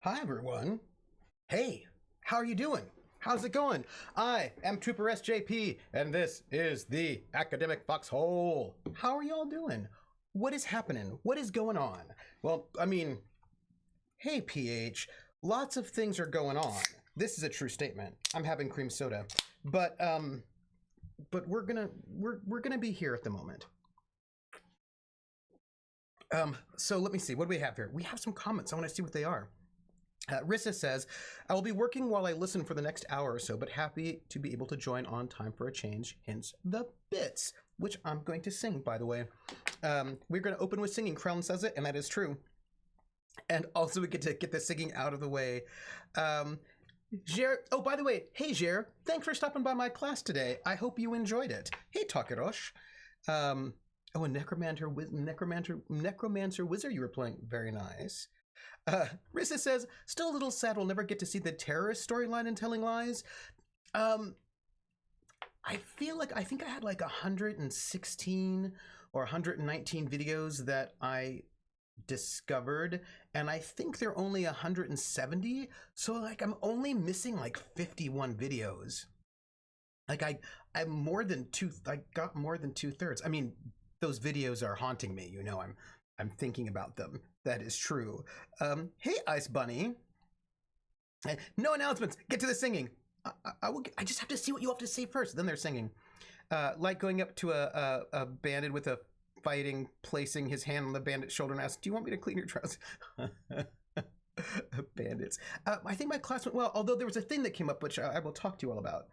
Hi, everyone. Hey, how are you doing? How's it going? I am Trooper SJP, and this is the Academic Foxhole. How are y'all doing? What is happening? What is going on? Well, hey, PH, lots of things are going on. This is a true statement. I'm having cream soda, but we're gonna be here at the moment. So let me see. What do we have here? We have some comments. I want to see what they are. Rissa says, I will be working while I listen for the next hour or so, but happy to be able to join on time for a change, hence the bits, which I'm going to sing, by the way. We're going to open with singing. Crown says it, and that is true. And also we get to get the singing out of the way. Jer, oh, by the way, hey, Jer, thanks for stopping by my class today. I hope you enjoyed it. Hey, Takerosh. Oh, a necromancer wizard you were playing. Very nice. Rissa says, still a little sad we'll never get to see the terrorist storyline in Telling Lies. I think I had like 116 or 119 videos that I discovered, and I think they're only 170. So like I'm only missing like 51 videos. Like I got more than 2/3. I mean, those videos are haunting me. You know, I'm thinking about them. That is true. Hey, Ice Bunny. No announcements. Get to the singing. I just have to see what you have to say first. Then they're singing. Like going up to a bandit with a fighting, placing his hand on the bandit's shoulder and asks, do you want me to clean your trousers? Bandits. I think my class went well, although there was a thing that came up, which I will talk to you all about.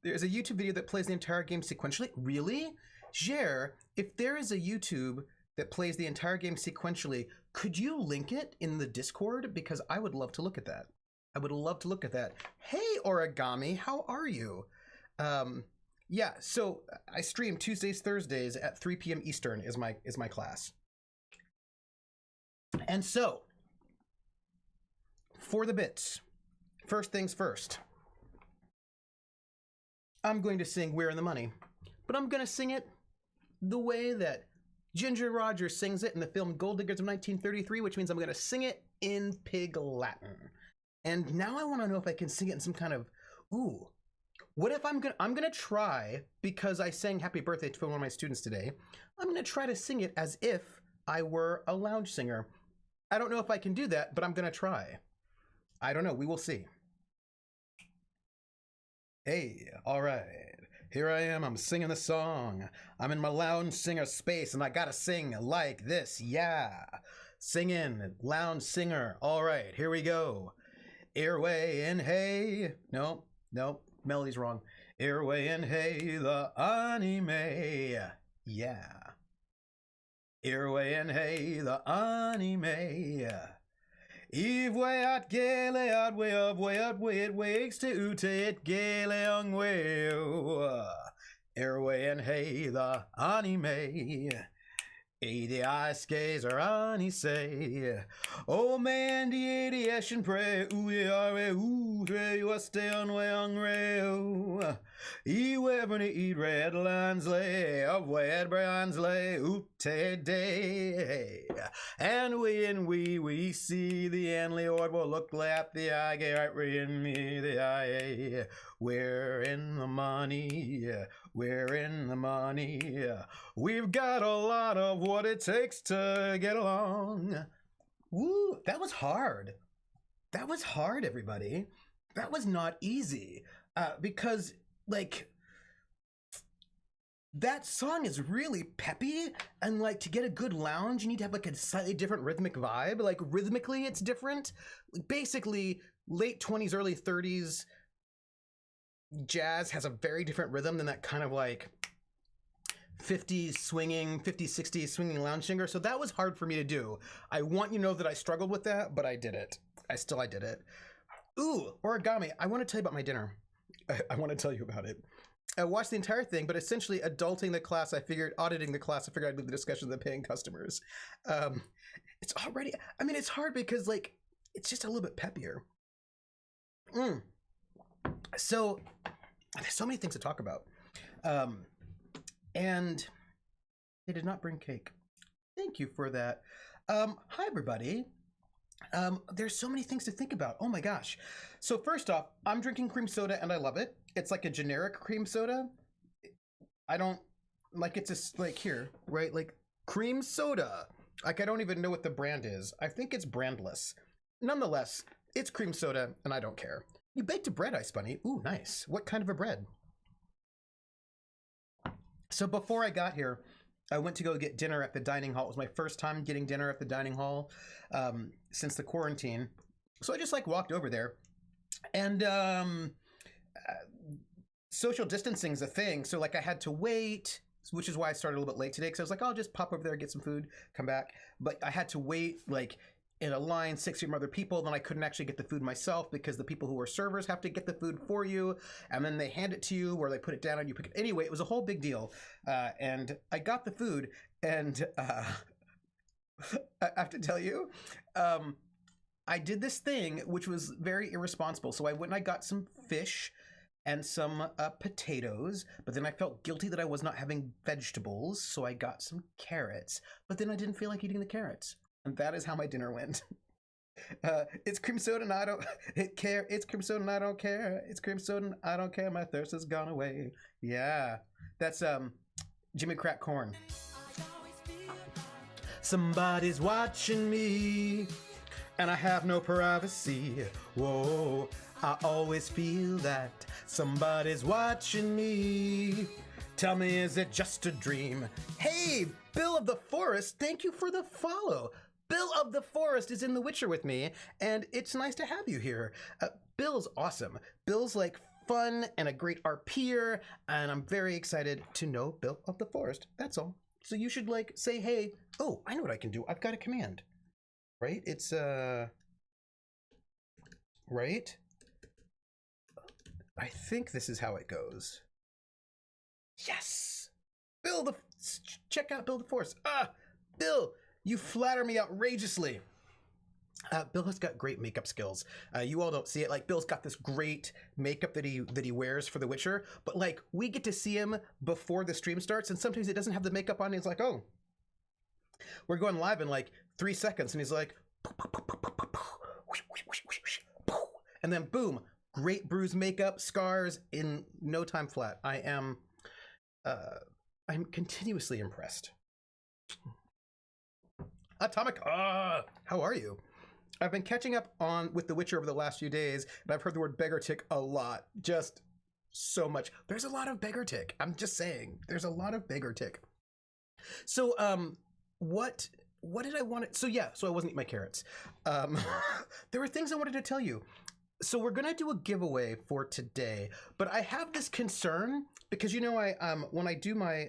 There's a YouTube video that plays the entire game sequentially. Really? Jer, if there is a YouTube that plays the entire game sequentially, could you link it in the Discord? Because I would love to look at that. I would love to look at that. Hey, Origami, how are you? Yeah, so I stream Tuesdays, Thursdays at 3 p.m. Eastern is my class. And so, for the bits, first things first. I'm going to sing We're in the Money, but I'm going to sing it the way that Ginger Rogers sings it in the film Gold Diggers of 1933, which means I'm going to sing it in Pig Latin. And now I want to know if I can sing it in some kind of, what if I'm going to try, because I sang Happy Birthday to one of my students today, I'm going to try to sing it as if I were a lounge singer. I don't know if I can do that, but I'm going to try. I don't know. We will see. Hey, all right. Here I am, I'm singing the song. I'm in my lounge singer space and I gotta sing like this, yeah. Singing, lounge singer. All right, here we go. Airway and hey. No, melody's wrong. Airway and hey, the anime. Yeah. Airway and hey, the anime. Eve way at gale at way up way at way it wakes to ute it gale on way airway and hey the anime the ice gazer ani say oh man the aviation pray ooh you stay on way on rail you ever eat red lines lay of red brands lay oop day and we see the Anley Ord will look at the eye right in me the eye we're in the money we've got a lot of what it takes to get along. Woo, that was hard, everybody. That was not easy, because like that song is really peppy, and like to get a good lounge you need to have like a slightly different rhythmic vibe. Like rhythmically it's different. Basically late 20s early 30s jazz has a very different rhythm than that kind of like 50s 60s swinging lounge singer. So that was hard for me to do. I want you to know that I struggled with that, but I did it. I did it. Ooh, Origami, I want to tell you about my dinner. I want to tell you about it. I watched the entire thing, but essentially auditing the class, I figured I'd leave the discussion to the paying customers. It's already, I mean, it's hard because like, it's just a little bit peppier. So there's so many things to talk about. And they did not bring cake. Thank you for that. Hi everybody. There's so many things to think about. Oh my gosh. So first off, I'm drinking cream soda and I love it. It's like a generic cream soda. I don't like it's just like here, right? Like cream soda. Like I don't even know what the brand is. I think it's brandless. Nonetheless, it's cream soda and I don't care. You baked a bread, Ice Bunny. Ooh, nice. What kind of a bread? So before I got here, I went to go get dinner at the dining hall. It was my first time getting dinner at the dining hall since the quarantine. So I just like walked over there, and social distancing is a thing. So like I had to wait, which is why I started a little bit late today. Because I was like, I'll just pop over there, get some food, come back. But I had to wait like in a line 6 from other people. Then I couldn't actually get the food myself because the people who are servers have to get the food for you, and then they hand it to you or they put it down and you pick it. Anyway, it was a whole big deal. And I got the food, and I have to tell you, I did this thing which was very irresponsible. So I went and I got some fish and some potatoes, but then I felt guilty that I was not having vegetables, so I got some carrots, but then I didn't feel like eating the carrots. And that is how my dinner went. It's cream soda and I don't care. It's cream soda and I don't care. It's cream soda and I don't care. My thirst has gone away. Yeah, that's Jimmy Crack Corn. Somebody's watching me, and I have no privacy. Whoa, I always feel that somebody's watching me. Tell me, is it just a dream? Hey, Bill of the Forest, thank you for the follow. Bill of the Forest is in The Witcher with me, and it's nice to have you here. Bill's awesome. Bill's like fun and a great RPer, and I'm very excited to know Bill of the Forest. That's all. So you should like say, hey, oh, I know what I can do. I've got a command. Right? It's, right? I think this is how it goes. Yes! Bill check out Bill the Forest. Bill, you flatter me outrageously. Bill has got great makeup skills. You all don't see it. Like Bill's got this great makeup that he wears for The Witcher, but like we get to see him before the stream starts, and sometimes he doesn't have the makeup on. And he's like, "Oh, we're going live in like 3 seconds," and he's like, and then boom, great bruise makeup, scars in no time flat. I'm continuously impressed. Atomic, how are you? I've been catching up with The Witcher over the last few days, and I've heard the word beggar tick a lot. Just so much. There's a lot of beggar tick. I'm just saying, there's a lot of beggar tick. So, what did I want to... So I wasn't eating my carrots. There were things I wanted to tell you. So we're going to do a giveaway for today, but I have this concern because, you know, when I do my...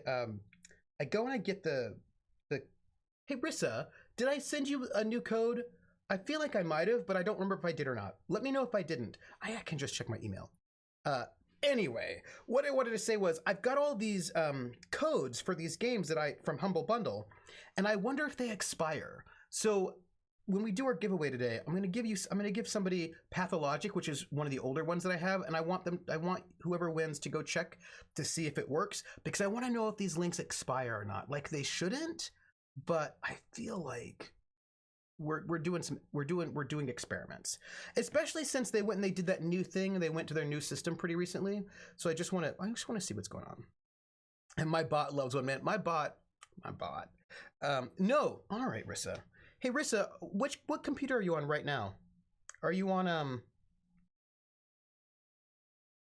I go and I get the... Hey, Rissa, did I send you a new code? I feel like I might have, but I don't remember if I did or not. Let me know if I didn't. I can just check my email. Anyway, what I wanted to say was I've got all these codes for these games from Humble Bundle, and I wonder if they expire. So when we do our giveaway today, I'm going to give somebody Pathologic, which is one of the older ones that I have, and I want whoever wins to go check to see if it works, because I want to know if these links expire or not. Like they shouldn't, but I feel like we're doing experiments, especially since they went and they did that new thing. They went to their new system pretty recently, so I just want to see what's going on. And my bot loves one, man. My bot. No, all right, Rissa. Hey, Rissa, what computer are you on right now? Are you on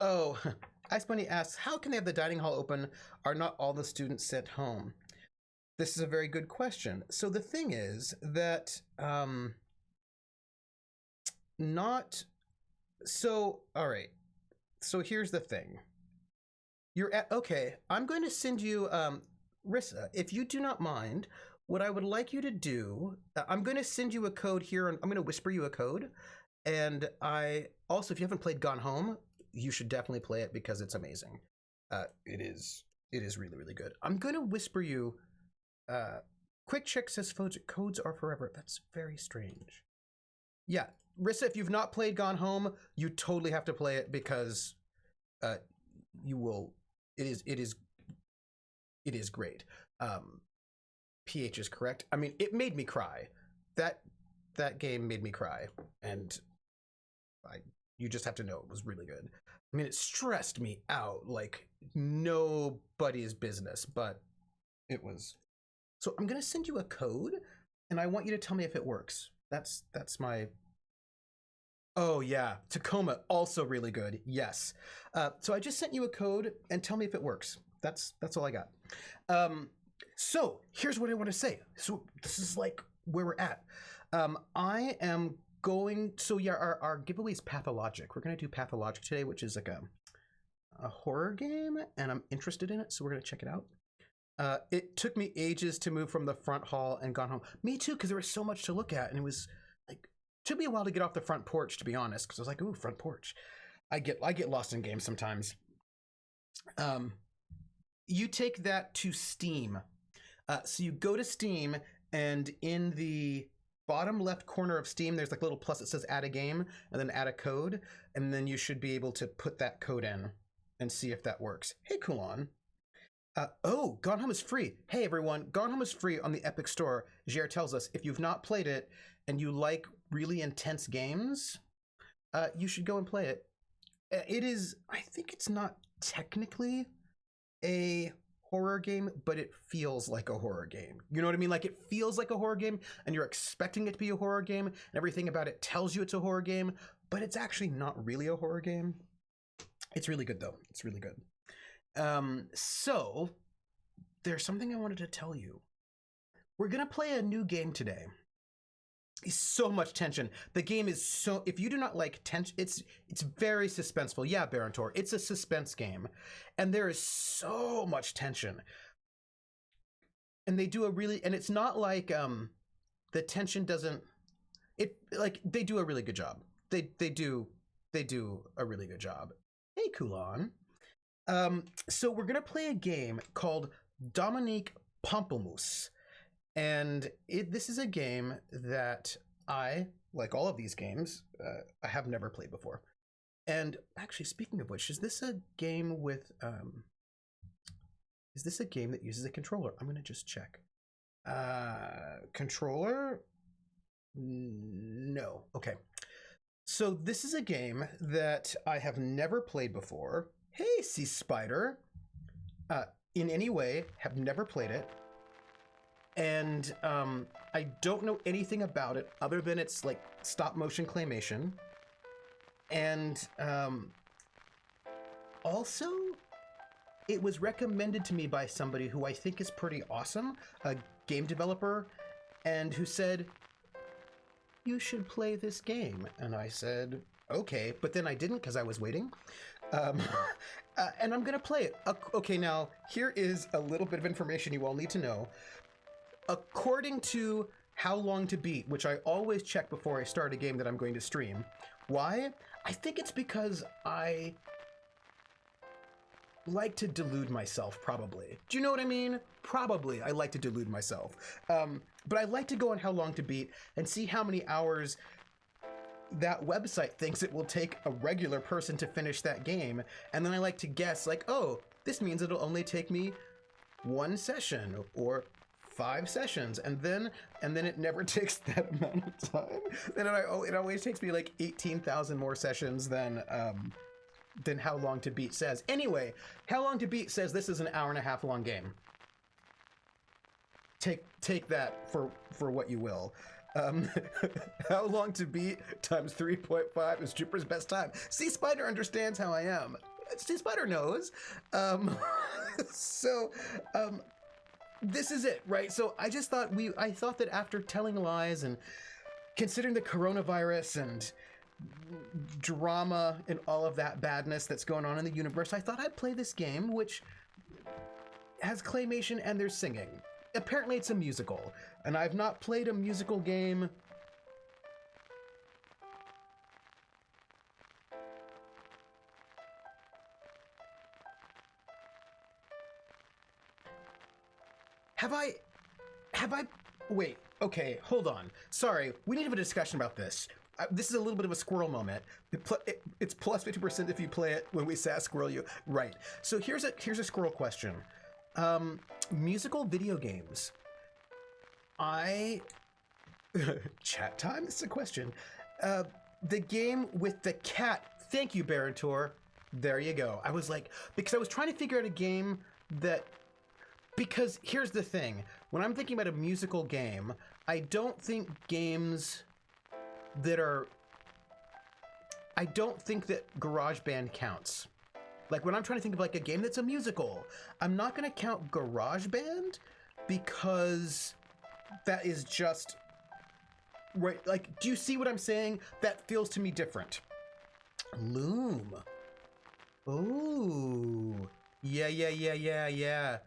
Oh, Ice Bunny asks, how can they have the dining hall open? Are not all the students sent home? This is a very good question. So the thing is that all right. So here's the thing. Okay, I'm going to send you Rissa, if you do not mind, what I would like you to do, I'm going to send you a code here, and I'm going to whisper you a code. And I also, if you haven't played Gone Home, you should definitely play it because it's amazing. It is really, really good. I'm going to whisper you. Quick Check says codes are forever. That's very strange. Yeah, Rissa, if you've not played Gone Home, you totally have to play it because you will. It is great. PH is correct. I mean, it made me cry. That that game made me cry, and you just have to know it was really good. I mean, it stressed me out like nobody's business, but it was. So I'm gonna send you a code, and I want you to tell me if it works. That's my. Oh yeah, Tacoma also really good. Yes. So I just sent you a code, and tell me if it works. That's all I got. So here's what I want to say. So this is like where we're at. I am going. So yeah, our giveaway is Pathologic. We're gonna do Pathologic today, which is like a horror game, and I'm interested in it, so we're gonna check it out. It took me ages to move from the front hall and gone home. Me too, because there was so much to look at, and it was like took me a while to get off the front porch, to be honest, because I was like, ooh, front porch. I get lost in games sometimes. You take that to Steam. So you go to Steam, and in the bottom left corner of Steam, there's like a little plus that says add a game, and then add a code, and then you should be able to put that code in and see if that works. Hey, Kulon. Oh, Gone Home is free. Hey, everyone. Gone Home is free on the Epic Store. Jer tells us if you've not played it and you like really intense games, you should go and play it. It is, I think it's not technically a horror game, but it feels like a horror game. You know what I mean? Like it feels like a horror game, and you're expecting it to be a horror game, and everything about it tells you it's a horror game, but it's actually not really a horror game. It's really good, though. It's really good. So there's something I wanted to tell you. We're gonna play a new game today. It's so much tension. The game is so, if you do not like tension, it's very suspenseful. Yeah, Barantor, it's a suspense game, and there is so much tension. And they do a really, and it's not like the tension doesn't, it like they do a really good job. They do a really good job. Hey, Kulon. So we're gonna play a game called Dominique Pamplemousse, and this is a game that I, like all of these games, I have never played before. And actually, speaking of which, is this a game with is this a game that uses a controller? I'm gonna just check. Controller? No. Okay. So this is a game that I have never played before. Hey, Sea Spider. In any way, have never played it. And I don't know anything about it other than it's like stop motion claymation. And also, it was recommended to me by somebody who I think is pretty awesome, a game developer, and who said, you should play this game. And I said, okay, but then I didn't because I was waiting. And I'm gonna play it. Okay, now here is a little bit of information you all need to know. According to How Long to Beat, which I always check before I start a game that I'm going to stream. Why? I think it's because I like to delude myself, probably. Do you know what I mean? Probably I like to delude myself. But I like to go on How Long to Beat and see how many hours that website thinks it will take a regular person to finish that game. And then I like to guess, like, oh, this means it'll only take me 1 session or 5 sessions, and then it never takes that amount of time. Then it always takes me like 18,000 more sessions than How Long to Beat says. Anyway, How Long to Beat says this is an 1.5 hour long game. Take that for what you will. How Long to Beat times 3.5 is Jupiter's best time. Sea Spider understands how I am. Sea Spider knows. This is it, right? So I just thought I thought that after telling lies and considering the coronavirus and drama and all of that badness that's going on in the universe, I thought I'd play this game, which has claymation and there's singing. Apparently it's a musical, and I've not played a musical game Have I, wait, okay, hold on. Sorry, we need to have a discussion about this. This is a little bit of a squirrel moment. It's plus 50% if you play it when we sass squirrel you. Right, so here's a squirrel question. Musical video games. I Chat time? This is a question. The game with the cat. Thank you, Barantor. There you go. I was like, because I was trying to figure out a game that, because here's the thing. When I'm thinking about a musical game, I don't think games that are, I don't think that GarageBand counts. Like when I'm trying to think of like a game that's a musical, I'm not going to count GarageBand because that is just, right? Like, do you see what I'm saying? That feels to me different. Loom. Oh, yeah.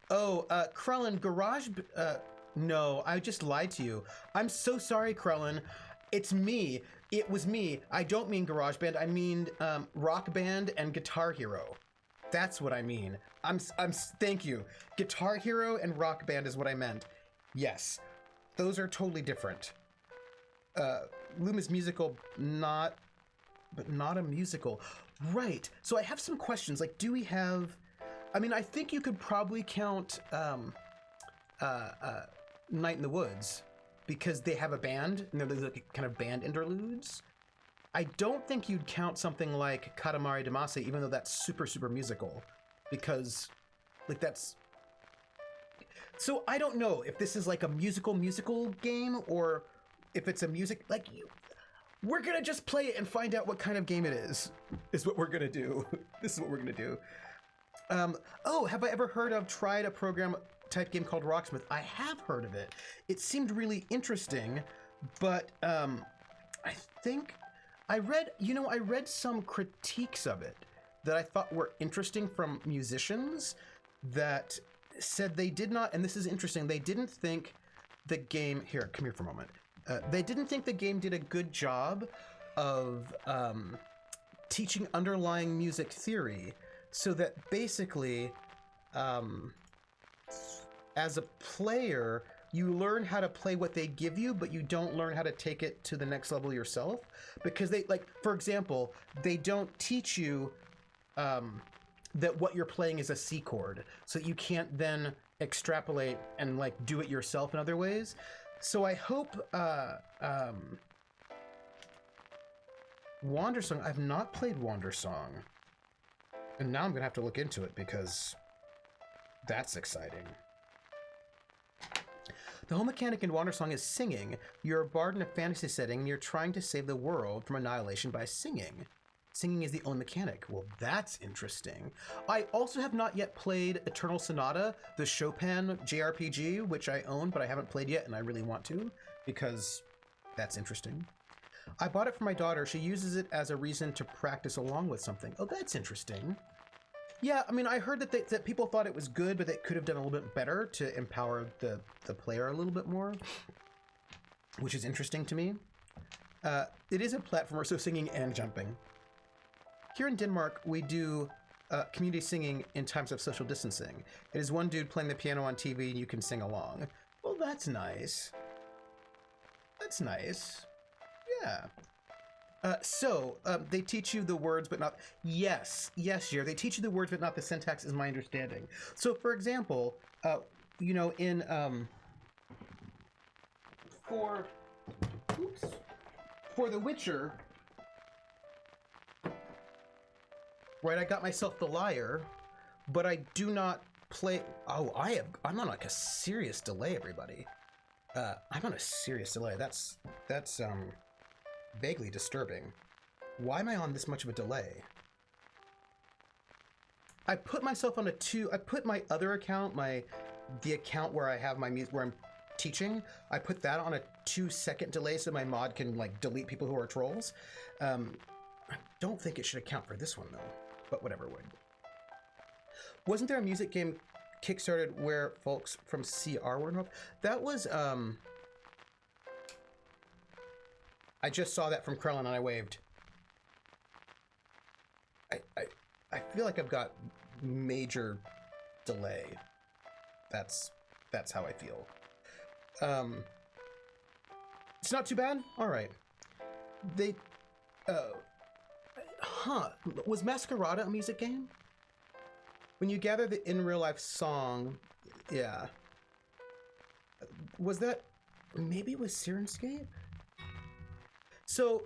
Oh, Krellin, no, I just lied to you. I'm so sorry, Krellin. It's me. It was me. I don't mean GarageBand. I mean Rock Band and Guitar Hero. That's what I mean. Thank you. Guitar Hero and Rock Band is what I meant. Yes, those are totally different. Loom is musical, but not a musical. Right. So I have some questions. Like, do we have? I mean, I think you could probably count Night in the Woods because they have a band and they're like kind of band interludes. I don't think you'd count something like Katamari Damacy, even though that's super, super musical, because like that's. So I don't know if this is like a musical game or if it's a music like you. We're gonna just play it and find out what kind of game it is what we're gonna do. This is what we're gonna do. Oh, have I ever tried a program type game called Rocksmith? I have heard of it. It seemed really interesting, but I think I read some critiques of it that I thought were interesting from musicians that said they did not, and this is interesting, they didn't think the game, here, come here for a moment. They didn't think the game did a good job of teaching underlying music theory, so that basically, as a player, you learn how to play what they give you, but you don't learn how to take it to the next level yourself. Because they, like, for example, they don't teach you that what you're playing is a C chord, so you can't then extrapolate and like do it yourself in other ways. So I hope Wandersong. I've not played Wandersong, and now I'm gonna have to look into it because that's exciting. The whole mechanic in Wandersong is singing. You're a bard in a fantasy setting, and you're trying to save the world from annihilation by singing. Singing is the only mechanic. Well, that's interesting. I also have not yet played Eternal Sonata, the Chopin JRPG, which I own, but I haven't played yet, and I really want to, because that's interesting. I bought it for my daughter. She uses it as a reason to practice along with something. Oh, that's interesting. Yeah, I mean, I heard that people thought it was good, but they could have done a little bit better to empower the player a little bit more, which is interesting to me. It is a platformer, so singing and jumping. Here in Denmark, we do community singing in times of social distancing. It is one dude playing the piano on TV and you can sing along. Well, that's nice. That's nice. Yeah. So they teach you the words, but not... Yes, Jer. They teach you the words, but not the syntax, is my understanding. So, for example, you know, in... For The Witcher... Right, I got myself the lyre, but I do not play... Oh, I'm on like a serious delay, everybody. I'm on a serious delay. That's vaguely disturbing. Why am I on this much of a delay? I put myself on I put my other account, the account where I have my music, where I'm teaching, I put that on a 2-second delay so my mod can like delete people who are trolls. I don't think it should account for this one though. But whatever would. Wasn't there a music game kickstarted where folks from CR were involved? That was, I just saw that from Krellin and I waved. I feel like I've got major delay. That's how I feel. It's not too bad? All right. Was Masquerada a music game? When you gather the in real life song, yeah. Was that maybe it was Sirenscape. So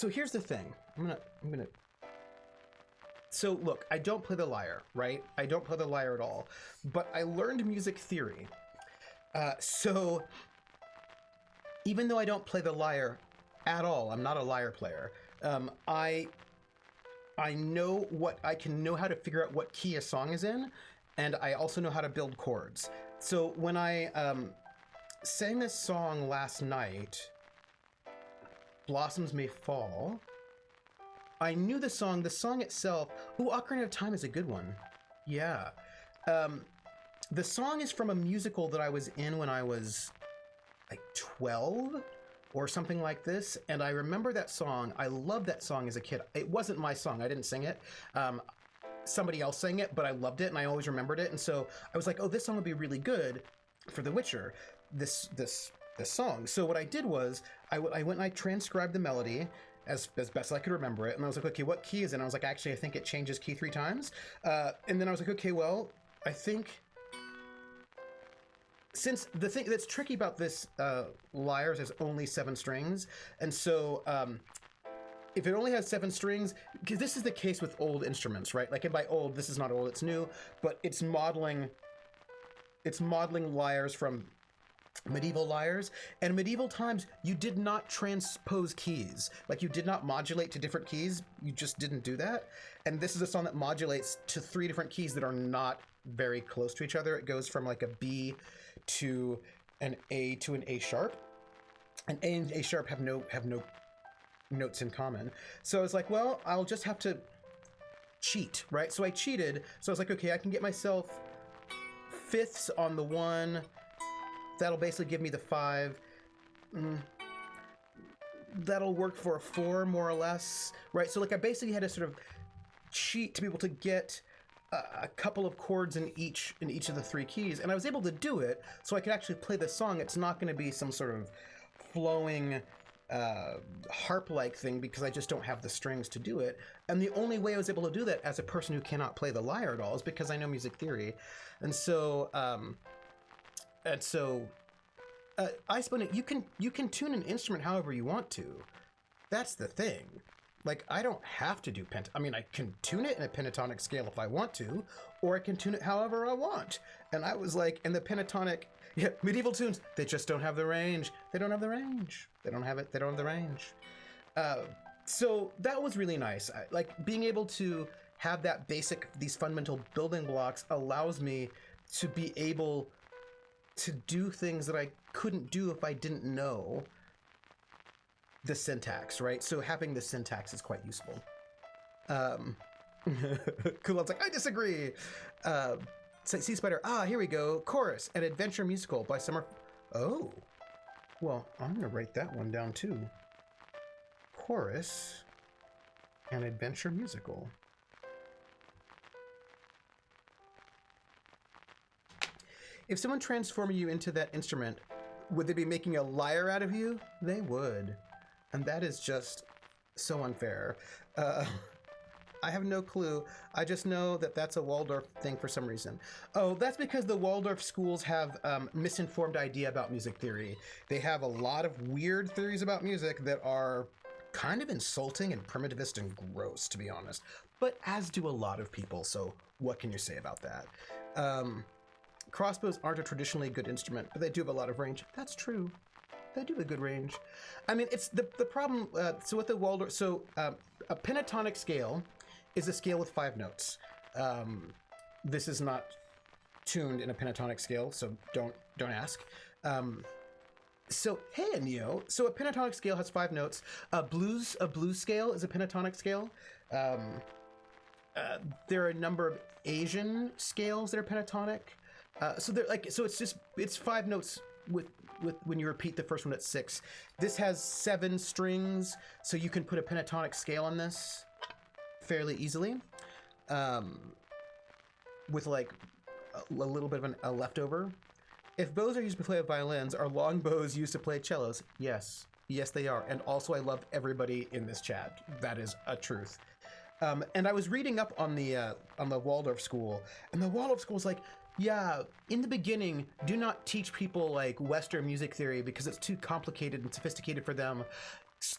here's the thing. I'm gonna. So look, I don't play the lyre, right? I don't play the lyre at all, but I learned music theory. So even though I don't play the lyre at all, I'm not a lyre player. I know I can know how to figure out what key a song is in, and I also know how to build chords. So when I sang this song last night, Blossoms May Fall, I knew the song itself. Ooh, Ocarina of Time is a good one. Yeah. The song is from a musical that I was in when I was like 12 or something like this. And I remember that song. I loved that song as a kid. It wasn't my song. I didn't sing it. Somebody else sang it, but I loved it and I always remembered it. And so I was like, oh, this song would be really good for The Witcher, this song. So what I did was I went and I transcribed the melody as best I could remember it. And I was like, okay, what key is it? And I was like, actually, I think it changes key 3 times. And then I was like, okay, well, I think since the thing that's tricky about this lyre is there's only 7 strings. And so if it only has 7 strings, because this is the case with old instruments, right? Like, and by old, this is not old, it's new, but it's modeling lyres from medieval lyres. And in medieval times, you did not transpose keys. Like, you did not modulate to different keys. You just didn't do that. And this is a song that modulates to 3 different keys that are not very close to each other. It goes from like a B to an A to an A sharp. And A and A sharp have no notes in common. So I was like, well, I'll just have to cheat, right? So I cheated. So I was like, okay, I can get myself 5ths on the 1. That'll basically give me the 5. That'll work for a 4, more or less, right? So like I basically had to sort of cheat to be able to get a couple of chords in each of the 3 keys, and I was able to do it, so I could actually play the song. It's not going to be some sort of flowing harp-like thing because I just don't have the strings to do it. And the only way I was able to do that as a person who cannot play the lyre at all is because I know music theory, and so. I suppose you can tune an instrument however you want to. That's the thing. Like, I don't have to do I mean, I can tune it in a pentatonic scale if I want to, or I can tune it however I want. And I was like, in the pentatonic, yeah, medieval tunes, they just don't have the range. They don't have the range. They don't have it. They don't have the range. So that was really nice. Like, being able to have that these fundamental building blocks allows me to be able to do things that I couldn't do if I didn't know the syntax, right? So having the syntax is quite useful. Kulon's like, I disagree. Sea Spider, here we go. Chorus, an adventure musical by Summer. Oh, well, I'm gonna write that one down too. Chorus, an adventure musical. If someone transformed you into that instrument, would they be making a lyre out of you? They would. And that is just so unfair. I have no clue. I just know that that's a Waldorf thing for some reason. Oh, that's because the Waldorf schools have misinformed idea about music theory. They have a lot of weird theories about music that are kind of insulting and primitivist and gross, to be honest. But as do a lot of people, so what can you say about that? Crossbows aren't a traditionally good instrument, but they do have a lot of range. That's true. They do have a good range. I mean, it's the problem. So with the Waldorf, a pentatonic scale is a scale with 5 notes. This is not tuned in a pentatonic scale, so don't ask. So hey, Neo. So a pentatonic scale has 5 notes. A blues scale is a pentatonic scale. There are a number of Asian scales that are pentatonic. It's 5 notes with when you repeat the first one at 6. This has 7 strings, so you can put a pentatonic scale on this fairly easily, with like a little bit of a leftover. If bows are used to play violins, are long bows used to play cellos? Yes, they are. And also, I love everybody in this chat. That is a truth. And I was reading up on the Waldorf school, and the Waldorf school is like, Yeah, in the beginning, do not teach people like Western music theory because it's too complicated and sophisticated for them.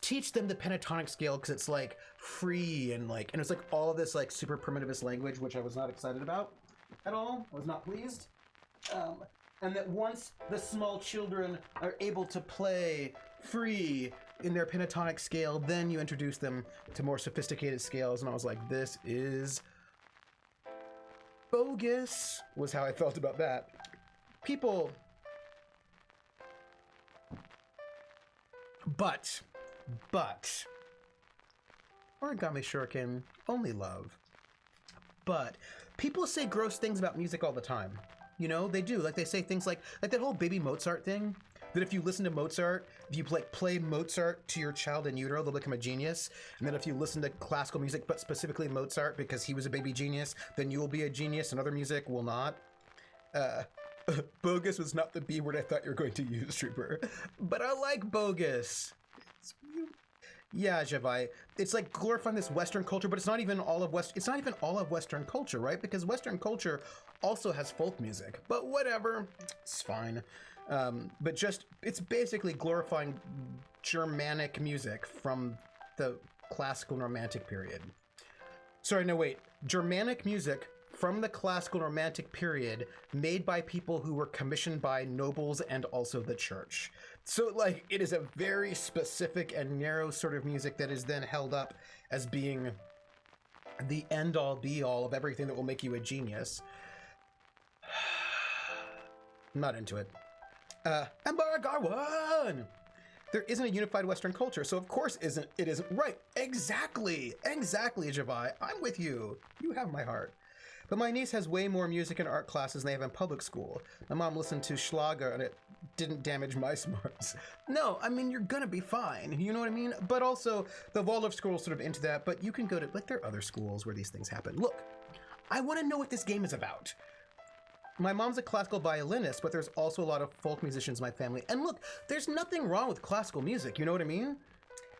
Teach them the pentatonic scale because it's like free and it's like all of this like super primitivist language, which I was not excited about at all. I was not pleased. And that once the small children are able to play free in their pentatonic scale, then you introduce them to more sophisticated scales. And I was like, this is bogus, was how I felt about that. People. But. Origami Shuriken, only love. But people say gross things about music all the time. You know, they do. Like, they say things like that whole baby Mozart thing. That if you listen to Mozart, if you play Mozart to your child in utero, they'll become a genius. And then if you listen to classical music, but specifically Mozart, because he was a baby genius, then you will be a genius and other music will not. Bogus was not the B word I thought you were going to use, Trooper. But I like bogus. Yeah, Javai. It's like glorifying this Western culture, but it's not even all of Western culture, right? Because Western culture also has folk music. But whatever, it's fine. But it's basically glorifying Germanic music from the classical and Romantic period. Sorry, no, wait. Germanic music from the classical and Romantic period made by people who were commissioned by nobles and also the church. So, like, it is a very specific and narrow sort of music that is then held up as being the end-all, be-all of everything that will make you a genius. I'm not into it. Embargarwan! There isn't a unified Western culture, so of course it isn't right. Exactly, Javai. I'm with you. You have my heart. But my niece has way more music and art classes than they have in public school. My mom listened to Schlager and it didn't damage my smarts. No, I mean, you're gonna be fine. You know what I mean? But also, the Waldorf school is sort of into that, but you can go to, there are other schools where these things happen. Look, I want to know what this game is about. My mom's a classical violinist, but there's also a lot of folk musicians in my family. And look, there's nothing wrong with classical music, you know what I mean?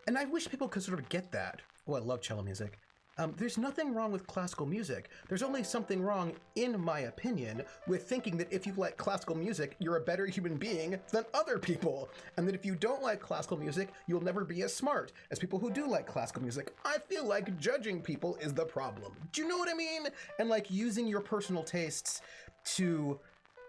And I wish people could sort of get that. Oh, I love cello music. There's nothing wrong with classical music. There's only something wrong, in my opinion, with thinking that if you like classical music, you're a better human being than other people. And that if you don't like classical music, you'll never be as smart as people who do like classical music. I feel like judging people is the problem. Do you know what I mean? And like using your personal tastes to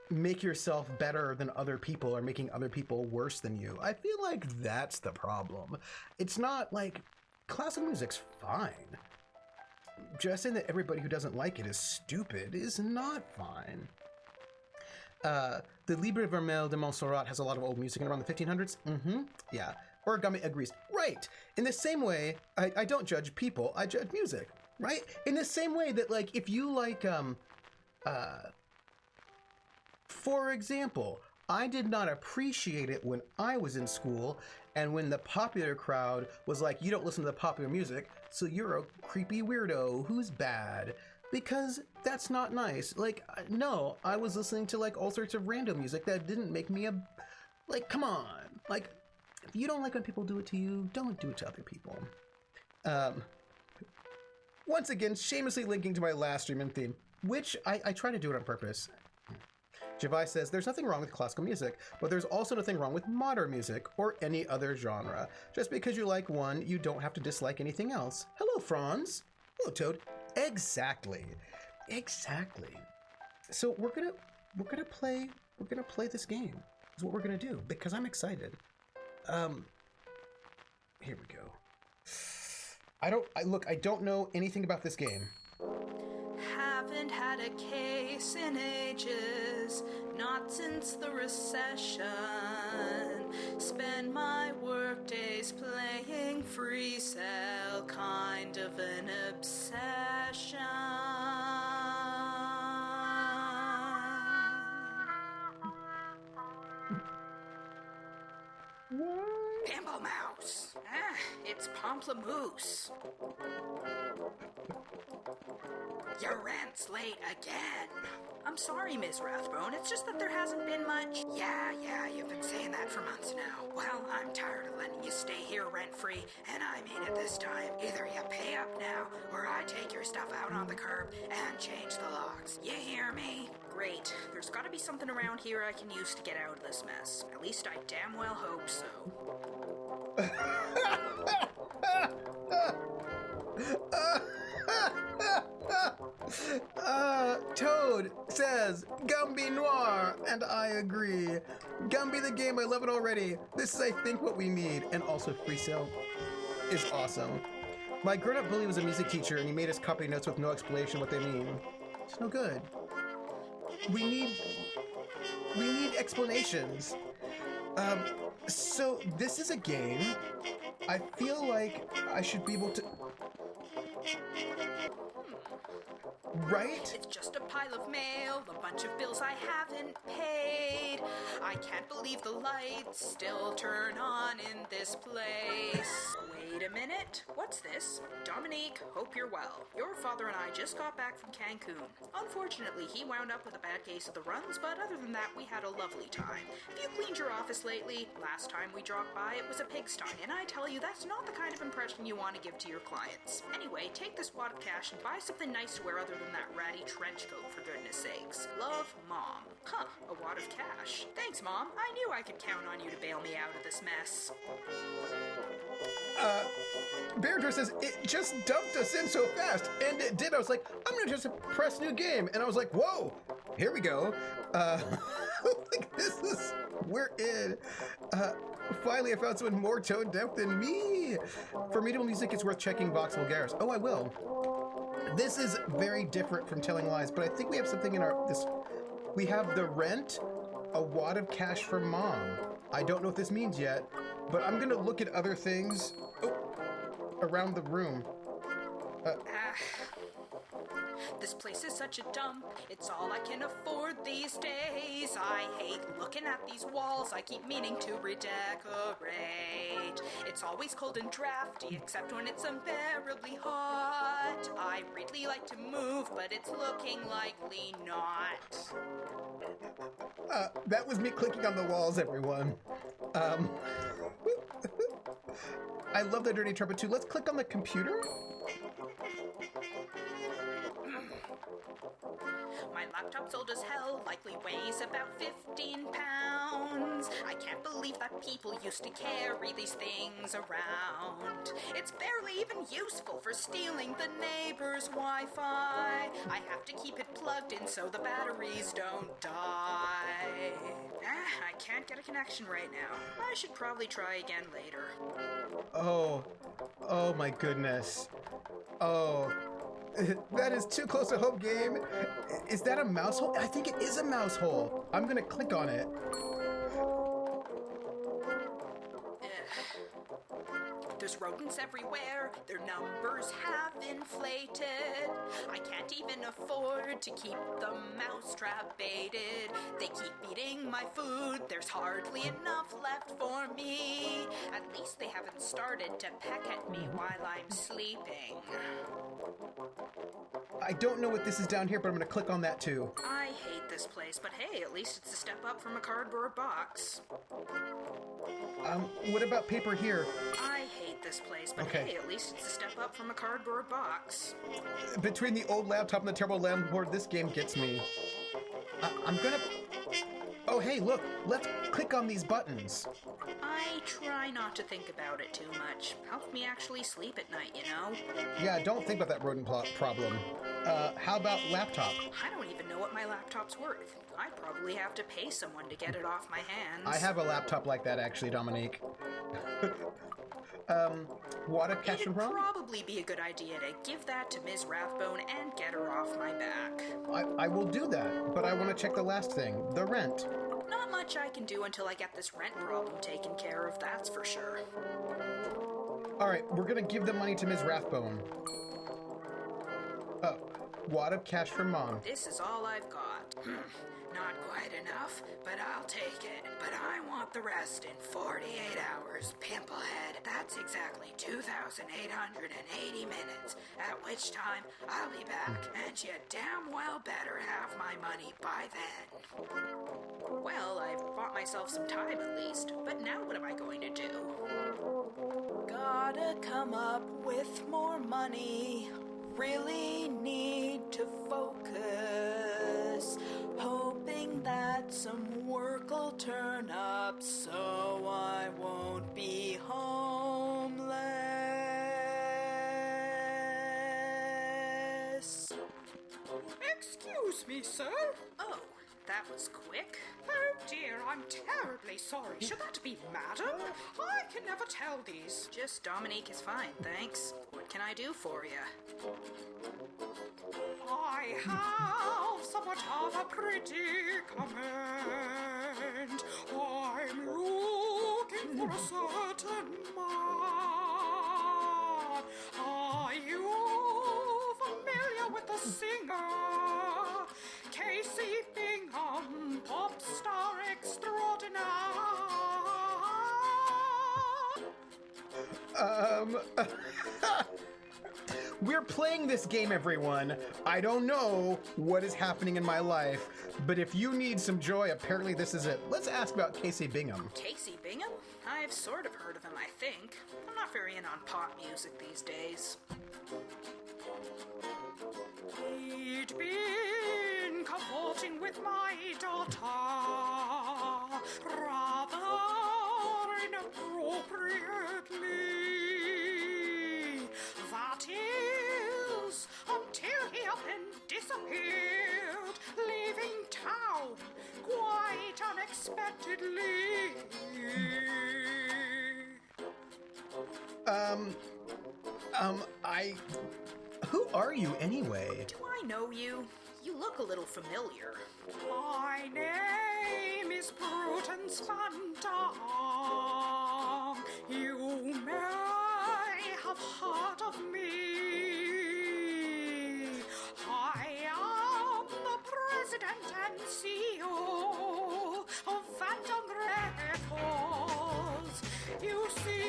make yourself better than other people or making other people worse than you. I feel like that's the problem. It's not like classical music's fine. Just saying that everybody who doesn't like it is stupid is not fine. The Libre Vermel de Montserrat has a lot of old music in around the 1500s. Yeah. Origami agrees. Right. In the same way, I don't judge people, I judge music. Right? In the same way that, like, if you like, for example, I did not appreciate it when I was in school and when the popular crowd was like, you don't listen to the popular music, so you're a creepy weirdo who's bad. Because that's not nice. Like, no, I was listening to, like, all sorts of random music that didn't make me like, come on. Like, if you don't like when people do it to you, don't do it to other people. Once again, shamelessly linking to my last stream and theme, which I try to do it on purpose. Javai says, there's nothing wrong with classical music, but there's also nothing wrong with modern music or any other genre. Just because you like one, you don't have to dislike anything else. Hello, Franz. Hello, Toad. Exactly. So we're gonna play this game. Is what we're gonna do because I'm excited. Here we go. I don't know anything about this game. Haven't had a case in ages, not since the recession. Spend my work days playing free cell, kind of an obsession. Pambo! Pamplemousse. It's Pamplemousse. Your rent's late again. I'm sorry, Ms. Rathbone. It's just that there hasn't been much. Yeah, you've been saying that for months now. Well, I'm tired of letting you stay here rent-free, and I mean it this time. Either you pay up now, or I take your stuff out on the curb and change the locks. You hear me? Great. There's gotta be something around here I can use to get out of this mess. At least I damn well hope so. Toad says Gumby Noir, and I agree. Gumby the game, I love it already. This is, I think, what we need. And also free sale is awesome. My grown-up bully was a music teacher, and he made us copy notes with no explanation what they mean. It's no good. We need explanations. So this is a game. I feel like I should be able to... Right? It's just a pile of mail, a bunch of bills I haven't paid. I can't believe the lights still turn on in this place. Wait a minute. What's this? Dominique, hope you're well. Your father and I just got back from Cancun. Unfortunately, he wound up with a bad case of the runs, but other than that, we had a lovely time. Have you cleaned your office lately? Last time we dropped by, it was a pigsty, and I tell you, that's not the kind of impression you want to give to your clients. Anyway, take this wad of cash and buy something nice to wear other than that ratty trench coat, for goodness sakes. Love, Mom. Huh, a wad of cash. Thanks, Mom. I knew I could count on you to bail me out of this mess. Beardra says, it just dumped us in so fast, and it did. I was like, I'm gonna just press new game, and I was like, whoa, here we go. Like, we're in. Finally, I found someone more tone deaf than me. For readable music, it's worth checking Vox Vulgaris. Oh, I will. This is very different from Telling Lies, but I think we have something in we have the rent, a wad of cash for Mom. I don't know what this means yet, but I'm gonna look at other things around the room. This place is such a dump. It's all I can afford these days. I hate looking at these walls. I keep meaning to redecorate. It's always cold and drafty, except when it's unbearably hot. I really like to move, but it's looking likely not. That was me clicking on the walls, everyone. I love the Dirty Trumpet too. Let's click on the computer. My laptop's old as hell, likely weighs about 15 pounds. I can't believe that people used to carry these things around. It's barely even useful for stealing the neighbor's Wi-Fi. I have to keep it plugged in so the batteries don't die. I can't get a connection right now. I should probably try again later. Oh my goodness. Oh. That is too close to home game. Is that a mouse hole? I think it is a mouse hole. I'm gonna click on it. There's rodents everywhere, their numbers have inflated. I can't even afford to keep the mousetrap baited. They keep eating my food, there's hardly enough left for me. At least they haven't started to peck at me while I'm sleeping. I don't know what this is down here, but I'm gonna click on that too. I hate this place, but hey, at least it's a step up from a cardboard box. What about paper here? I hate this place, but hey, at least it's a step up from a cardboard box. Between the old laptop and the terrible landlord, this game gets me. I'm gonna... Oh, hey, look, let's click on these buttons. I try not to think about it too much. Helps me actually sleep at night, you know? Yeah, don't think about that rodent problem. How about laptop? I don't even know what my laptop's worth. I'd probably have to pay someone to get it off my hands. I have a laptop like that, actually, Dominique. Water cash and It'd probably be a good idea to give that to Ms. Rathbone and get her off my back. I will do that, but I want to check the last thing, the rent. Not much I can do until I get this rent problem taken care of, that's for sure. All right, we're gonna give the money to Ms. Rathbone. Wad of cash for Mom. This is all I've got. Not quite enough, but I'll take it. But I want the rest in 48 hours, Pimplehead. That's exactly 2,880 minutes, at which time I'll be back, and you damn well better have my money by then. Well, I've bought myself some time at least, but now what am I going to do? Gotta come up with more money. Really need to focus. Hoping that some work will turn up so I won't be homeless. Excuse me, sir. Oh, that was quick. Oh dear, I'm terribly sorry. Should that be madam? I can never tell these. Just Dominique is fine, thanks. What can I do for you? I have somewhat of a predicament. I'm looking for a certain man. Are you familiar with the singer? Casey Bingham, pop star extraordinaire. We're playing this game, everyone. I don't know what is happening in my life, but if you need some joy, apparently this is it. Let's ask about Casey Bingham. Casey Bingham? I've sort of heard of him, I think. I'm not very in on pop music these days. He'd been cavorting with my daughter rather inappropriately. That is, until he up and disappeared, leaving town quite unexpectedly. Who are you anyway? Do I know you? You look a little familiar. My name is Prudence Phantom. You may have heard of me. I am the president and CEO of Phantom Records. You see,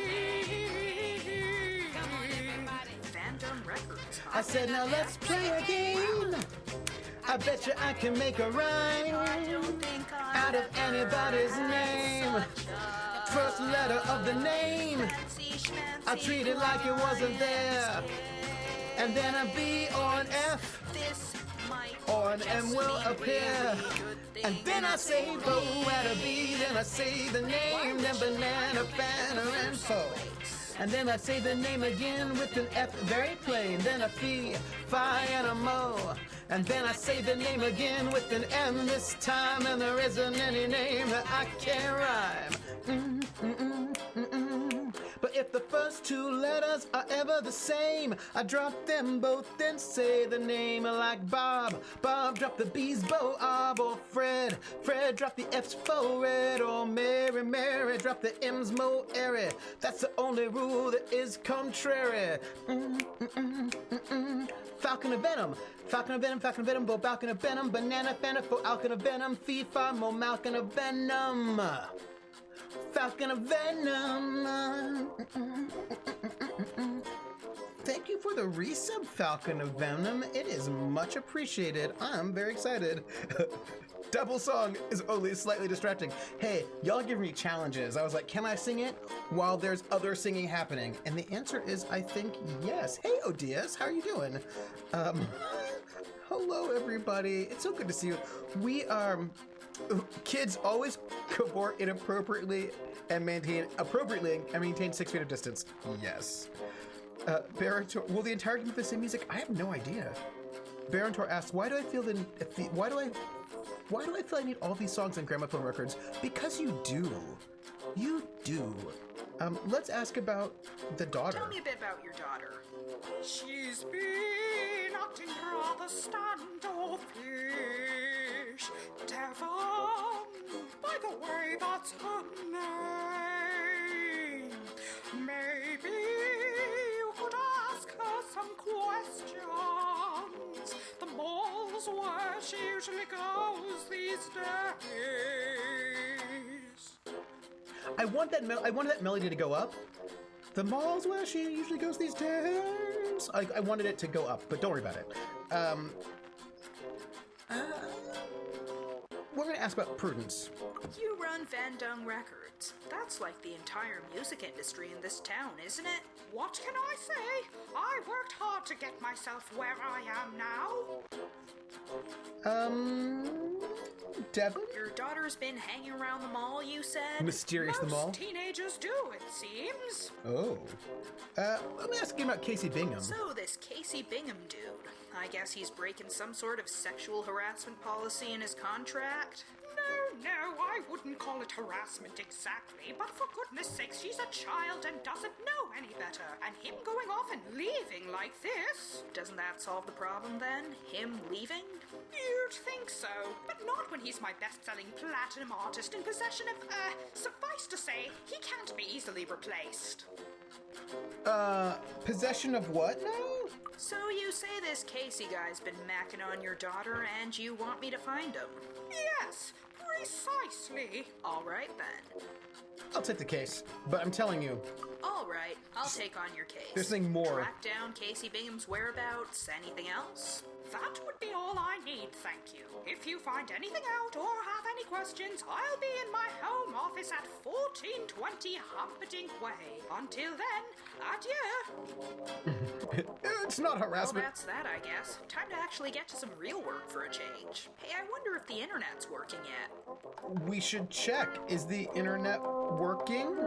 Phantom Records. I said, now let's play a game. I bet you I can make a rhyme out of anybody's name. First letter of the name, I treat it like it wasn't there. And then a B or an F or an M will appear. And then I say bo at a B, then I say the name, then banana, banner, and fo. And then I say the name again with an F, very plain. Then a fee, fi, and a mo. And then I say the name again with an M this time, and there isn't any name that I can't rhyme. But if the first two letters are ever the same, I drop them both and say the name like Bob. Bob, drop the B's, Bo, Ob, or Fred. Fred, drop the F's, Fo, Red, or Mary. Mary, drop the M's, Mo, Airy. That's the only rule that is contrary. Falcon of Venom. Falcon of Venom, Falcon of Venom, Bo, Falcon of Venom, Banana, Fanta, Fo, Alcon of Venom, Fee, Fi, Mo, Malcon of Venom. Falcon of Venom. Thank you for the resub, Falcon of Venom. It is much appreciated. I'm very excited. Double song is only slightly distracting. Hey, y'all give me challenges. I was like, can I sing it while there's other singing happening? And the answer is, I think, yes. Hey, Odias, how are you doing? Hello, everybody. It's so good to see you. We are... Kids always cavort inappropriately and maintain 6 feet of distance. Yes. Barontor, will the entire game be the same music? I have no idea. Barontor asks, why do I feel I need all these songs on gramophone records? Because you do. You do. Let's ask about the daughter. Tell me a bit about your daughter. She's been acting rather standoffish. Devon, by the way, that's her name. Maybe you could ask her some questions. The mall's where she usually goes these days. I wanted that melody to go up. The mall's where she usually goes these days. I wanted it to go up, but don't worry about it. We're going to ask about Prudence. You run Van Dung Records. That's like the entire music industry in this town, isn't it? What can I say? I worked hard to get myself where I am now. Devin? Your daughter's been hanging around the mall, you said? Mysterious the mall? Most teenagers do, it seems. Oh. Let me ask you about Casey Bingham. So this Casey Bingham dude, I guess he's breaking some sort of sexual harassment policy in his contract? No, I wouldn't call it harassment exactly, but for goodness sakes, she's a child and doesn't know any better. And him going off and leaving like this, doesn't that solve the problem then? Him leaving? You'd think so, but not when he's my best-selling platinum artist in possession of, suffice to say, he can't be easily replaced. Possession of what now? So you say this Casey guy's been macking on your daughter and you want me to find him? Yes, precisely. All right then. I'll take the case, but I'm telling you. All right, I'll take on your case. There's something more. Track down Casey Bingham's whereabouts. Anything else? That would be all I need, thank you. If you find anything out or have any questions, I'll be in my home office at 1420 Humperdinck Way. Until then, adieu. It's not harassment. Well, that's that, I guess. Time to actually get to some real work for a change. Hey, I wonder if the internet's working yet. We should check. Is the internet working?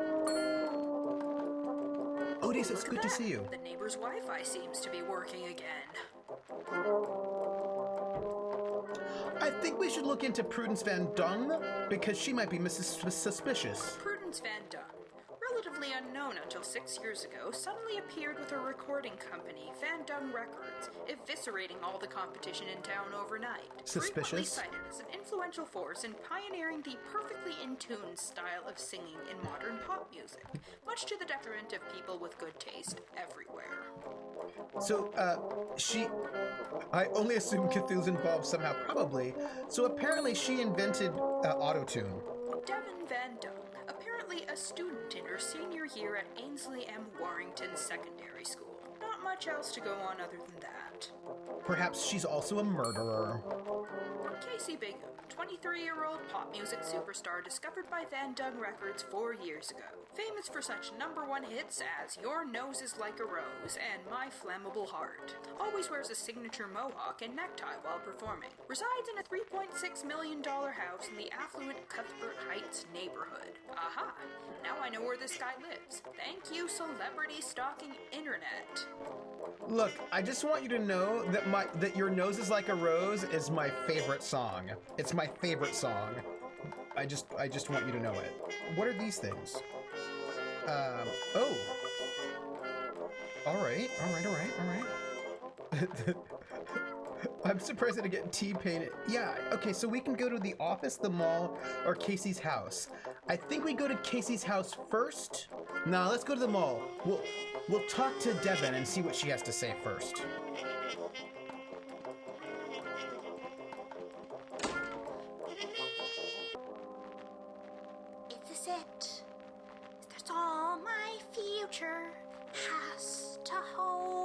Odious, it's good to see you. The neighbor's Wi-Fi seems to be working again. I think we should look into Prudence Van Dung, because she might be suspicious. Prudence Van Dung, relatively unknown until 6 years ago, suddenly appeared with her recording company, Van Dung Records, eviscerating all the competition in town overnight. Frequently Suspicious? cited as an influential force in pioneering the perfectly in tune style of singing in modern pop music, much to the detriment of people with good taste everywhere. So, I only assume Cthulhu's involved somehow, probably. So apparently she invented autotune. Devin Van Dung, apparently a student in her senior year at Ainsley M. Warrington Secondary School. Not much else to go on other than that. Perhaps she's also a murderer. Casey Bingham, 23-year-old pop music superstar discovered by Van Dung Records 4 years ago. Famous for such #1 hits as Your Nose is Like a Rose and My Flammable Heart. Always wears a signature mohawk and necktie while performing. Resides in a $3.6 million house in the affluent Cuthbert Heights neighborhood. Aha! Now I know where this guy lives. Thank you, celebrity stalking internet. Look, I just want you to know that Your Nose is Like a Rose is my favorite song. It's my favorite song. I just want you to know it. What are these things? Oh. All right. I'm surprised I didn't get T-painted. Yeah, okay, so we can go to the office, the mall, or Casey's house. I think we go to Casey's house first. Nah, let's go to the mall. We'll talk to Devin and see what she has to say first. Is this it? That's all my future has to hold.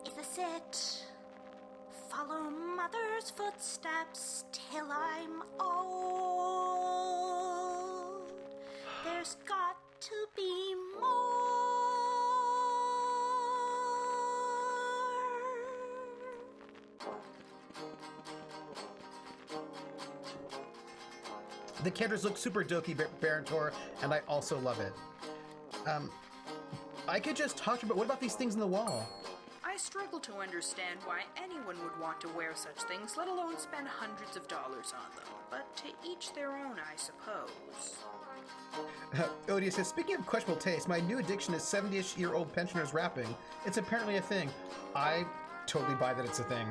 Is this it? Follow mother's footsteps till I'm old. There's got to be more. The characters look super dokey, Barantor, and I also love it. I could just talk about, what about these things in the wall? I struggle to understand why anyone would want to wear such things, let alone spend hundreds of dollars on them. But to each their own, I suppose. Odious says, speaking of questionable taste, my new addiction is 70-ish-year-old pensioners rapping. It's apparently a thing. I totally buy that it's a thing.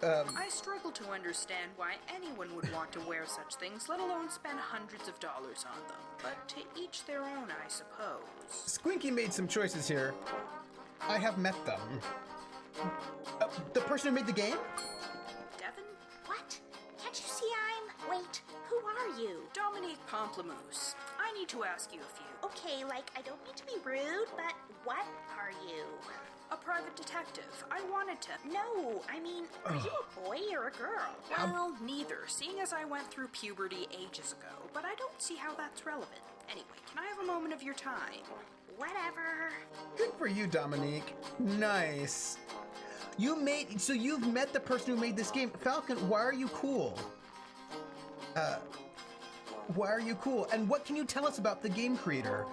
I struggle to understand why anyone would want to wear such things, let alone spend hundreds of dollars on them. But to each their own, I suppose. Squinky made some choices here. I have met them. The person who made the game? Devin? What? Can't you see I'm... Wait, who are you? Dominique Pamplemousse. I need to ask you a few. Okay, like, I don't mean to be rude, but what are you? A private detective. I wanted to... No, I mean, are you a boy or a girl? Well, neither, seeing as I went through puberty ages ago, but I don't see how that's relevant. Anyway, can I have a moment of your time? Whatever. Good for you, Dominique. Nice. So you've met the person who made this game. Falcon, why are you cool? Why are you cool? And what can you tell us about the game creator?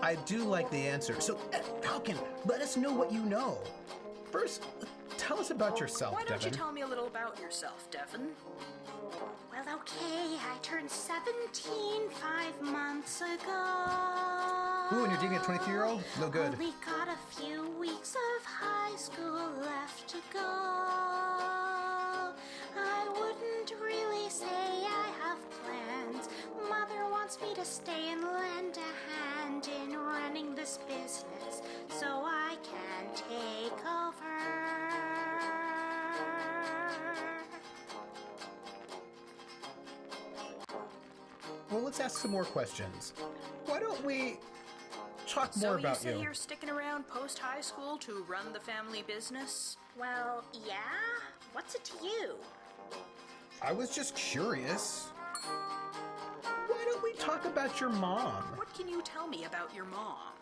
I do like the answer. So, Falcon, let us know what you know. First, tell us about yourself, Why don't Devin. you tell me a little about yourself, Devin? Well, okay, I turned 17 5 months ago. Ooh, and you're dating a 23-year-old? No good. Only got a few weeks of high school left to go. I wouldn't really say I have plans. Mother wants me to stay and lend a hand in running this business so I can take over. Well, let's ask some more questions. Why don't we talk more about So you say you're sticking around post-high school to run the family business? Well, yeah? What's it to you? I was just curious. Why don't we talk about your mom? What can you tell me about your mom?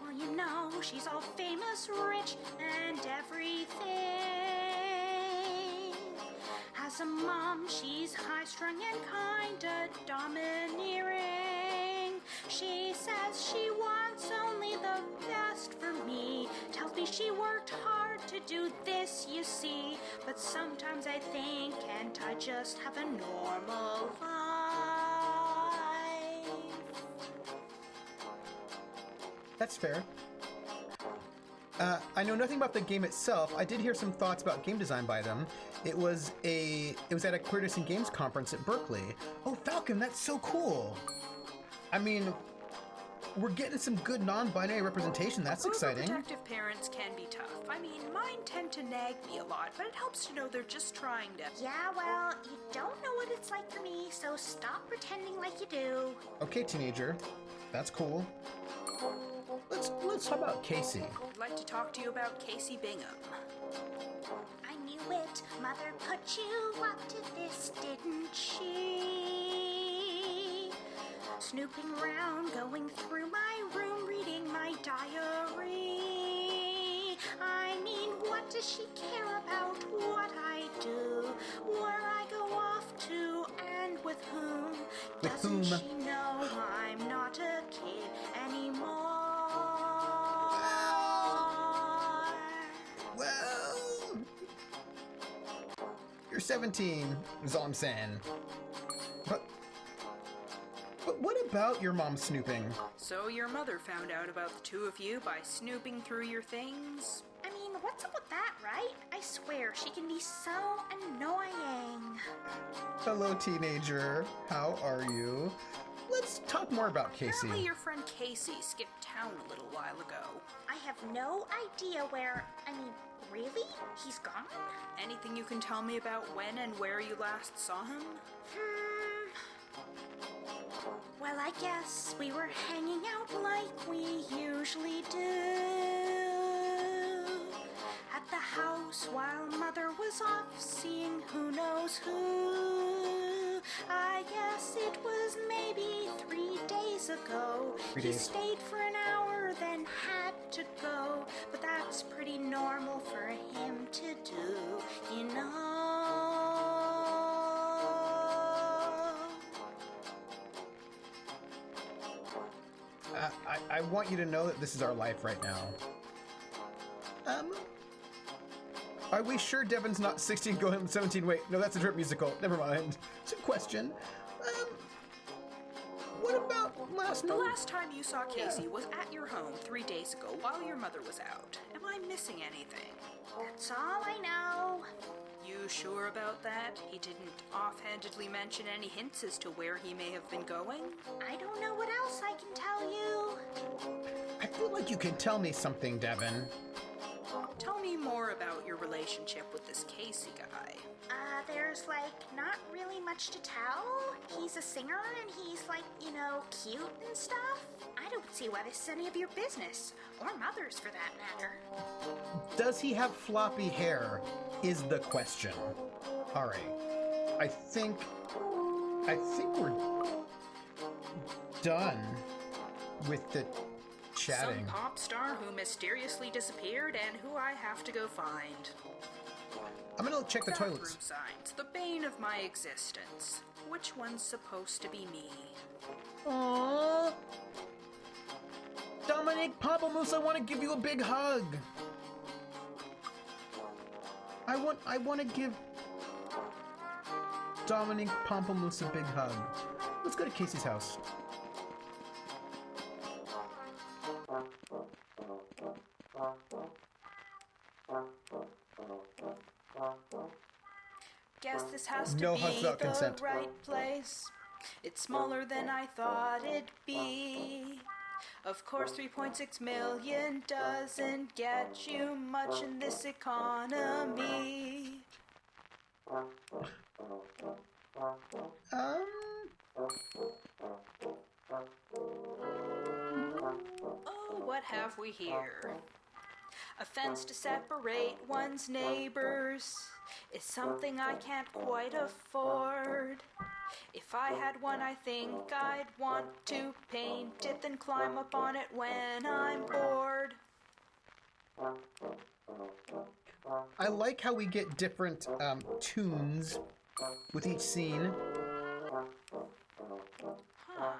Well, you know, she's all famous, rich, and everything. As a mom, she's high-strung and kinda domineering. She says she wants only the best for me. Tells me she worked hard to do this, you see. But sometimes I think, can't I just have a normal life? That's fair. I know nothing about the game itself. I did hear some thoughts about game design by them. It was at a Queerness in Games conference at Berkeley. Oh, Falcon, that's so cool. I mean, we're getting some good non-binary representation. That's exciting. Overprotective parents can be tough. I mean, mine tend to nag me a lot, but it helps to know they're just trying to... Yeah, well, you don't know what it's like for me, so stop pretending like you do. Okay, teenager. That's cool. Let's talk about Casey. I'd like to talk to you about Casey Bingham. I knew it. Mother put you up to this, didn't she? Snooping around, going through my room, reading my diary. I mean, what does she care about what I do? Where I go off to and with whom? Doesn't she know I'm not a kid anymore? Well, you're 17, is all I'm saying. But what about your mom snooping? So your mother found out about the two of you by snooping through your things? I mean, what's up with that, right? I swear, she can be so annoying. Hello, teenager. How are you? Let's talk more about Casey. Apparently your friend Casey skipped town a little while ago. I have no idea where... I mean, really? He's gone? Anything you can tell me about when and where you last saw him? Well, I guess we were hanging out like we usually do. At the house while Mother was off seeing who knows who. I guess it was maybe 3 days ago. 3 He days. stayed for an hour, then had to go. But that's pretty normal for him to do, you know. I want you to know that this is our life right now. Are we sure Devin's not 16 going 17? Wait, no, that's a drip musical. Never mind. It's a question. What about last The night? last time you saw Casey was at your home 3 days ago while your mother was out. Am I missing anything? That's all I know. You sure about that? He didn't offhandedly mention any hints as to where he may have been going? I don't know what else I can tell you. I feel like you can tell me something, Devin. Tell me more about your relationship with this Casey guy. There's, like, not really much to tell. He's a singer and he's, like, cute and stuff. I don't see why this is any of your business. Or mother's, for that matter. Does he have floppy hair? Is the question. All right. I think we're done with the chatting. Some pop star who mysteriously disappeared and who I have to go find. I'm gonna check the Bathroom toilets. signs, the bane of my existence. Which one's supposed to be me? Aww. Dominique, Pamplemousse, I want to give you a big hug. I want to give Dominique Pamplemousse a big hug. Let's go to Casey's house. Guess this has to No be hugs without the consent. right place. It's smaller than I thought it'd be. Of course, 3.6 million doesn't get you much in this economy. Oh, what have we here? A fence to separate one's neighbors is something I can't quite afford. If I had one, I think I'd want to paint it, then climb up on it when I'm bored. I like how we get different tunes with each scene. Huh.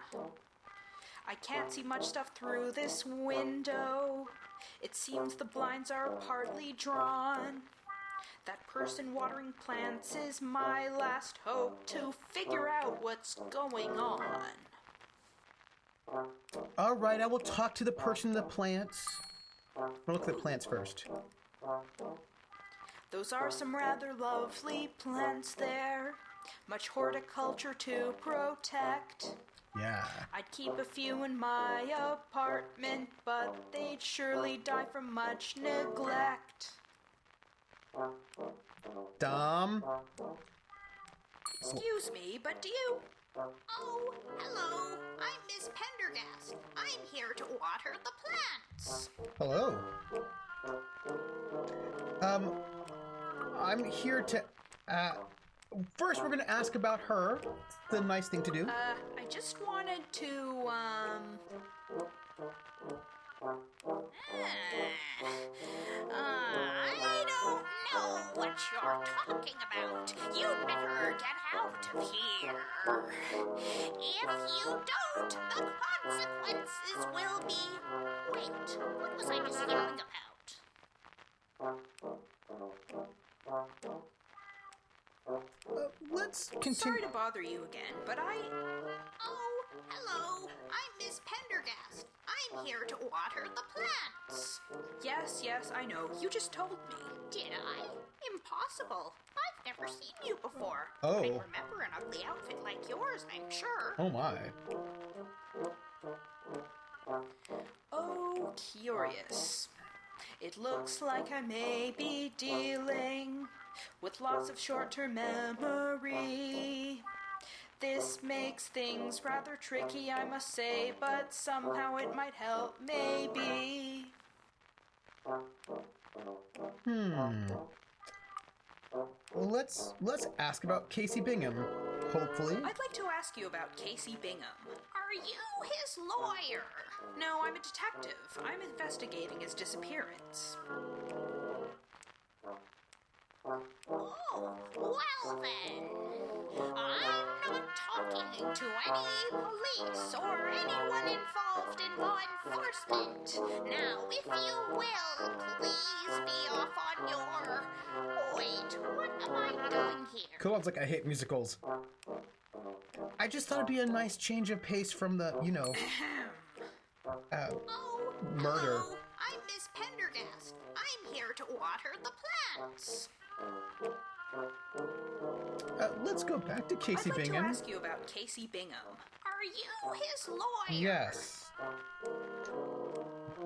I can't see much stuff through this window. It seems the blinds are partly drawn. That person watering plants is my last hope to figure out what's going on. All right, I will talk to the person in the plants. We'll look at the plants first. Those are some rather lovely plants there. Much horticulture to protect. Yeah. I'd keep a few in my apartment, but they'd surely die from much neglect. Dom? Excuse me, but do you... Oh, hello. I'm Miss Pendergast. I'm here to water the plants. Hello. I'm here to... First, we're going to ask about her. It's the nice thing to do. I just wanted to, I don't know what you're talking about. You'd better get out of here. If you don't, the consequences will be... Wait, what was I just yelling about? Let's Sorry continue. to bother you again, but Oh, hello. I'm Miss Pendergast. I'm here to water the plants. Yes, I know. You just told me. Did I? Impossible. I've never seen you before. Oh. I'd remember an ugly outfit like yours, I'm sure. Oh my. Oh, curious. It looks like I may be dealing with lots of short-term memory. This makes things rather tricky, I must say, but somehow it might help, maybe. Well, let's ask about Casey Bingham. Hopefully. I'd like to ask you about Casey Bingham. Are you his lawyer? No, I'm a detective. I'm investigating his disappearance. Oh, well then. I'm not talking to any police or anyone involved in law enforcement. Now, if you will, please be off on your... Wait, what am I doing here? Cool, I was like, I hate musicals. I just thought it'd be a nice change of pace from the, Oh, murder. hello. I'm Miss Pendergast. I'm here to water the plants. Let's go back to Casey I'd like Bingham. to ask you about Casey Bingham. Are you his lawyer? Yes.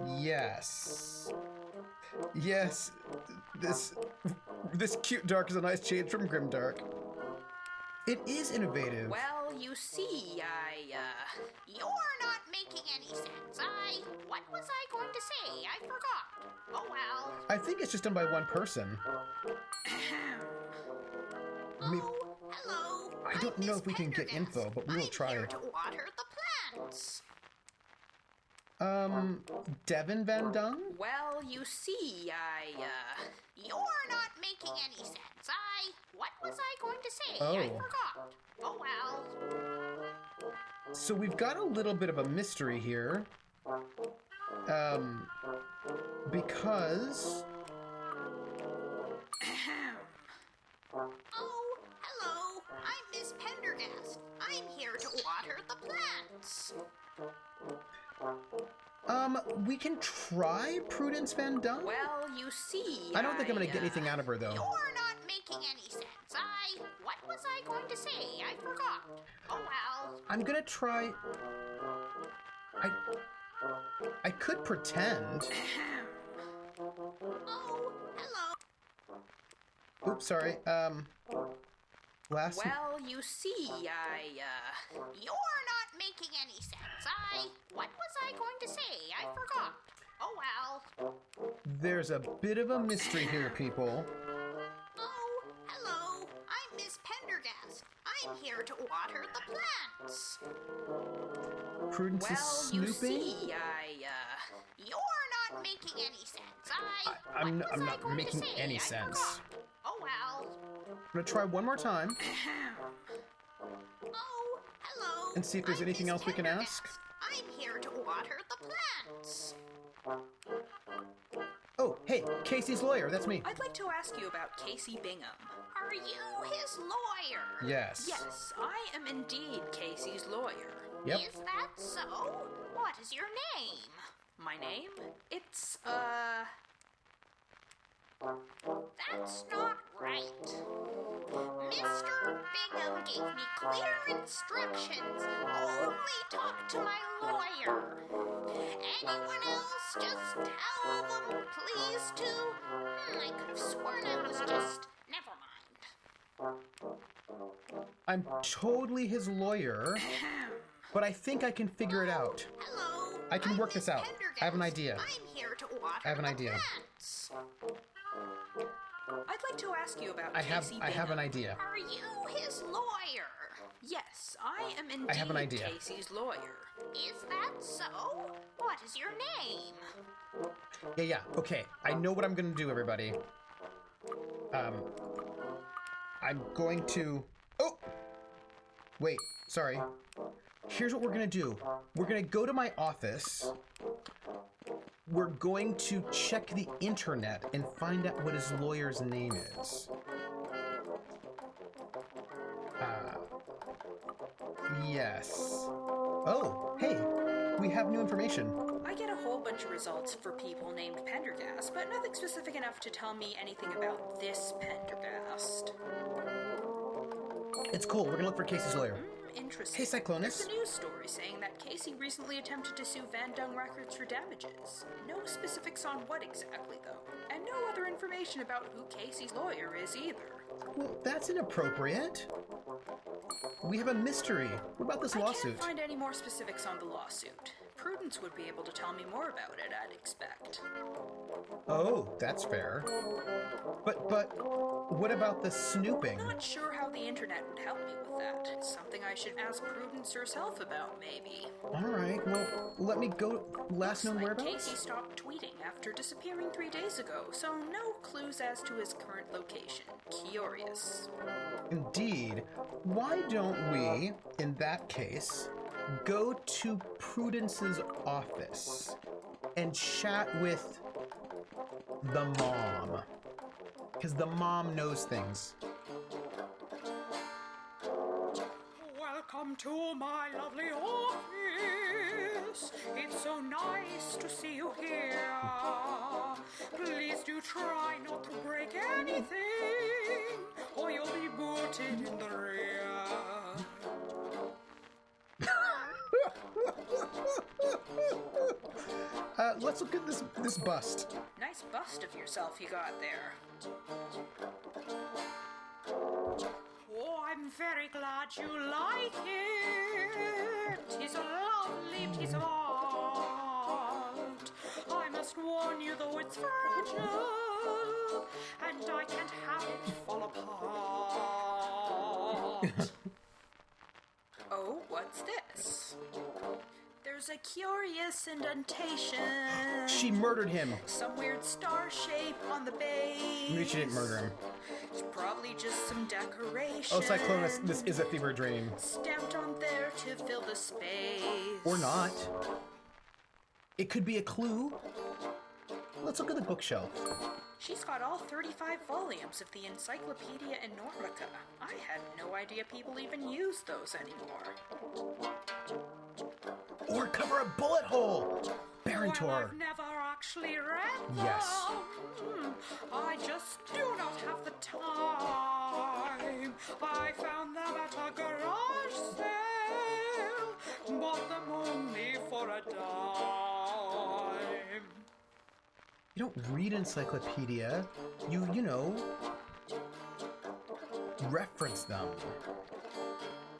Yes. Yes. This cute dark is a nice change from grimdark. It is innovative. Well, you see, You're not making any sense. What was I going to say? I forgot. Oh well. I think it's just done by one person. Oh, hello. I don't know if we can get Pendergast. info, but we will try. I'm here to water the plants. Devin Van Dung? Well, you see, You're not making any sense. What was I going to say? I forgot. Oh well. So we've got a little bit of a mystery here. Because... Oh, hello. I'm Miss Pendergast. I'm here to water the plants. We can try Prudence Van Dung? Well, you see, I don't think I'm gonna get anything out of her, though. You're not making any sense. What was I going to say? I forgot. Oh well. I'm gonna try... I could pretend. Oh, hello. Oops, sorry. Last... Well, you see, You're not making any sense. What was I going to say? I forgot. Oh well. There's a bit of a mystery here, people. Oh, hello. I'm Miss Pendergast. I'm here to water the plants. Prudence is Well, you snooping? see, You're not making any sense. I'm What was I not going to making say? any I sense. forgot. Oh well. I'm gonna try one more time Oh, hello. and see if there's I'm anything Miss else we can ask. Pendergast. I'm here to water the plants. Oh, hey, Casey's lawyer, that's me. I'd like to ask you about Casey Bingham. Are you his lawyer? Yes. Yes, I am indeed Casey's lawyer. Yep. Is that so? What is your name? My name? It's, That's not right. Mr. Bingham gave me clear instructions. Only talk to my lawyer. Anyone else, just tell them, please, to... I could have sworn I was just... Never mind. I'm totally his lawyer, but I think I can figure it out. Hello. I can work this out. I have an idea. I'm here to water I have an the idea. plants. I'd like to ask you about I have Casey an Bingham. idea. Are you his lawyer? Yes, I am indeed I have an idea. Casey's lawyer. Is that so? What is your name? Yeah, okay. I know what I'm gonna do, everybody. I'm going to... Oh! Wait, sorry. Here's what we're gonna do. We're gonna go to my office. We're going to check the internet and find out what his lawyer's name is. Yes. Oh, hey, we have new information. I get a whole bunch of results for people named Pendergast, but nothing specific enough to tell me anything about this Pendergast. It's cool. We're gonna look for Casey's lawyer. Interesting. Hey, Cyclonus. There's a news story saying that Casey recently attempted to sue Van Dung Records for damages. No specifics on what exactly, though. And no other information about who Casey's lawyer is either. Well, that's inappropriate. We have a mystery. What about this I lawsuit? can't find any more specifics on the lawsuit. Prudence would be able to tell me more about it, I'd expect. Oh, that's fair. But what about the snooping? I'm not sure how the internet would help me with that. It's something I should ask Prudence herself about, maybe. All right, well, let me go. Last known Looks like whereabouts? Casey stopped tweeting after disappearing 3 days ago, so no clues as to his current location. Curious. Indeed. Why don't we, in that case, go to Prudence's office and chat with the mom? Because the mom knows things. Welcome to my lovely office. Pamplemousse. It's so nice to see you here. Please do try not to break anything, or you'll be booted in the rear. Let's look at this bust. Nice bust of yourself you got there. Oh, I'm very glad you like it. It's a lovely piece of art. I must warn you, though, it's fragile, and I can't have it fall apart. Oh, what's this? There's a curious indentation. She murdered him. Some weird star shape on the base. Maybe she didn't murder him. It's probably just some decoration. Oh, Cyclonus, this is a fever dream. Stamped on there to fill the space. Or not. It could be a clue. Let's look at the bookshelf. She's got all 35 volumes of the Encyclopedia Enormica. I had no idea people even used those anymore. Or cover a bullet hole. Barontor. Well, I've never actually read them. Yes. I just do not have the time. I found them at a garage sale. Bought them only for a dime. You don't read encyclopedia. You know, reference them.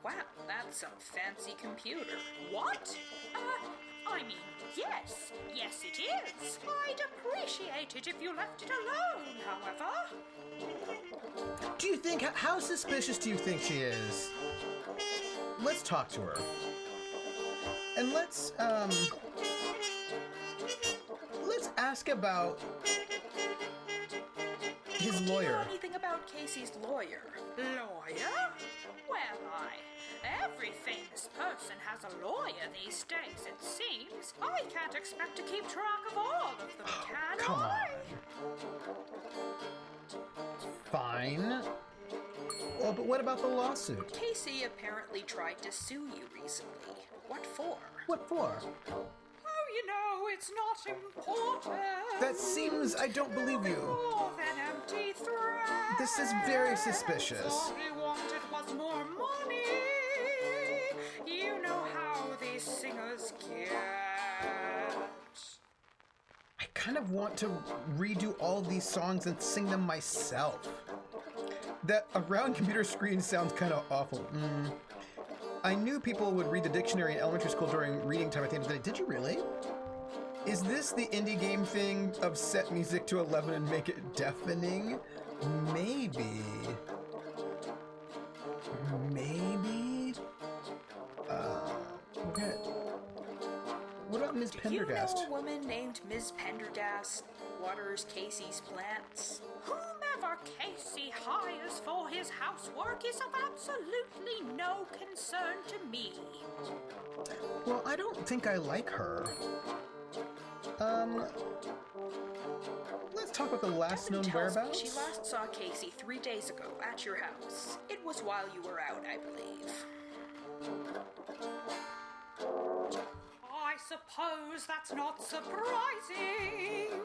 Wow, that's some fancy computer. What? I mean, yes. Yes, it is. I'd appreciate it if you left it alone, however. Do you think, how suspicious do you think she is? Let's talk to her. And let's ask about his Do you lawyer. know anything about Casey's lawyer? Lawyer? Well, every famous person has a lawyer these days, it seems. I can't expect to keep track of all of them, can Come I? on. Fine. Oh, but what about the lawsuit? Casey apparently tried to sue you recently. What for? What for? Oh, you know, it's not important. That seems, I don't believe you. More than empty threats. This is very suspicious. All he wanted was more money. You know how these singers get. I kind of want to redo all these songs and sing them myself. That around computer screen sounds kind of awful. I knew people would read the dictionary in elementary school during reading time at the end of the day. Did you really? Is this the indie game thing of set music to 11 and make it deafening? Maybe. Maybe? Okay. What about Ms. Pendergast? You know a woman named Ms. Pendergast waters Casey's plants? Whomever Casey hires for his housework is of absolutely no concern to me. Well, I don't think I like her. Let's talk about the last known Devin tells me whereabouts. she last saw Casey 3 days ago at your house. It was while you were out, I believe. I suppose that's not surprising.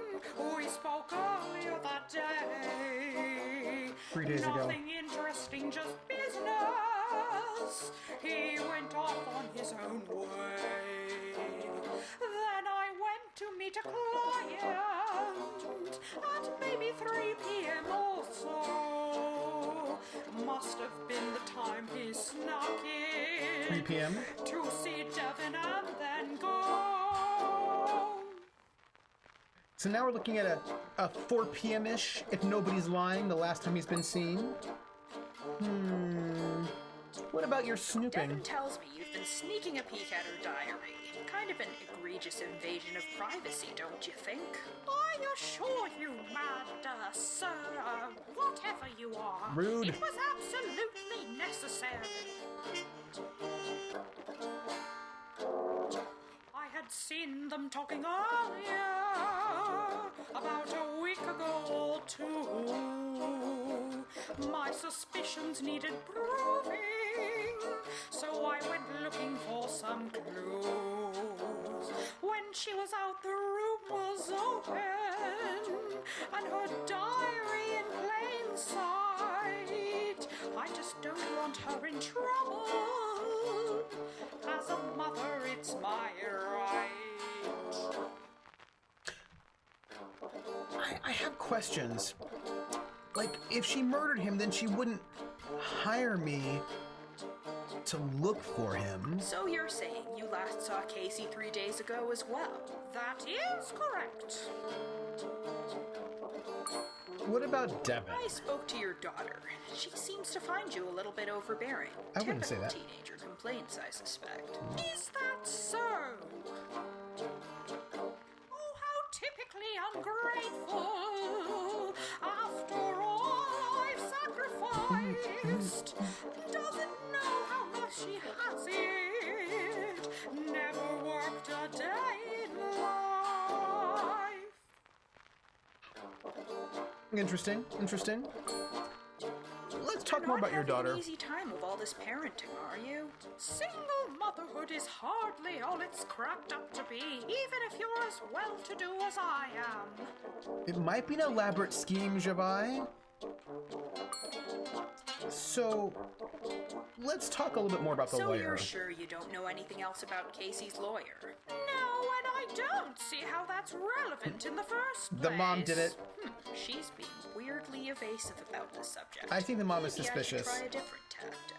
We spoke earlier that day. 3 days ago. Nothing interesting, just business. He went off on his own way. Then I went to meet a client at maybe 3 p.m. or so. Must have been the time he snuck in. 3 p.m.? To see Devin and then go. So now we're looking at a 4 p.m.-ish, if nobody's lying, the last time he's been seen. What about your snooping? Devin tells me you've been sneaking a peek at her diary. Kind of an egregious invasion of privacy, don't you think? I assure you, mad sir, whatever you are, Rude. it was absolutely necessary. I had seen them talking earlier, about a week ago or two. My suspicions needed proving, so I went looking for some clues. she was out, the room was open, and her diary in plain sight. I just don't want her in trouble. As a mother, it's my right. I have questions. Like, if she murdered him, then she wouldn't hire me to look for him. So you're saying you last saw Casey 3 days ago as well? That is correct. What about Devin? I spoke to your daughter, and she seems to find you a little bit overbearing. I wouldn't say that. Typical teenager complaints, I suspect. Is that so? Oh, how typically ungrateful. After all I've sacrificed, doesn't know how much she has it. Never worked a day in life. Interesting. Let's talk You're more not about your having daughter. an easy time with all this parenting, are you? Single motherhood is hardly all it's cracked up to be, even if you're as well-to-do as I am. It might be an elaborate scheme, Javi. So, let's talk a little bit more about the So lawyer. you're sure you don't know anything else about Casey's lawyer? No, and I don't see how that's relevant in the first place. The mom did it. She's being weirdly evasive about the subject. I think the mom is Maybe suspicious. I should try a different tactic.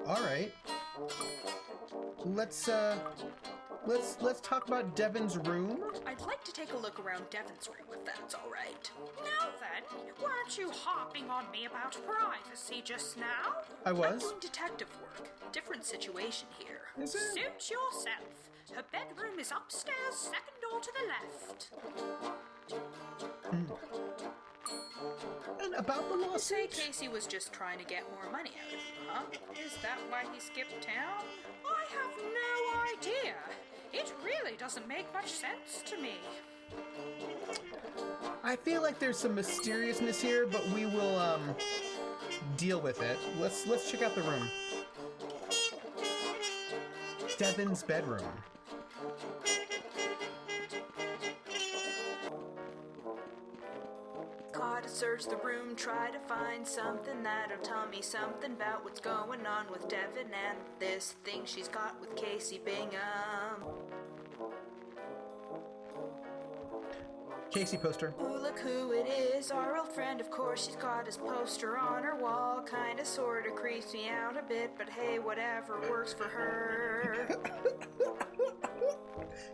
All right. Let's talk about Devin's room. I'd like to take a look around Devin's room, if that's all right. Now then, weren't you hopping on me about privacy just now? I was. I'm doing detective work. Different situation here. Is it? Suit yourself. Her bedroom is upstairs, second door to the left. And about the You say lawsuit? Casey was just trying to get more money out of you, huh? Is that why he skipped town? I have no idea. It really doesn't make much sense to me. I feel like there's some mysteriousness here, but we will deal with it. Let's check out the room. Devin's bedroom. Gotta search the room, try to find something that'll tell me something about what's going on with Devin and this thing she's got with Casey Bingham. Casey poster. Ooh, look who it is, our old friend, of course. She's got his poster on her wall. Kinda sorta creeps me out a bit, but hey, whatever works for her.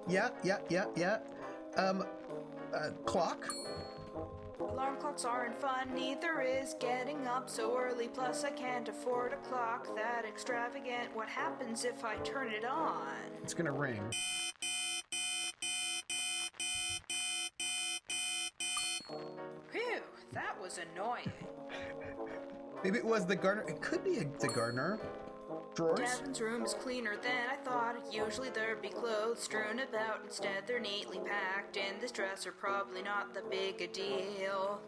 Yeah. Clock. Alarm clocks aren't fun, neither is getting up so early. Plus, I can't afford a clock that extravagant. What happens if I turn it on? It's gonna ring. Phew, that was annoying. Maybe it was the gardener. It could be the gardener. Drawers? Devin's room is cleaner than I thought. Usually there'd be clothes strewn about. Instead, they're neatly packed in this dresser. Probably not that big a deal.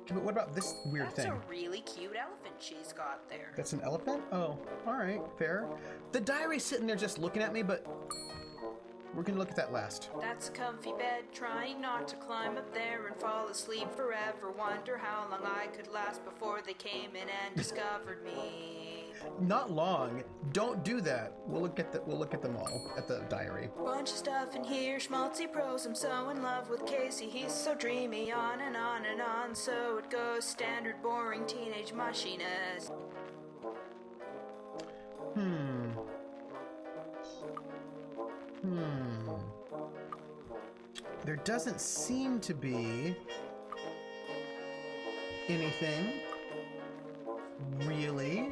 Okay, but what about this weird That's thing? a really cute elephant she's got there. That's an elephant? Oh, alright, fair. The diary's sitting there just looking at me, but we're gonna look at that last. That's a comfy bed, trying not to climb up there and fall asleep forever. Wonder how long I could last before they came in and discovered me. Not long. Don't do that. We'll look at them all at the diary. Bunch of stuff in here, schmaltzy prose. I'm so in love with Casey, he's so dreamy. On and on and on, so it goes. Standard boring teenage mushiness. There doesn't seem to be anything, really.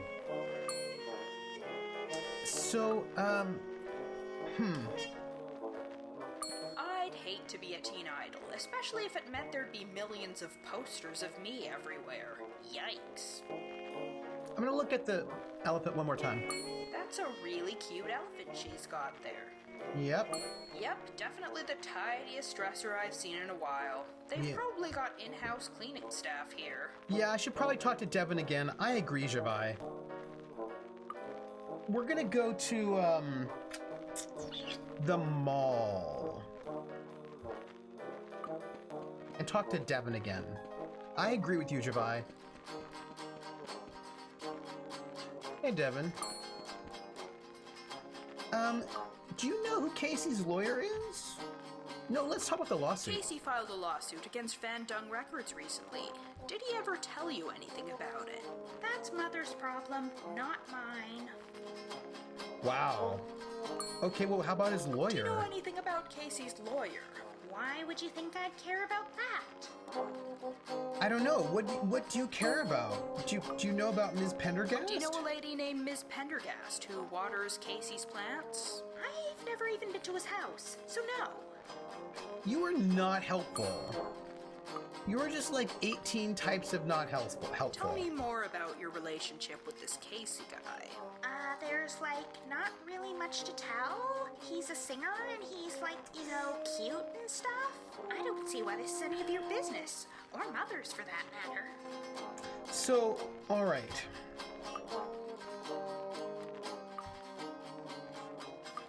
So, I'd hate to be a teen idol, especially if it meant there'd be millions of posters of me everywhere. Yikes. I'm gonna look at the elephant one more time. That's a really cute elephant she's got there. Yep. Yep, definitely the tidiest dresser I've seen in a while. They've Yeah. probably got in-house cleaning staff here. Yeah, I should probably talk to Devin again. I agree, Javi. We're gonna go to, the mall. And talk to Devin again. I agree with you, Javi. Hey, Devin. Do you know who Casey's lawyer is? No, let's talk about the lawsuit. Casey filed a lawsuit against Van Dung Records recently. Did he ever tell you anything about it? That's Mother's problem, not mine. Wow. Okay, well, how about his lawyer? Do you know anything about Casey's lawyer? Why would you think I'd care about that? I don't know. What do you care about? Do you know about Ms. Pendergast? Do you know a lady named Ms. Pendergast who waters Casey's plants? I've never even been to his house, so no. You are not helpful. You are just like 18 types of not helpful. Tell me more about your relationship with this Casey guy. There's not really much to tell. He's a singer and he's cute and stuff. I don't see why this is any of your business, or Mother's for that matter. So, all right.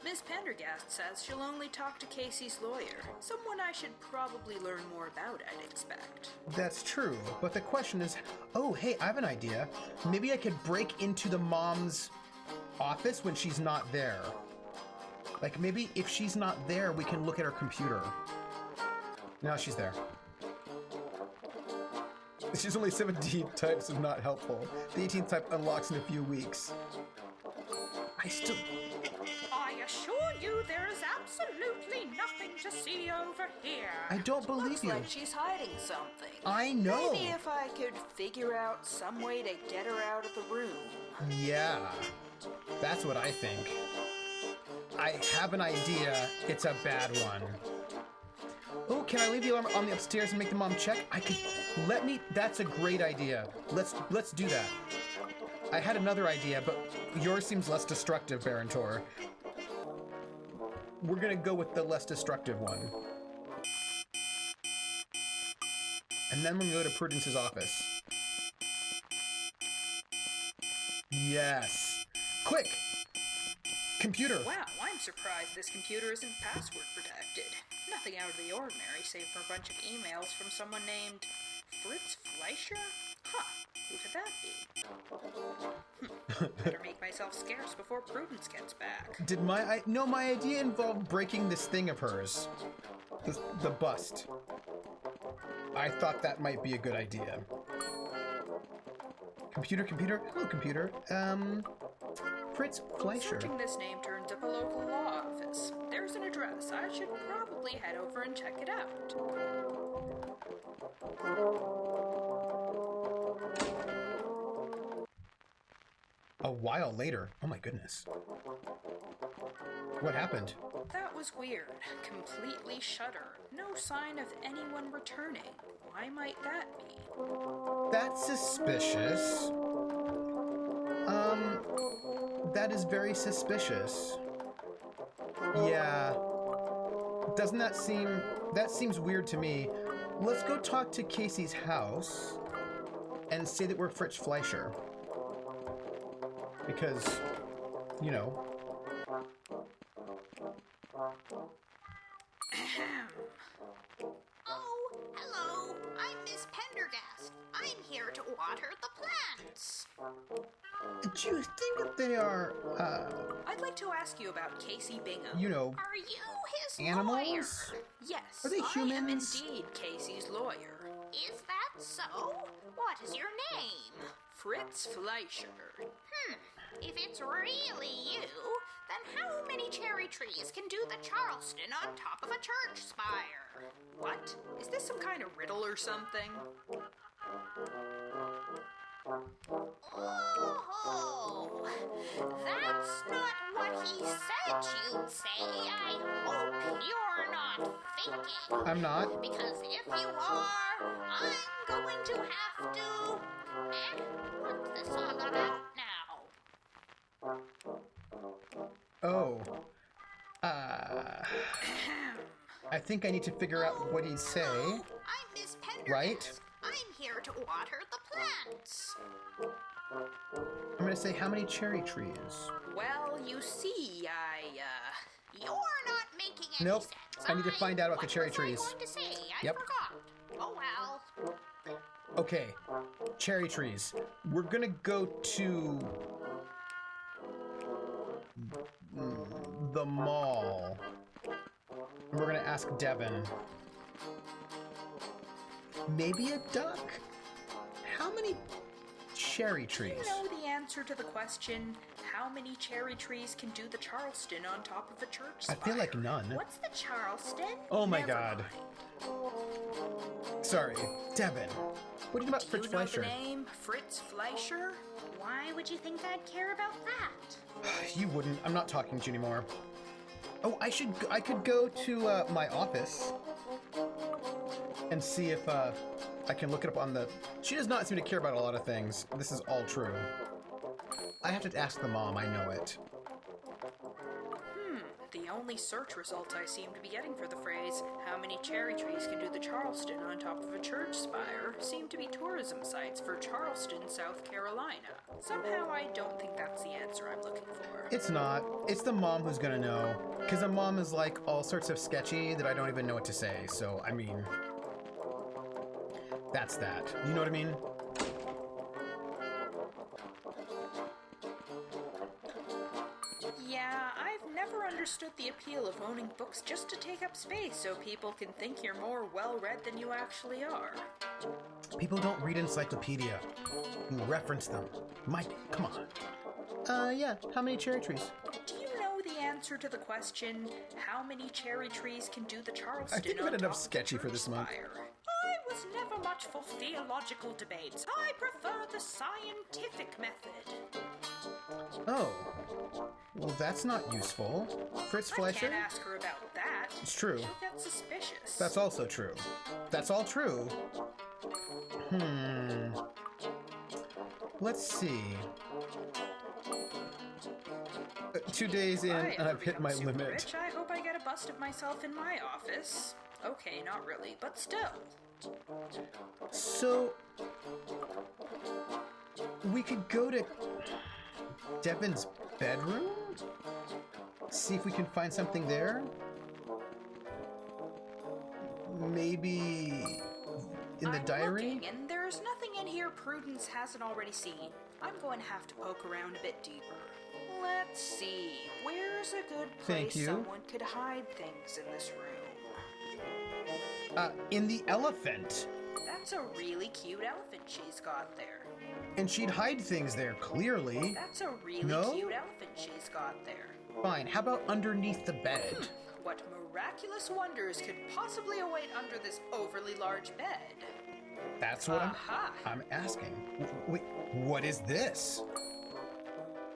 Miss Pendergast says she'll only talk to Casey's lawyer. Someone I should probably learn more about, I'd expect. That's true, but the question is, oh, hey, I have an idea. Maybe I could break into the mom's office when she's not there. Maybe if she's not there, we can look at her computer. Now she's there. She's only 17 types of not helpful. The 18th type unlocks in a few weeks. I assure you there is absolutely nothing to see over here. I don't believe you. Looks like she's hiding something. I know. Maybe if I could figure out some way to get her out of the room. Yeah, that's what I think. I have an idea. It's a bad one. Oh, can I leave the alarm on the upstairs and make the mom check? That's a great idea. Let's do that. I had another idea, but yours seems less destructive, Barantor. We're gonna go with the less destructive one. And then we're gonna go to Prudence's office. Yes. Quick! Computer! Wow, I'm surprised this computer isn't password protected. Nothing out of the ordinary, save for a bunch of emails from someone named Fritz Fleischer? Huh, who could that be? Better make myself scarce before Prudence gets back. No, my idea involved breaking this thing of hers. The bust. I thought that might be a good idea. Computer? Hello, computer. Fritz Fleischer. Searching this name turns up a local law office. There's an address. I should probably head over and check it out. A while later. Oh my goodness. What happened? That was weird. Completely shutter. No sign of anyone returning. Why might that be? That's suspicious. That is very suspicious. Yeah. Doesn't that seems weird to me. Let's go talk to Casey's house and say that we're Fritz Fleischer. Because, you know. Oh, hello. I'm Miss Pendergast. I'm here to water the plants. Do you think that they are, I'd like to ask you about Casey Bingham. you know, Are you his animals? lawyer? Yes, Are they I am humans? indeed Casey's lawyer. Is that so? What is your name? Fritz Fleischer. If it's really you, then how many cherry trees can do the Charleston on top of a church spire? What? Is this some kind of riddle or something? Oh, that's not what he said you'd say. I hope you're not faking. I'm not. Because if you are, I'm going to have to... what's this all about now? Oh. I think I need to figure out what he'd say. Hello, I'm Miss Pendergast. Right? I'm here to water the plants. I'm gonna say, how many cherry trees? Well, you see, candy Nope. sets. I need to find out about the cherry trees. What was I going to say? I Yep. forgot. Oh well. Okay, cherry trees. We're gonna go to the mall. We're gonna ask Devin. Maybe a duck? How many cherry trees? You know the answer to the question, how many cherry trees can do the Charleston on top of a church spire? I feel like none. What's the Charleston? Oh my Never god. mind. Sorry, Devin. What do you know about Do Fritz you know Fleischer? the name Fritz Fleischer? Why would you think I'd care about that? You wouldn't. I'm not talking to you anymore. Oh, I could go to my office and see if I can look it up on the... She does not seem to care about a lot of things. This is all true. I have to ask the mom, I know it. The only search result I seem to be getting for the phrase, how many cherry trees can do the Charleston on top of a church spire, seem to be tourism sites for Charleston, South Carolina. Somehow I don't think that's the answer I'm looking for. It's not. It's the mom who's gonna know. Because the mom is like all sorts of sketchy that I don't even know what to say. So, I mean... That's that. You know what I mean? Yeah, I've never understood the appeal of owning books just to take up space so people can think you're more well-read than you actually are. People don't read encyclopedia. You reference them. Mike, come on. Yeah. How many cherry trees? Do you know the answer to the question, how many cherry trees can do the Charleston I think on I've had top enough of a sketchy for church this month. spire? I was never much for theological debates. I prefer the scientific method. Oh. Well, that's not useful. Fritz I Fleischer? can't ask her about that. It's true. She'll get suspicious. That's also true. That's all true. Let's see. 2 days in, If I and ever I've hit become my super limit. Rich, I hope I get a bust of myself in my office. Okay, not really, but still. So, we could go to Devin's bedroom? See if we can find something there? Maybe in the I'm diary? looking, and there's nothing in here Prudence hasn't already seen. I'm going to have to poke around a bit deeper. Let's see, where's a good Thank place you. someone could hide things in this room? In the elephant. That's a really cute elephant she's got there. And she'd hide things there, clearly. That's a really No? cute elephant she's got there. Fine, how about underneath the bed? What miraculous wonders could possibly await under this overly large bed? That's what Aha! I'm asking. Wait, what is this?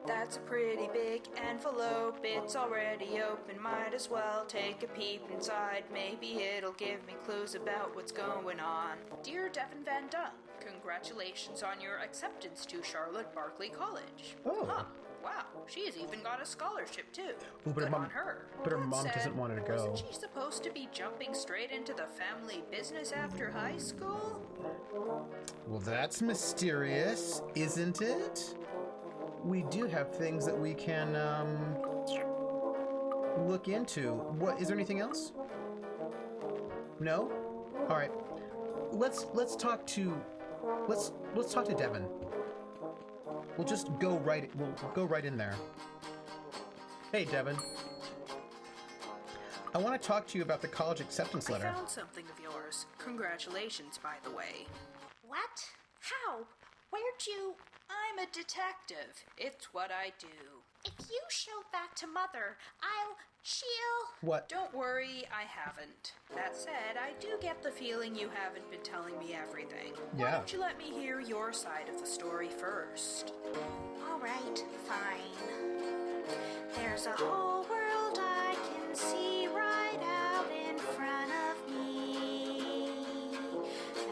That's a pretty big envelope. It's already open. Might as well take a peep inside. Maybe it'll give me clues about what's going on. Dear Devin Van Dung, congratulations on your acceptance to Charlotte Barkley College. Oh. Huh. Wow, she's even got a scholarship too. Ooh, but her Good mom- on her. but her That mom said, doesn't want her to go. Wasn't she supposed to be jumping straight into the family business after high school? Well, that's mysterious, isn't it? We do have things that we can look into. What is there anything else? No? All right. Let's talk to Devin. We'll just go right in there. Hey, Devin. I want to talk to you about the college acceptance I letter. found something of yours. Congratulations, by the way. What? How? Where'd you... I'm a detective. It's what I do. If you show that to Mother, she'll... What? Don't worry, I haven't. That said, I do get the feeling you haven't been telling me everything. Why Yeah. don't you let me hear your side of the story first? All right, fine. There's a whole world I can see right out in front of me.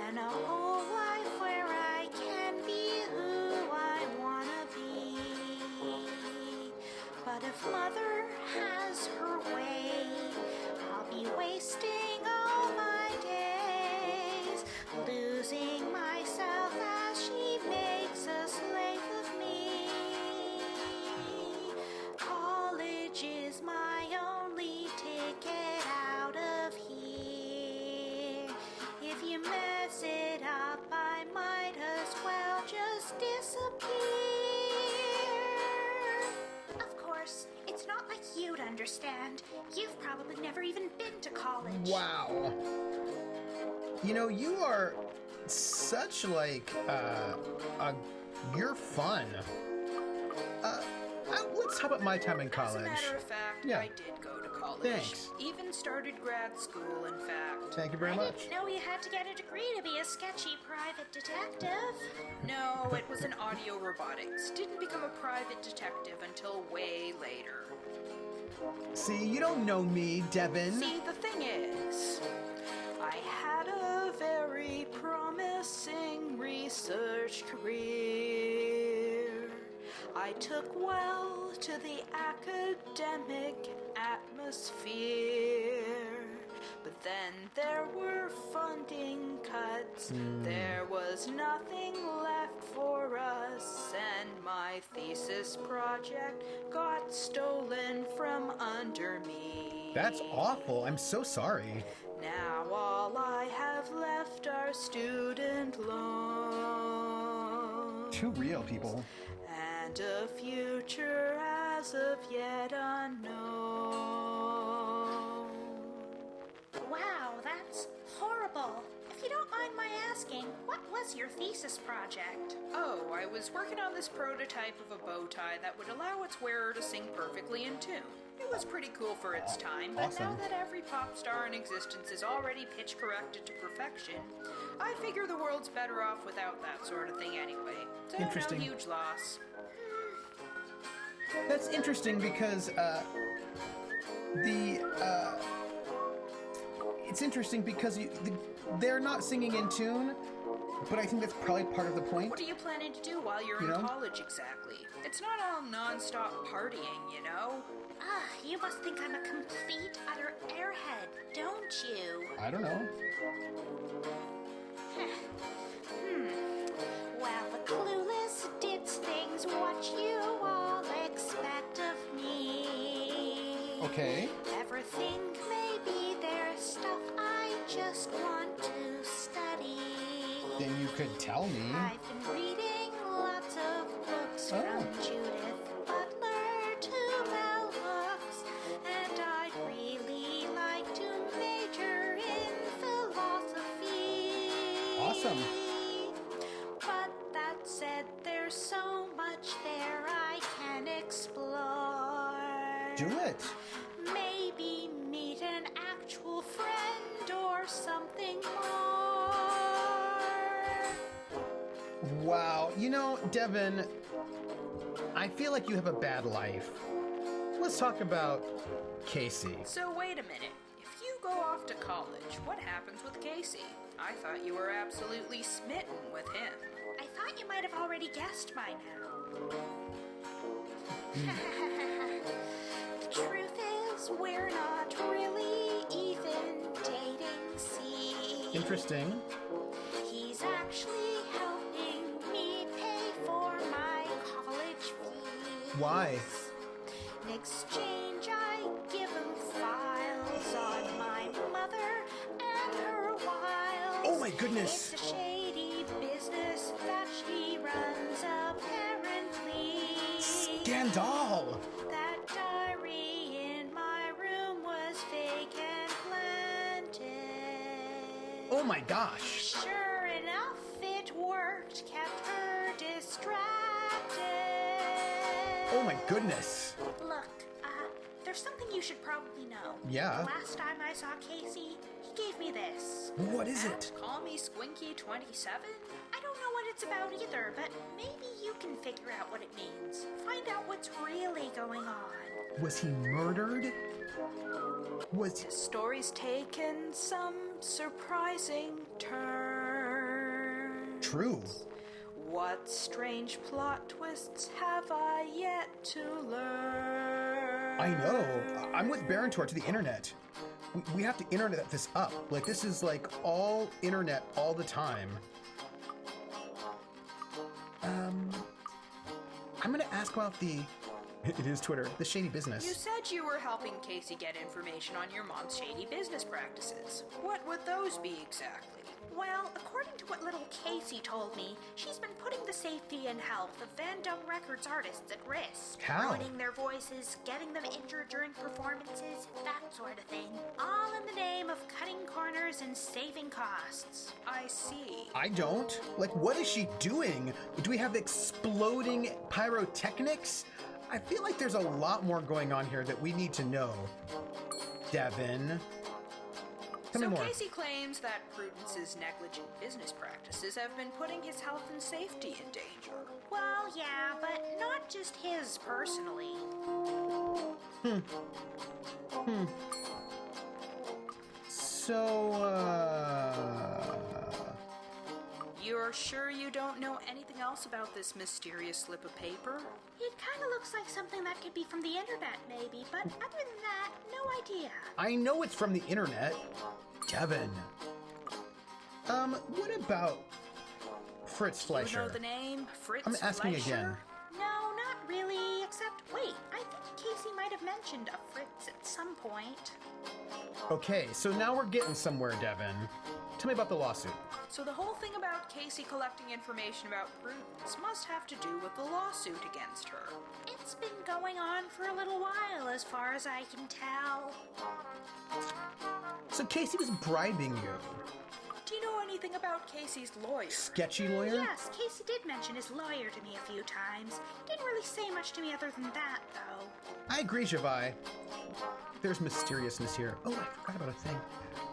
And a whole life where I can be who I wanna be. But if Mother has her way, I'll be wasting all my days, losing myself as she makes a slave of me. College is understand. You've probably never even been to college. Wow. You know, you are such like, you're fun. Let's talk about my time in college. As a matter of fact, Yeah. I did go to college. Thanks. Even started grad school, in fact. Thank you very I much. didn't know you had to get a degree to be a sketchy private detective. No, it was in audio robotics. Didn't become a private detective until way later. See, you don't know me, Devin. See, the thing is, I had a very promising research career. I took well to the academic atmosphere. But then there were funding cuts. There was nothing left for us, and my thesis project got stolen from under me. That's awful. I'm so sorry. Now all I have left are student loans. Too real, people. And a future as of yet unknown. Wow, that's horrible. If you don't mind my asking, what was your thesis project? Oh, I was working on this prototype of a bow tie that would allow its wearer to sing perfectly in tune. It was pretty cool for its time, but now Awesome. that every pop star in existence is already pitch corrected to perfection, I figure the world's better off without that sort of thing anyway. So Interesting. no huge loss. That's interesting because, it's interesting because they're not singing in tune, but I think that's probably part of the point. What are you planning to do while you're You in know? college exactly? It's not all non-stop partying, you know? You must think I'm a complete, utter airhead, don't you? I don't know. Well, the clueless ditz things what you all expect of me. Okay. Ever think maybe there's stuff I just want to study? Then you could tell me. I've been reading lots of books from Judith Butler to Mel Hooks, and I'd really like to major in philosophy. Awesome. But that said, there's so much there I can explore. Do it. Maybe meet an actual friend or something more. Wow. You know, Devin, I feel like you have a bad life. Let's talk about Casey. So wait a minute. If you go off to college, what happens with Casey? I thought you were absolutely smitten with him. I thought you might have already guessed by now. The truth is, we're not really even dating, see. Interesting. He's actually helping me pay for my college fees. Why? In exchange, I give him files on my mother and her wiles. Oh my goodness. It's a shady business that she runs, apparently. Scandal. That diary in my room was fake and planted. Oh my gosh. Sure enough, it worked, kept her distracted. Oh my goodness. Look, there's something you should probably know. Yeah. The last time I saw Casey, he gave me this. What is And it? call me Squinky27? I don't know what it's about either, but maybe you can figure out what it means. Find out what's really going on. Was he murdered? Was The story's taken some surprising turn. true? What strange plot twists have I yet to learn? I know. I'm with Barontor to the internet. We have to internet this up. Like, this is like all internet all the time. I'm gonna ask about the It is Twitter. The shady You business. said you were helping Casey get information on your mom's shady business practices. What would those be exactly? Well, according to what little Casey told me, she's been putting the safety and health of Van Dung Records artists at risk. How? Ruining their voices, getting them injured during performances, that sort of thing. All in the name of cutting corners and saving costs. I see. I don't. Like, what is she doing? Do we have exploding pyrotechnics? I feel like there's a lot more going on here that we need to know. Devin. Tell me So more. Casey claims that Prudence's negligent business practices have been putting his health and safety in danger. Well, yeah, but not just his personally. So, You're sure you don't know anything else about this mysterious slip of paper? It kind of looks like something that could be from the internet, maybe, but other than that, no idea. I know it's from the internet. Devin. What about Fritz You Fleischer? know the name? Fritz I'm asking Fleischer? again. No, not really, except, wait, I think Casey might have mentioned a Fritz at some point. Okay, so now we're getting somewhere, Devin. Tell me about the lawsuit. So the whole thing about Casey collecting information about Prudence must have to do with the lawsuit against her. It's been going on for a little while, as far as I can tell. So Casey was bribing you. Do you know anything about Casey's lawyer? Sketchy lawyer? Yes, Casey did mention his lawyer to me a few times. Didn't really say much to me other than that, though. I agree, Javai. There's mysteriousness here. Oh, I forgot about a thing.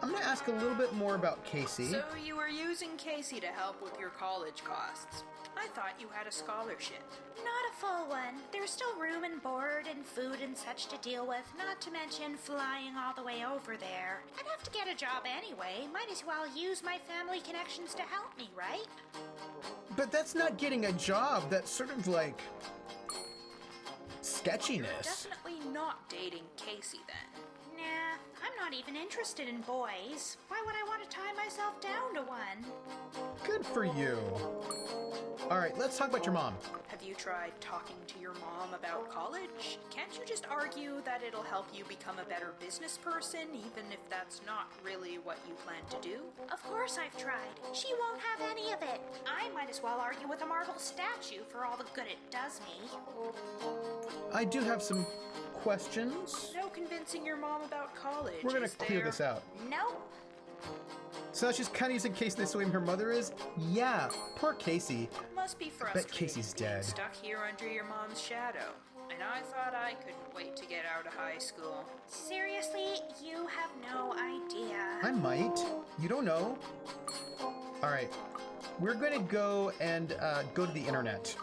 I'm gonna ask a little bit more about Casey. So you were using Casey to help with your college costs. I thought you had a scholarship. Not a full one. There's still room and board and food and such to deal with, not to mention flying all the way over there. I'd have to get a job anyway. Might as well use my family connections to help me, right? But that's not getting a job. That's sort of like sketchiness. Definitely not dating Casey then. Nah, I'm not even interested in boys. Why would I want to tie myself down to one? Good for you. All right, let's talk about your mom. Have you tried talking to your mom about college? Can't you just argue that it'll help you become a better business person, even if that's not really what you plan to do? Of course I've tried. She won't have any of it. I might as well argue with a marble statue for all the good it does me. I do have some questions. No convincing your mom about college. We're gonna is clear there? this out. Nope. So she's kind of using Casey the same her mother is? Yeah, poor Casey. Must be frustrating. Casey's being dead. Stuck here under your mom's shadow. And I thought I couldn't wait to get out of high school. Seriously, you have no idea. I might. You don't know. All right, we're going to go and go to the internet.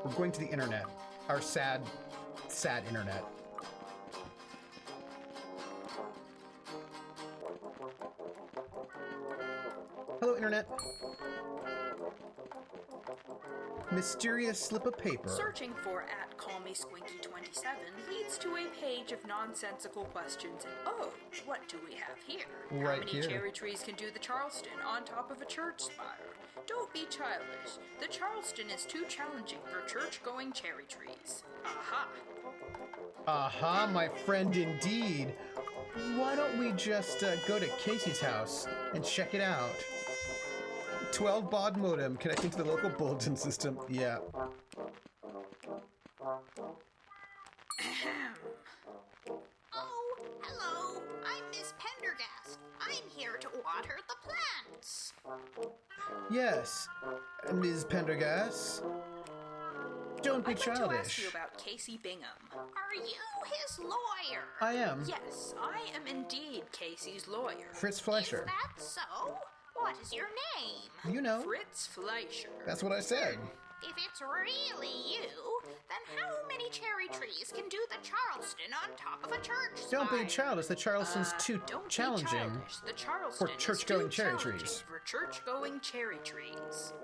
We're going to the internet. Our sad, sad internet. Hello, internet. Mysterious slip of paper. Searching for @CallMeSquinky27 leads to a page of nonsensical questions. And oh, what do we have here? Right How many here. cherry trees can do the Charleston on top of a church spire? Don't be childish. The Charleston is too challenging for church-going cherry trees. Aha! Aha, my friend, indeed. Why don't we just go to Casey's house and check it out? 12 baud modem, connecting to the local bulletin system. Yeah. Oh, hello. I'm Miss Pendergast. I'm here to water the plants. Yes, Ms. Pendergast. Don't be I'd like to ask you childish. about Casey Bingham. Are you his lawyer? I am. Yes, I am indeed Casey's lawyer. Fritz Is Fleischer. that so? What is your name? You know, Fritz Fleischer. that's what I said. If it's really you, then how many cherry trees can do the Charleston on top of a church Don't be spire? childish. The Charleston's too Don't be challenging. childish. The Charleston For church-going is too cherry challenging trees. For church-going cherry trees.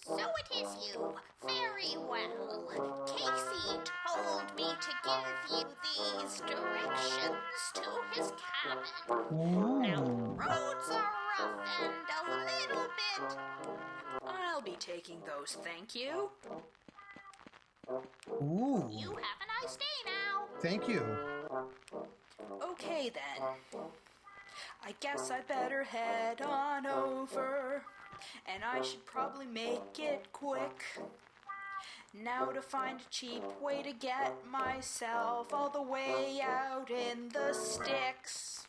So it is you. Very well. Casey told me to give you these directions to his cabin. Now, Ooh. roads are rough and a little bit... I'll be taking those, thank you. Ooh. You have a nice day now. Thank you. Okay then. I guess I better head on over. And I should probably make it quick. Now to find a cheap way to get myself all the way out in the sticks.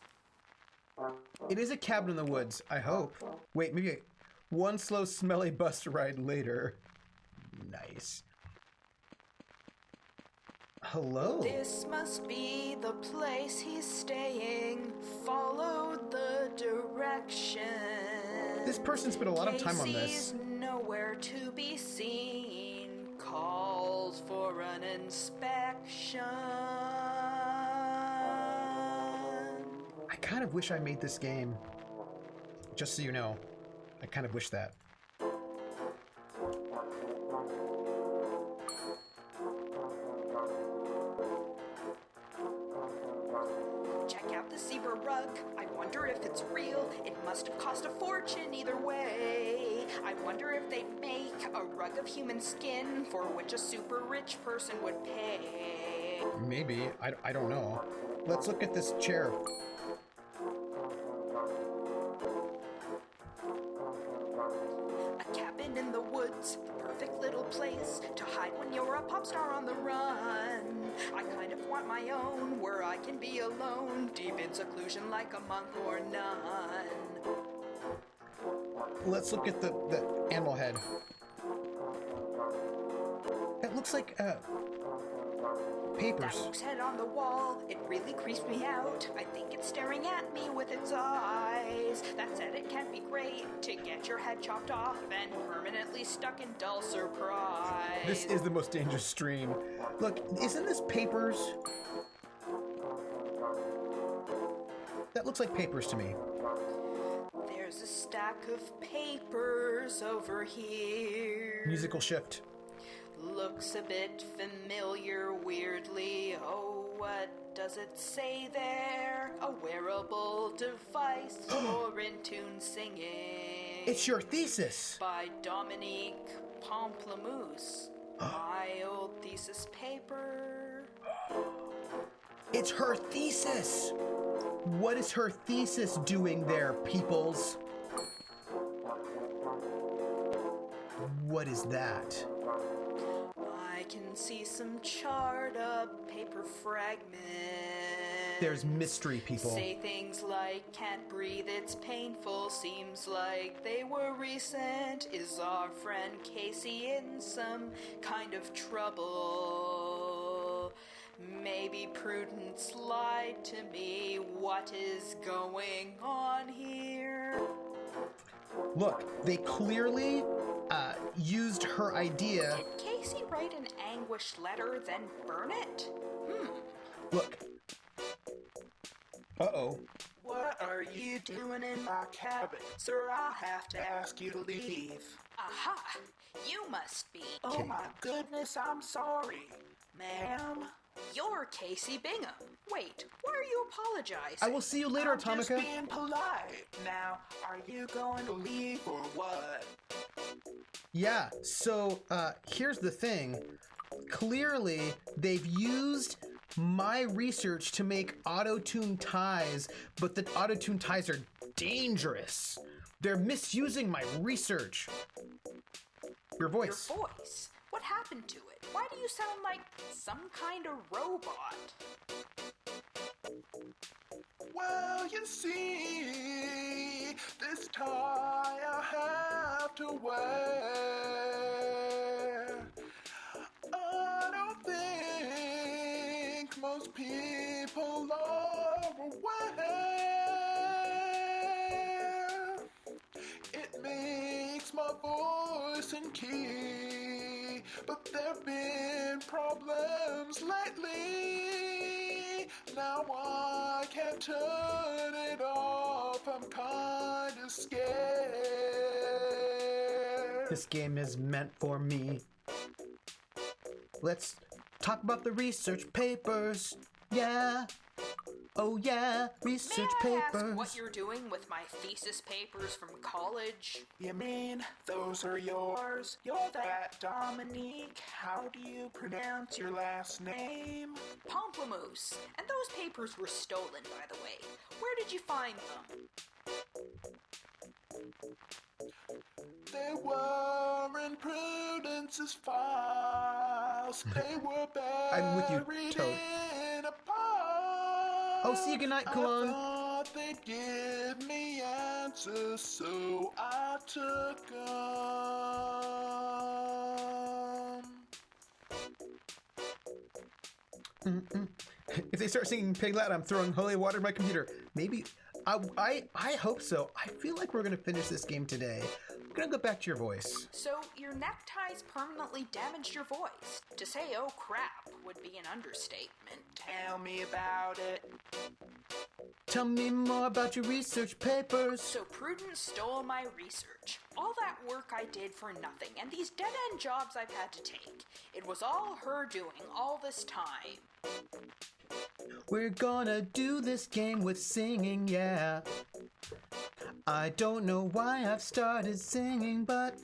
It is a cabin in the woods, I hope. Wait, maybe one slow, smelly bus ride later. Nice. Hello. This must be the place he's staying. Followed the direction. This person spent a lot of time on this. Casey's nowhere to be seen. Calls for an inspection. I kind of wish I made this game. Just so you know, I kind of wish that. Check out the zebra rug. I wonder if it's real. It must have cost a fortune either way. I wonder if they'd make a rug of human skin for which a super rich person would pay. Maybe. I don't know. Let's look at this chair. A cabin in the woods, the perfect little place to hide when you're a pop star on the run. I kind of want my own, where I can be alone, deep in seclusion like a monk or nun. Let's look at the animal head. That looks like That papers. monk's head on the wall, it really creeps me out. I think it's staring at me with its eyes. That said, it can't be great to get your head chopped off and permanently stuck in dull surprise. This is the most dangerous stream. Look, isn't this papers? That looks like papers to me. There's a stack of papers over here. Musical shift. Looks a bit familiar, weirdly. Oh, what does it say there? A wearable device for in-tune singing. It's your thesis. By Dominique Pamplemousse. My old thesis paper. It's her thesis. What is her thesis doing there, peoples? What is that? I can see some charred up paper fragments. There's mystery, people. Say things like, can't breathe, it's painful, seems like they were recent. Is our friend Casey in some kind of trouble? Maybe Prudence lied to me. What is going on here? Look, they clearly used her idea. Did Casey write an anguished letter, then burn it? Look. Uh-oh. What are you doing in my cabin? Sir, I'll have to ask you to leave. Aha! You must be. Oh my goodness, I'm sorry. Ma'am? You're Casey Bingham. Wait, why are you apologizing? I will see you later, I'm just Atomica. being polite. Now, are you going to leave or what? Yeah, so here's the thing. Clearly, they've used my research to make auto-tune ties, but the auto-tune ties are dangerous. They're misusing my research. Your voice. Your voice? What happened to it? Why do you sound like some kind of robot? Well, you see, this tie I have to wear. I don't think most people are aware. It makes my voice in key, but there've been problems lately. Now I can't turn it off, I'm kinda scared. This game is meant for me. Let's talk about the research papers. Yeah. Oh yeah, May research I papers. ask what you're doing with my thesis papers from college? You mean those are yours? You're that Dominique. How do you pronounce your last name? Pamplemousse. And those papers were stolen, by the way. Where did you find them? They were in Prudence's files. They were I'm with you, buried Toad. in a pile. Oh, see you, good night, I Cologne. thought they'd give me answers, so I took them. If they start singing Pig Loud, I'm throwing holy water at my computer. Maybe. I hope so. I feel like we're going to finish this game today. I'm going to go back to your voice. So, your neckties permanently damaged your voice. To say, oh crap, would be an understatement. Tell me about it. Tell me more about your research papers. So, Prudence stole my research. All that work I did for nothing, and these dead-end jobs I've had to take. It was all her doing all this time. We're gonna do this game with singing, yeah. I don't know why I've started singing, but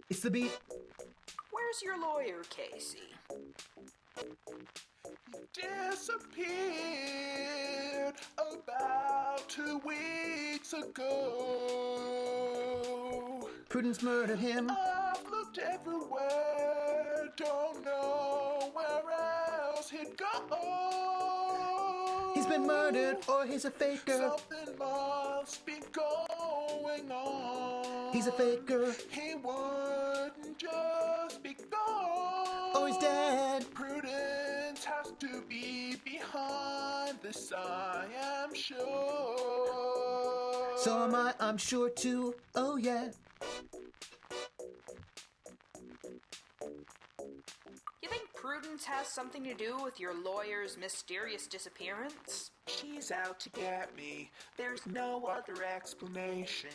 it's the beat. Where's your lawyer, Casey? Disappeared about 2 weeks ago. Prudence murdered him. I've looked everywhere, don't know where else he'd go. He's been murdered or he's a faker. Something must be going on. He's a faker. He wouldn't just be gone. Oh, he's dead. Prudence has to be behind this, I am sure. So am I, I'm sure too. Oh yeah. You think Prudence has something to do with your lawyer's mysterious disappearance? She's out to get me. There's no other explanation.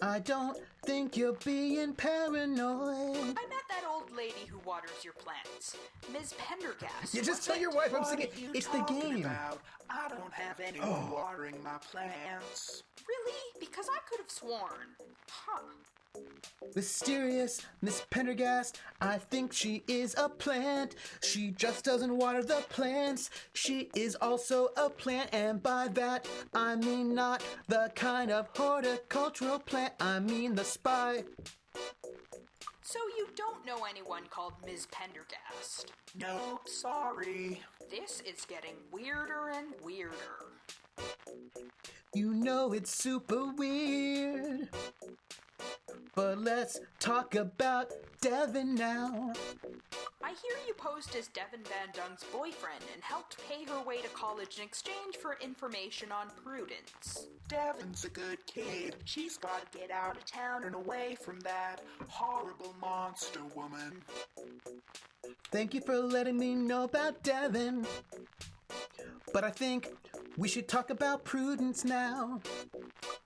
I don't think you're being paranoid. I met that old lady who waters your plants, Ms. Pendergast. You just tell your wife I'm What singing. are you It's the talking game. about? I don't have anyone watering my plants. Really? Because I could have sworn. Huh. Mysterious Miss Pendergast, I think she is a plant. She just doesn't water the plants. She is also a plant, and by that I mean not the kind of horticultural plant. I mean the spy. So you don't know anyone called Ms. Pendergast? Nope, sorry. This is getting weirder and weirder. You know it's super weird. But let's talk about Devin now. I hear you posed as Devin Van Dung's boyfriend and helped pay her way to college in exchange for information on Prudence. Devin's a good kid. She's gotta get out of town and away from that horrible monster woman. Thank you for letting me know about Devin. But I think we should talk about Prudence now.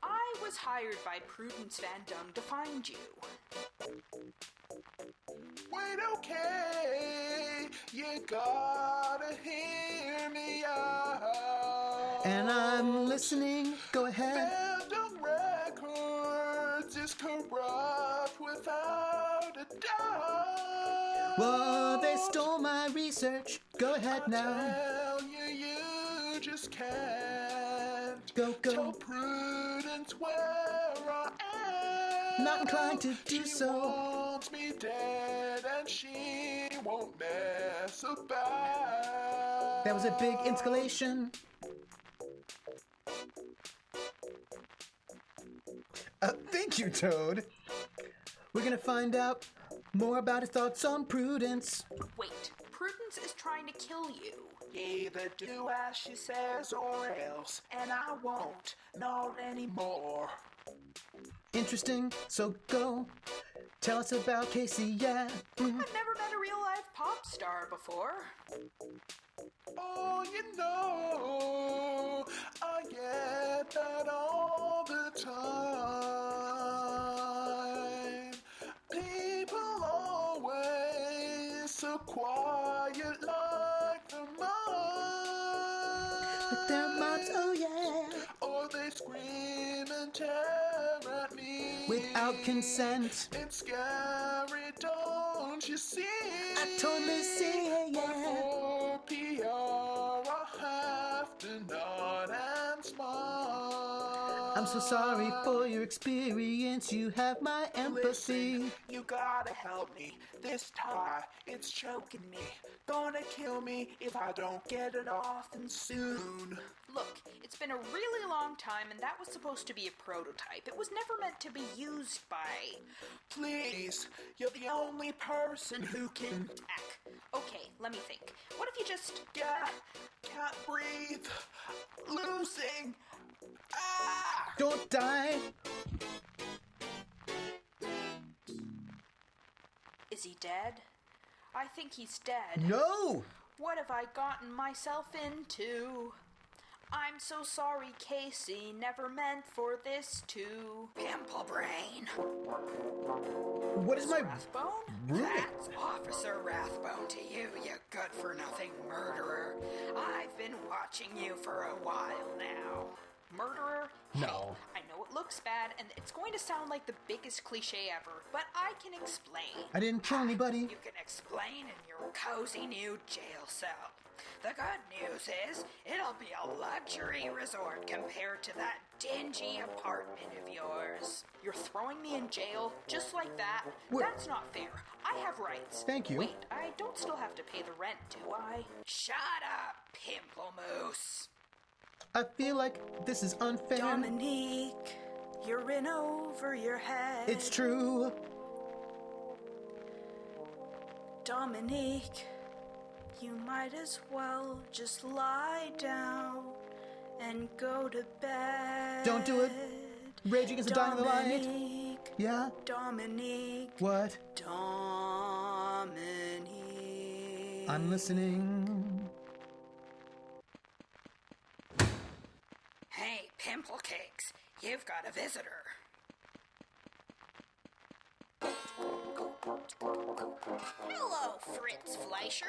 I was hired by Prudence Van Dung to find you. Wait, okay, you gotta hear me out. And I'm listening. Go ahead. Fandom Records is corrupt without a doubt. Well, they stole my research. Go ahead now. Tell you, you just can't. Go, Tell go. Prudence where I am. Not inclined to do She so. wants me dead and she won't mess about. That was a big installation. Thank you, Toad. We're gonna find out more about his thoughts on Prudence. Wait, Prudence is trying to kill you. Either do as she says or else, and I won't, not anymore. Interesting, so go. Tell us about Casey, yeah. I've never met a real-life pop star before. Oh, you know, I get that all the time. People always so quiet like the moms. With their moms, oh yeah. Or they scream and tear at me. Without consent. It's scary, don't you see? I totally see it, yeah. For PR, I have to nod and smile. I'm so sorry for your experience. You have my empathy. Listen, you gotta help me. This tie, it's choking me. Gonna kill me if I don't get it off and soon. Look, it's been a really long time, and that was supposed to be a prototype. It was never meant to be used by... Please, you're the only person who can... Okay, let me think. What if you just... Can't breathe. Losing. Ah! Don't die. Is he dead? I think he's dead. No! What have I gotten myself into? I'm so sorry, Casey. Never meant for this to... Pimple brain. What is my... Rathbone? Really? That's Officer Rathbone to you, you good-for-nothing murderer. I've been watching you for a while now. Murderer? No. I know it looks bad, and it's going to sound like the biggest cliche ever, but I can explain. I didn't kill anybody. You can explain in your cozy new jail cell. The good news is, it'll be a luxury resort compared to that dingy apartment of yours. You're throwing me in jail just like that? That's not fair. I have rights. Thank you. Wait, I don't still have to pay the rent, do I? Shut up, Pamplemousse. I feel like this is unfair. Dominique, you're in over your head. It's true. Dominique, you might as well just lie down and go to bed. Don't do it. Rage Against the Dying of the Light. Dominique. Yeah? Dominique. What? Dominique. I'm listening. Hey, Pimple Cakes, you've got a visitor. Hello, Fritz Fleischer,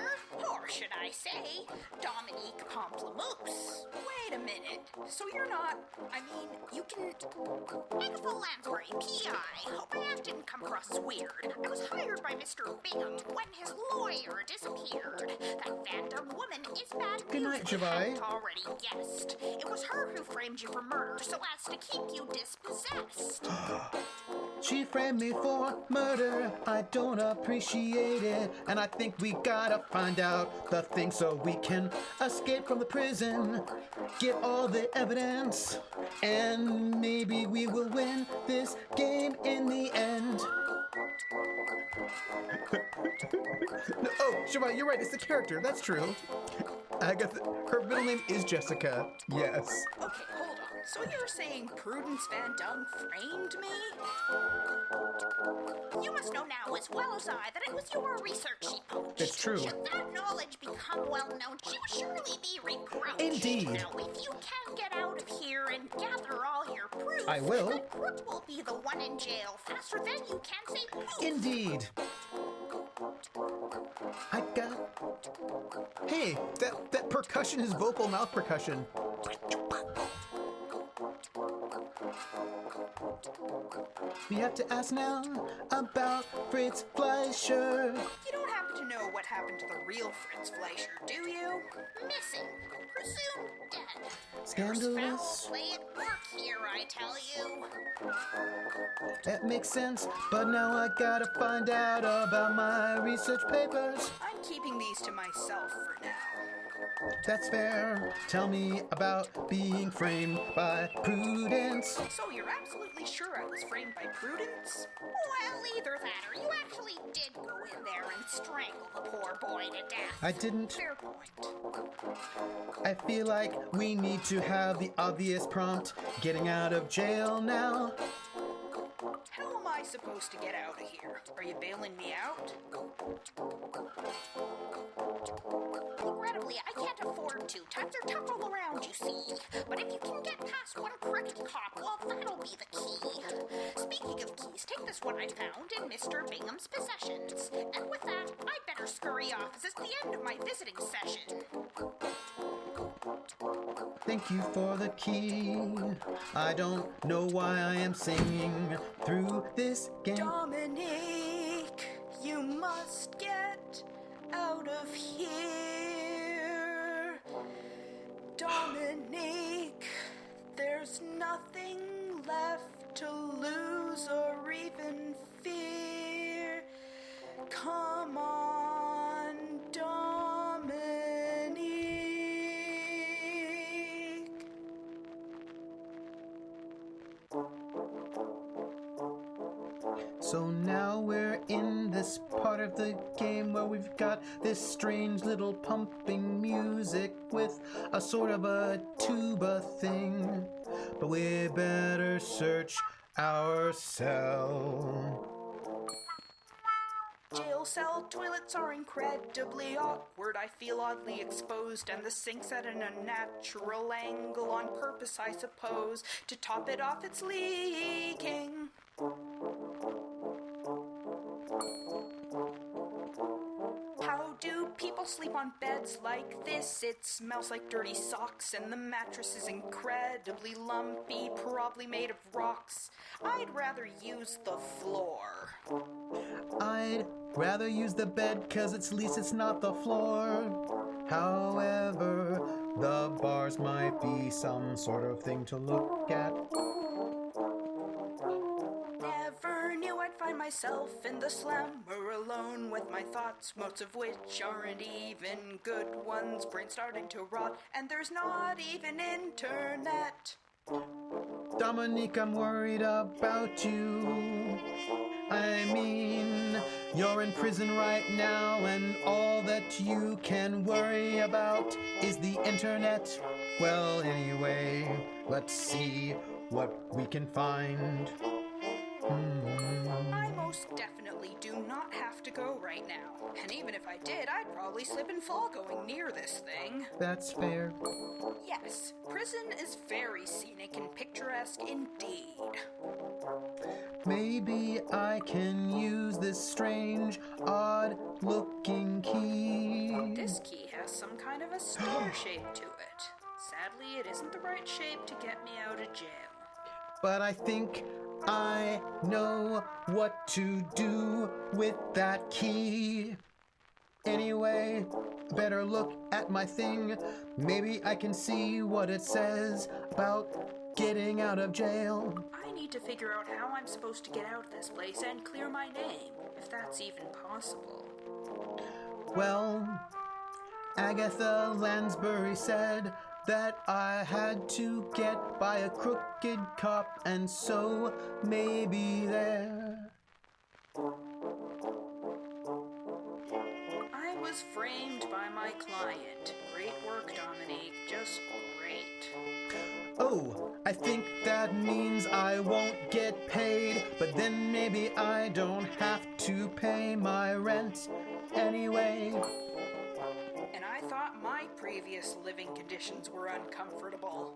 or should I say, Dominique Pamplemousse. Wait a minute, so you're not, you can... Agatha Lansbury, P.I. Hope my act didn't come across as weird. I was hired by Mr. Bingham when his lawyer disappeared. That phantom woman is bad Good night, news, if you Javi. hadn't already guessed. It was her who framed you for murder so as to keep you dispossessed. She framed me for murder. I don't appreciate it. And I think we gotta find out the thing so we can escape from the prison. Get all the evidence. And maybe we will win this game in the end. No, oh, Shabbat, you're right. It's the character. That's true. Agatha, her middle name is Jessica. Yes. Okay, hold on. So you're saying Prudence Van Dung framed me? You must know now as well as I that it was your research she poached. It's true. Should that knowledge become well known, she would surely be reproached. Indeed. Now, if you can get out of here and gather all your proof, I will. then Crook will be the one in jail faster than you can say poof. Indeed. I got... Hey, that percussion is vocal mouth percussion. We have to ask now about Fritz Fleischer. You don't happen to know what happened to the real Fritz Fleischer, do you? Missing. Presumed dead. Scandalous. There's foul play at work here, I tell you. That makes sense, but now I gotta find out about my research papers. I'm keeping these to myself for now. That's fair. Tell me about being framed by Prudence. So you're absolutely sure I was framed by Prudence? Well, either that or you actually did go in there and strangle the poor boy to death. I didn't. Fair point. I feel like we need to have the obvious prompt. Getting out of jail now. How am I supposed to get out of here? Are you bailing me out? Regrettably, I can't afford to. Times are tough all around, you see. But if you can get past one crooked cop, well, that'll be the key. Speaking of keys, take this one I found in Mr. Bingham's possessions. And with that, I'd better scurry off, as it's the end of my visiting session. Thank you for the key. I don't know why I am singing through this game. Dominique, you must get out of here. Dominique, there's nothing left to lose or even fear. Come on, Dominique. So now we're in this part of the game where we've got this strange little pumping music with a sort of a tuba thing. But we better search ourselves. Jail cell toilets are incredibly awkward. I feel oddly exposed, and the sink's at an unnatural angle on purpose, I suppose. To top it off, it's leaking. How do people sleep on beds like this? It smells like dirty socks, and the mattress is incredibly lumpy, probably made of rocks. I'd rather use the floor. I'd rather use the bed, 'cause at least it's not the floor. However, the bars might be some sort of thing to look at. Never knew I'd find myself in the slammer alone with my thoughts, most of which aren't even good ones. Brain starting to rot, and there's not even internet. Dominique, I'm worried about you. I mean, you're in prison right now, and all that you can worry about is the internet. Well, anyway, let's see what we can find. I most definitely do not have to go right now. And even if I did, I'd probably slip and fall going near this thing. That's fair. Yes, prison is very scenic and picturesque indeed. Maybe I can use this strange, odd-looking key. This key has some kind of a stair shape to it. Sadly, it isn't the right shape to get me out of jail. But I think I know what to do with that key. Anyway, better look at my thing. Maybe I can see what it says about getting out of jail. I need to figure out how I'm supposed to get out of this place and clear my name, if that's even possible. Well, Agatha Lansbury said that I had to get by a crooked cop, and so maybe there. I was framed by my client. Great work, Dominique. Just great. Oh, I think that means I won't get paid, but then maybe I don't have to pay my rent anyway. And I thought my previous living conditions were uncomfortable.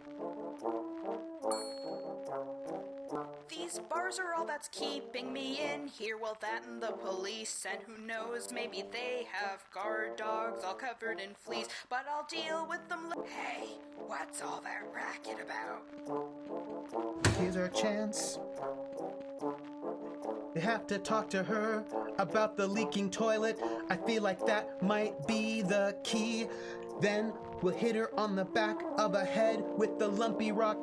These bars are all that's keeping me in here. Well, that and the police, and who knows, maybe they have guard dogs all covered in fleas, but I'll deal with them. Hey, what's all that racket about? Here's our chance. We have to talk to her about the leaking toilet. I feel like that might be the key. Then we'll hit her on the back of the head with the lumpy rock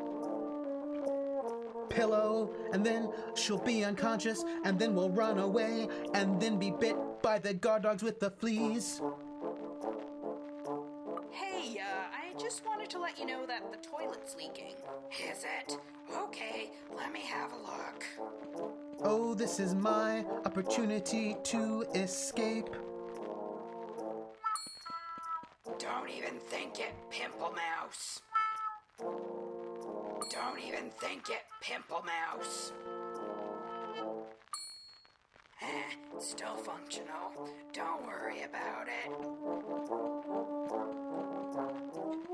pillow, and then she'll be unconscious, and then we'll run away, and then be bit by the guard dogs with the fleas. Hey, I just wanted to let you know that the toilet's leaking. Is it? Okay, let me have a look. Oh, this is my opportunity to escape. Don't even think it, Pamplemousse. Don't even think it, Pamplemousse. It's still functional. Don't worry about it.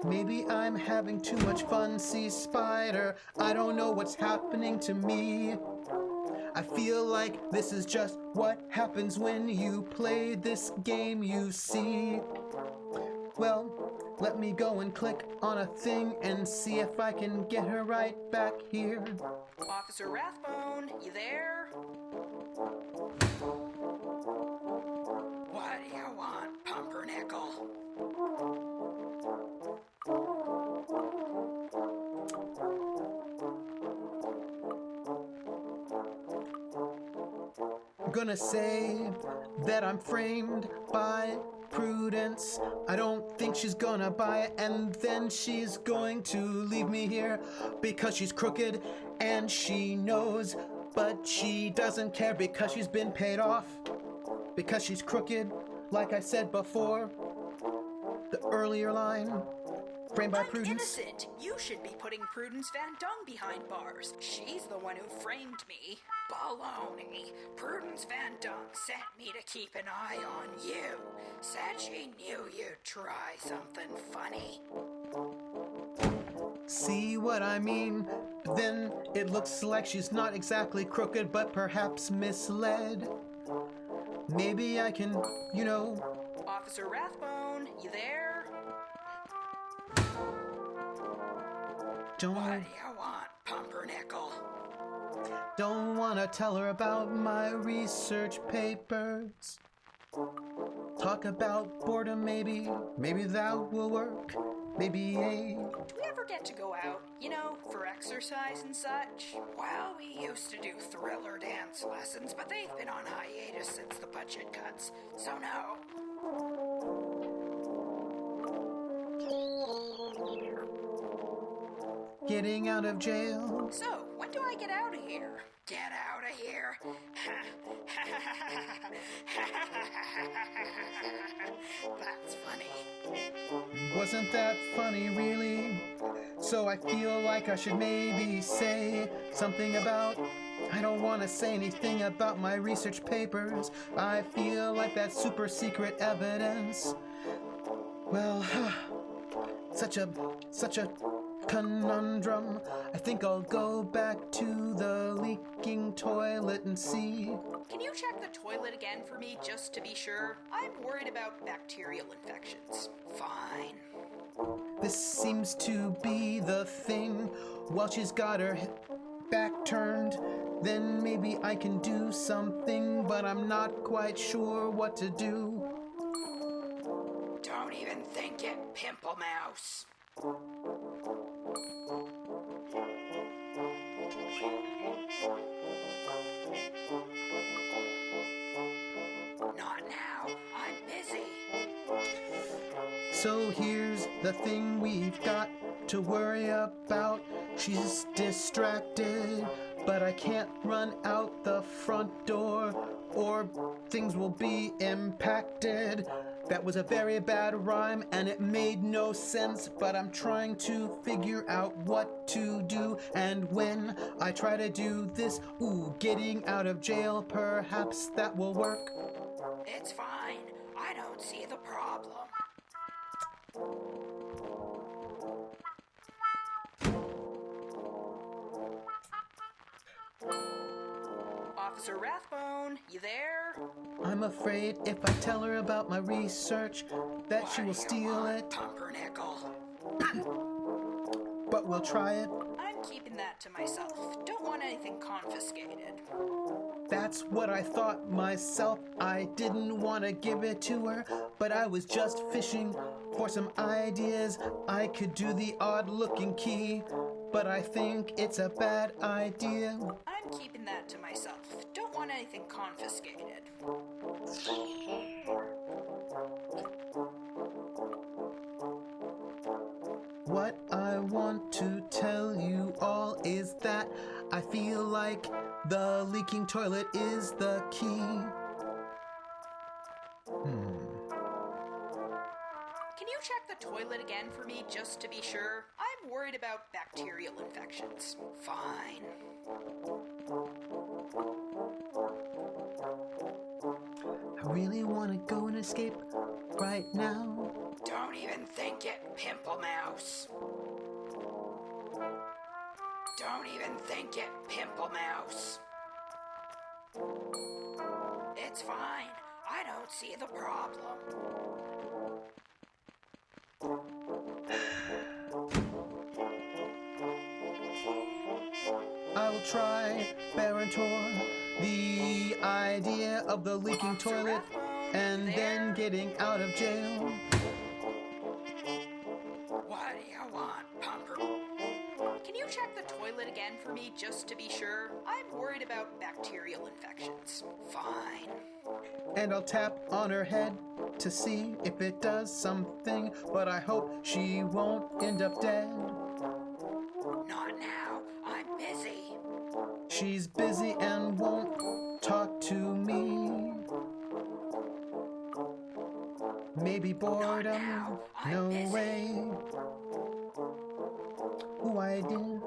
Maybe I'm having too much fun, see, Spider. I don't know what's happening to me. I feel like this is just what happens when you play this game, you see. Well, let me go and click on a thing and see if I can get her right back here. Officer Rathbone, you there? What do you want, Pumpernickel? I'm gonna say that I'm framed by Prudence. I don't think she's gonna buy it, and then she's going to leave me here because she's crooked and she knows, but she doesn't care because she's been paid off. Because she's crooked, like I said before, the earlier line, framed by I'm Prudence. innocent. You should be putting Prudence Van Dung behind bars. She's the one who framed me. Baloney. Prudence Van Dung sent me to keep an eye on you. Said she knew you'd try something funny. See what I mean? Then it looks like she's not exactly crooked, but perhaps misled. Maybe I can, Officer Rathbone, you there? What do you want, Pumpernickel? Don't want to tell her about my research papers. Talk about boredom, maybe that will work. Maybe Do we ever get to go out, for exercise and such? Well, we used to do thriller dance lessons, but they've been on hiatus since the budget cuts, so no. Getting out of jail. So, when do I get out of here? Get out of here. That's funny. Wasn't that funny, really? So I feel like I should maybe say something about... I don't want to say anything about my research papers. I feel like that's super secret evidence. Well, such a conundrum. I think I'll go back to the leaking toilet and see. Can you check the toilet again for me just to be sure? I'm worried about bacterial infections. Fine. This seems to be the thing. While she's got her back turned, then maybe I can do something, but I'm not quite sure what to do. Don't even think it, Pamplemousse. Not now. I'm busy. So here's the thing we've got to worry about. She's distracted, but I can't run out the front door or things will be impacted. That was a very bad rhyme and it made no sense, but I'm trying to figure out what to do. And when I try to do this, getting out of jail, perhaps that will work. It's fine. I don't see the problem. Officer Rathbone, you there? I'm afraid if I tell her about my research that she will steal it. Pumpernickel. But we'll try it. I'm keeping that to myself. Don't want anything confiscated. That's what I thought myself. I didn't want to give it to her, but I was just fishing for some ideas. I could do the odd-looking key, but I think it's a bad idea. I'm keeping that to myself. Don't want anything confiscated. What I want to tell you all is that I feel like the leaking toilet is the key. Can you check the toilet again for me just to be sure? I'm worried about bacterial infections. Fine. I really want to go and escape right now. Don't even think it, Pamplemousse. Don't even think it, Pamplemousse. It's fine. I don't see the problem. I'll try, Barontor, the idea of the leaking Officer toilet Rathbone, and then there? getting out of jail. What do you want, Pumper? Can you check the toilet again for me just to be sure? I'm worried about bacterial infections. Fine. And I'll tap on her head to see if it does something, but I hope she won't end up dead. Not now. I'm busy. She's busy and won't talk to me. Maybe boredom, now. I'm no busy. way. Ooh, I did.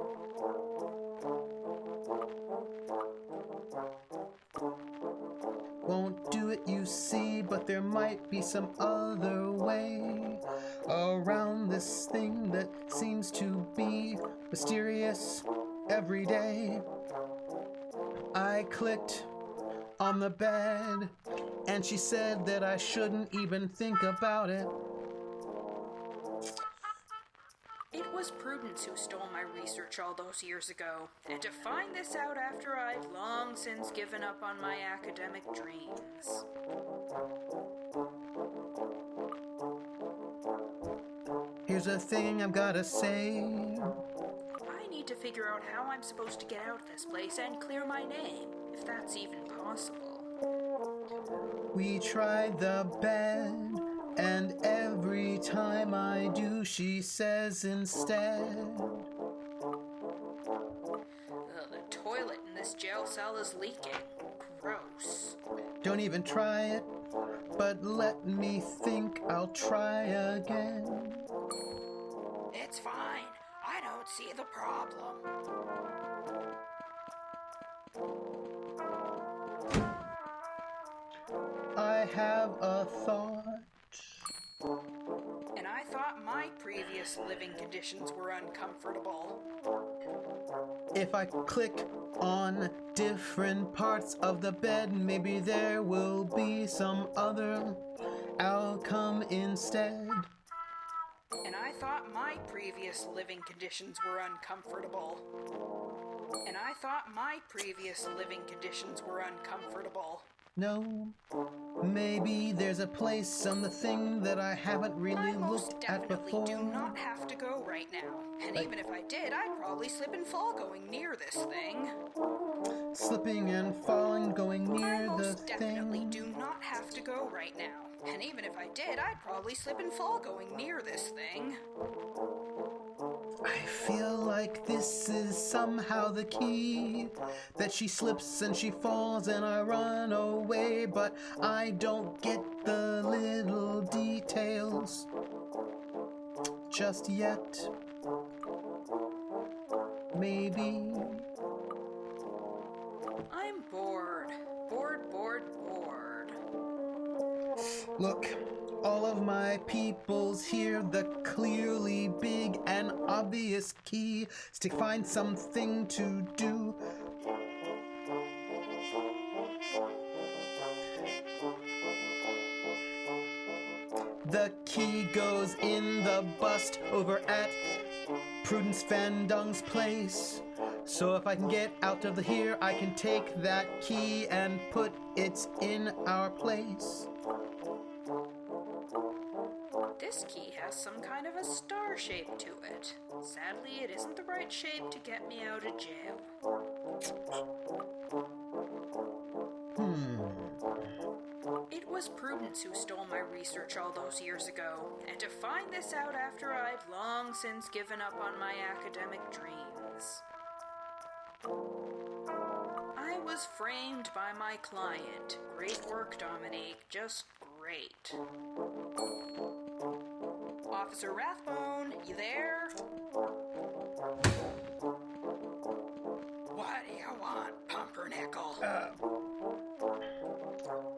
Won't do it, you see, but there might be some other way around this thing that seems to be mysterious every day. I clicked on the bed, and she said that I shouldn't even think about it. It was Prudence who stole my research all those years ago, and to find this out after I'd long since given up on my academic dreams. Here's a thing I've gotta say. I need to figure out how I'm supposed to get out of this place and clear my name, if that's even possible. We tried the bed, and every time I do, she says instead. The toilet in this jail cell is leaking. Gross. Don't even try it, but let me think, I'll try again. It's fine. I don't see the problem. I have a thought. And I thought my previous living conditions were uncomfortable. If I click on different parts of the bed, maybe there will be some other outcome instead. And I thought my previous living conditions were uncomfortable. And I thought my previous living conditions were uncomfortable. No, maybe there's a place on the thing that I haven't really I most looked at definitely before. do not have to go right now. And Like- even if I did, I'd probably slip and fall going near this thing. Slipping and falling, going I near the most definitely thing. do not have to go right now. And even if I did, I'd probably slip and fall going near this thing. I feel like this is somehow the key, that she slips and she falls and I run away, but I don't get the little details just yet. Maybe. I'm bored. Bored. Look, all of my peoples here, the clearly big and obvious key is to find something to do. The key goes in the bust over at Prudence Van Dung's place. So if I can get out of here, I can take that key and put it in our place. This key has some kind of a star shape to it. Sadly, it isn't the right shape to get me out of jail. It was Prudence who stole my research all those years ago, and to find this out after I'd long since given up on my academic dreams. I was framed by my client. Great work, Dominique. Just great. Officer Rathbone, you there? What do you want, Pumpernickel?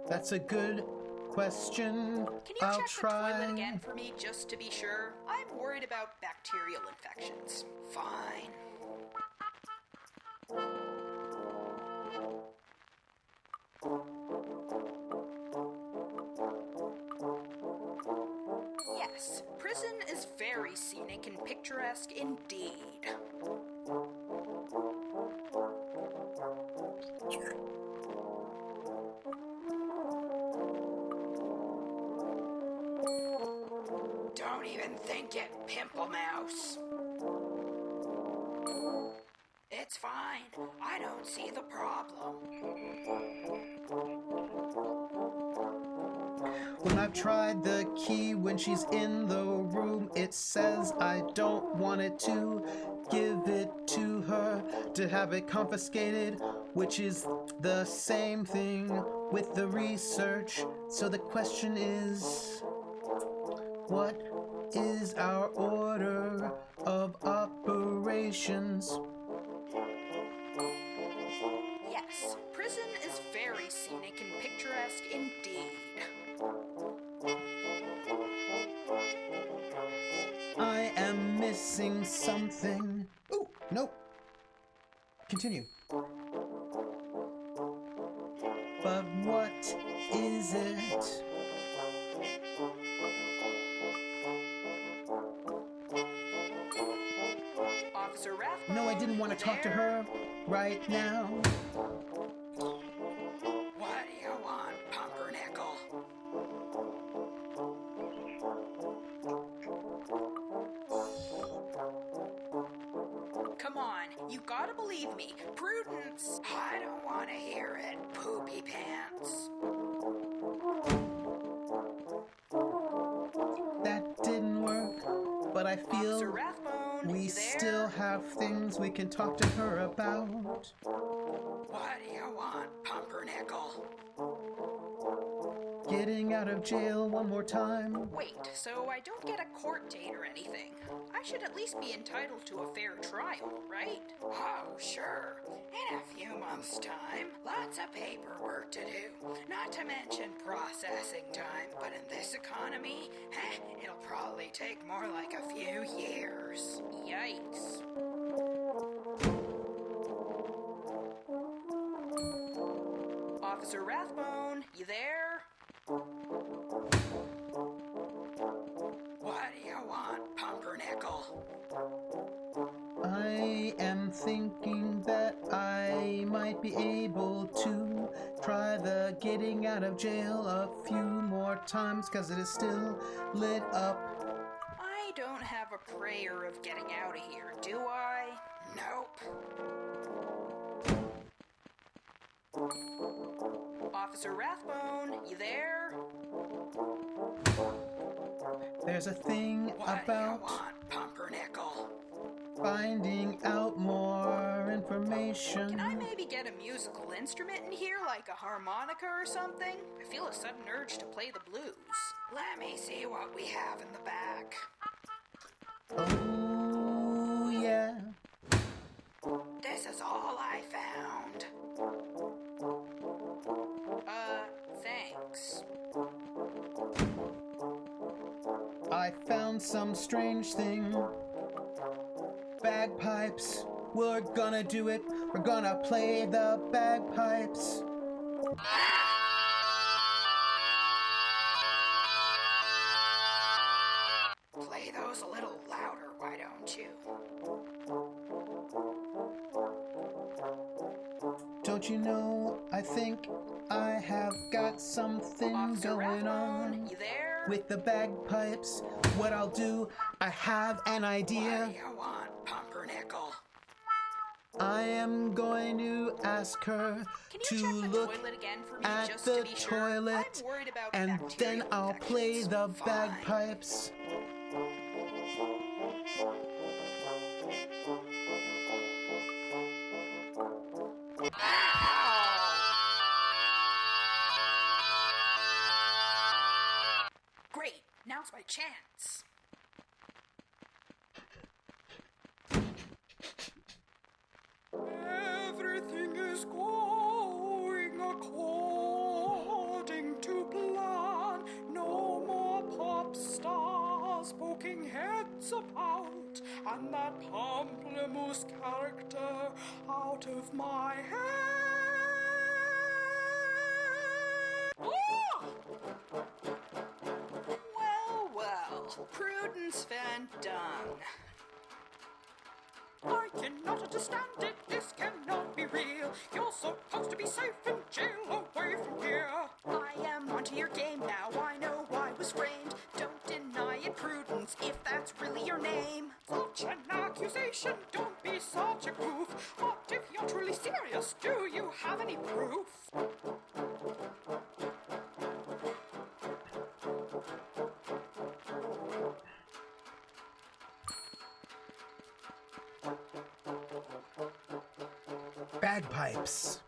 That's a good question. Can you I'll check try. the toilet again for me just to be sure? I'm worried about bacterial infections. Fine. Yes, prison is very scenic and picturesque indeed. Don't even think it, Pamplemousse. It's fine. I don't see the problem. When I've tried the key when she's in the room, it says I don't want it to give it to her, to have it confiscated, which is the same thing with the research. So the question is, what is our order of operations? Yes, prison is very scenic and picturesque indeed. I am missing something. Ooh, nope. Continue. But what is it? Officer Rathbone, No, I didn't want to talk to her right now. What do you want, Pumpernickel? Come on, you gotta believe me. Prudence! I don't want to hear it, Poopy Pants. That didn't work, but I Officer feel Rathbone, we you there? still have things we can talk to her about. What do you want, Pumpernickel? Getting out of jail one more time. Wait, so I don't get a court date or anything. I should at least be entitled to a fair trial, right? Oh, sure. In a few months' time, lots of paperwork to do. Not to mention processing time, but in this economy, it'll probably take more like a few years. Yikes. Officer Rathbone, you there? What do you want, Pumpernickel? I am thinking that I might be able to try the getting out of jail a few more times, cause it is still lit up. I don't have a prayer of getting out of here, do I? Nope. Officer Rathbone, you there? There's a thing What do you about want, Pumpernickel? finding out more information. Can I maybe get a musical instrument in here, like a harmonica or something? I feel a sudden urge to play the blues. Let me see what we have in the back. Oh, yeah. This is all I found. Thanks. I found some strange thing. Bagpipes. We're gonna do it. We're gonna play the bagpipes. Play those a little louder, why don't you? Don't you know, I think I have got something Officer going Rathbone, on you there? with the bagpipes. What I'll do, I have an What idea. do you want, Pumpernickel? I am going to ask her Can you to check the look toilet again for me, at just the to be sure? toilet, I'm worried about and then bacterial I'll play infections. the Fine. bagpipes. Great, now's my chance. Everything is going according to plan. No more pop stars poking heads about, and that Pamplemousse character out of my head. Prudence Van Dung. I cannot understand it, this cannot be real. You're supposed to be safe in jail, away from here. I am onto your game now, I know I was framed. Don't deny it, Prudence, if that's really your name. Such an accusation, don't be such a goof. But if you're truly serious, do you have any proof? Bagpipes.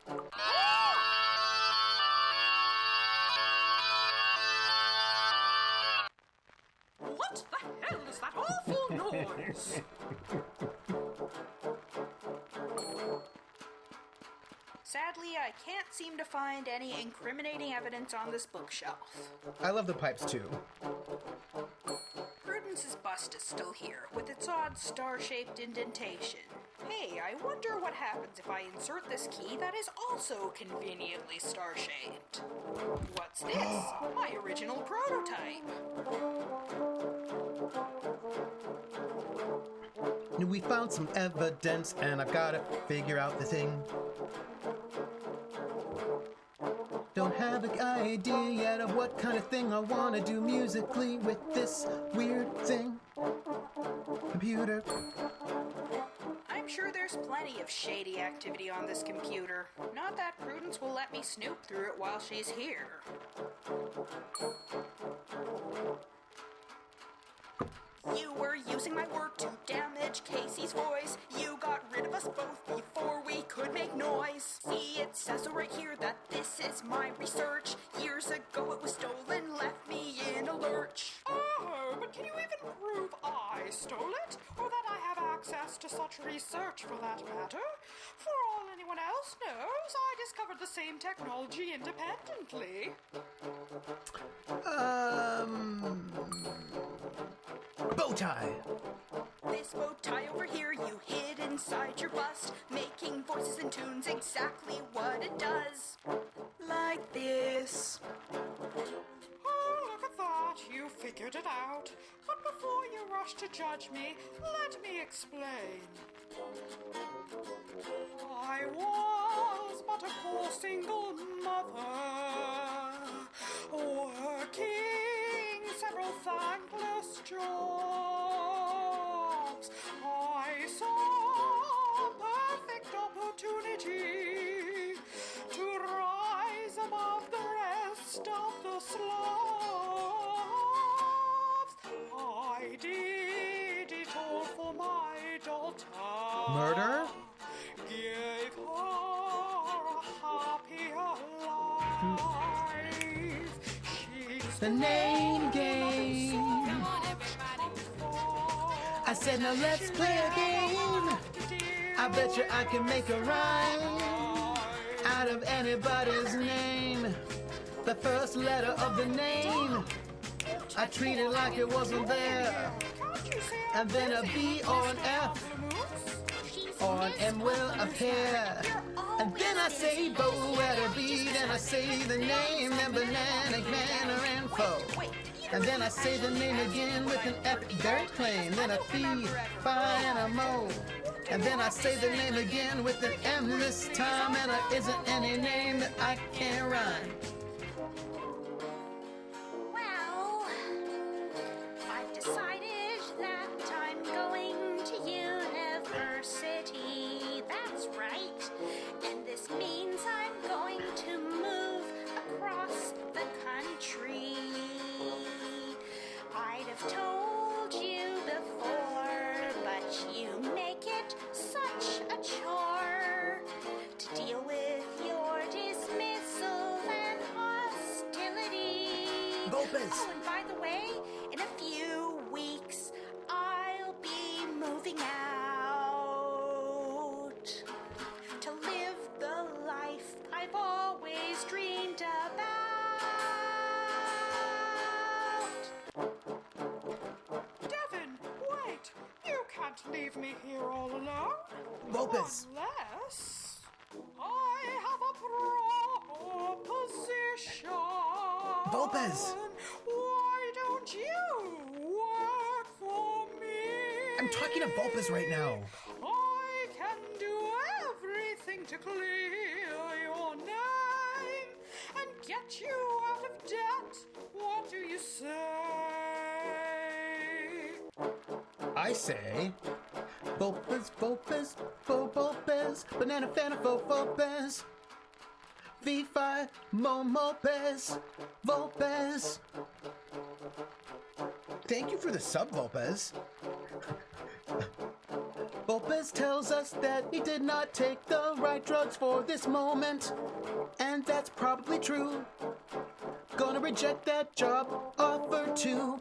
What the hell is that awful noise? Sadly, I can't seem to find any incriminating evidence on this bookshelf. I love the pipes too. Prudence's bust is still here, with its odd star-shaped indentation. Hey, I wonder what happens if I insert this key that is also conveniently star-shaped. What's this? My original prototype. We found some evidence and I've gotta figure out the thing. Don't have an idea yet of what kind of thing I wanna do musically with this weird thing. Computer. I'm sure there's plenty of shady activity on this computer. Not that Prudence will let me snoop through it while she's here. You were using my work to damage Casey's voice. You got rid of us both before we could make noise. See, it says so right here that this is my research. Years ago it was stolen, left me in a lurch. Oh, but can you even prove I stole it? Or that I have access to such research for that matter? For all anyone else knows, I discovered the same technology independently. Bow tie. This bow tie over here you hid inside your bust, making voices and tunes exactly what it does. Like this. Oh, look at that, you figured it out. But before you rush to judge me, let me explain. I was but a poor single mother, working several thankless jobs. I saw a perfect opportunity to rise above the rest of the slobs. I did it all for my daughter. Murder? Gave her a happier life. She's The name game. I said now let's play a game. I bet you I can make a rhyme out of anybody's name. The first letter of the name I treat it like it wasn't there. And then a B or an F or an M will appear. And then I say bow at a B, then I say the name, then banana, manner, and info. And then I say the name again with an F, very plain, then a P, Phi, and a Mo. And then I say the name again with an M this time, and there isn't any name that I can't rhyme. Well, I've decided that I'm going to university. That's right. And this means I'm going to move across the country. I'd have told you before, but you make it such a chore to deal with your dismissal and hostility. Lopez. Oh, and by the way, in a few weeks, I'll be moving out to live the life I've always dreamed about. Devin, wait! You can't leave me here all alone. Lopez. Unless I have a proposition. Lopez. Why don't you I'm talking to Vulpes right now. I can do everything to clear your name and get you out of debt. What do you say? I say, Vulpes, Vulpes, Vulpes, banana fana Vulpes, V5, Momopes, Vulpes. Thank you for the sub, Vulpes. Vulpes tells us that he did not take the right drugs for this moment, and that's probably true. Gonna reject that job offer too.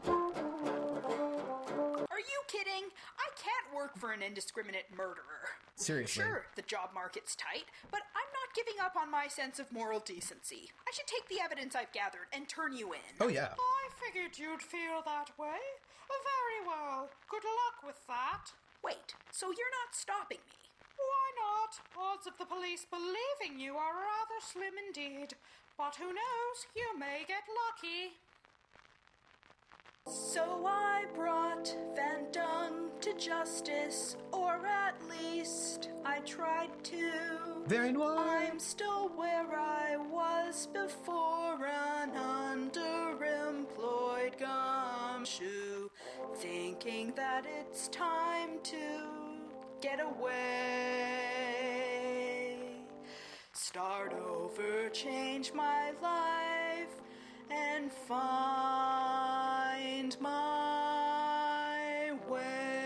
Are you kidding? I can't work for an indiscriminate murderer. Seriously. Sure, the job market's tight, but I'm not giving up on my sense of moral decency. I should take the evidence I've gathered and turn you in. Oh yeah. I figured you'd feel that way. Very well. Good luck with that. Wait, so you're not stopping me? Why not? Odds of the police believing you are rather slim indeed. But who knows? You may get lucky. So I brought Van Dung to justice, or at least I tried to. Very noir. I'm still where I was before, an underemployed gumshoe, thinking that it's time to get away. Start over, change my life, and find my way.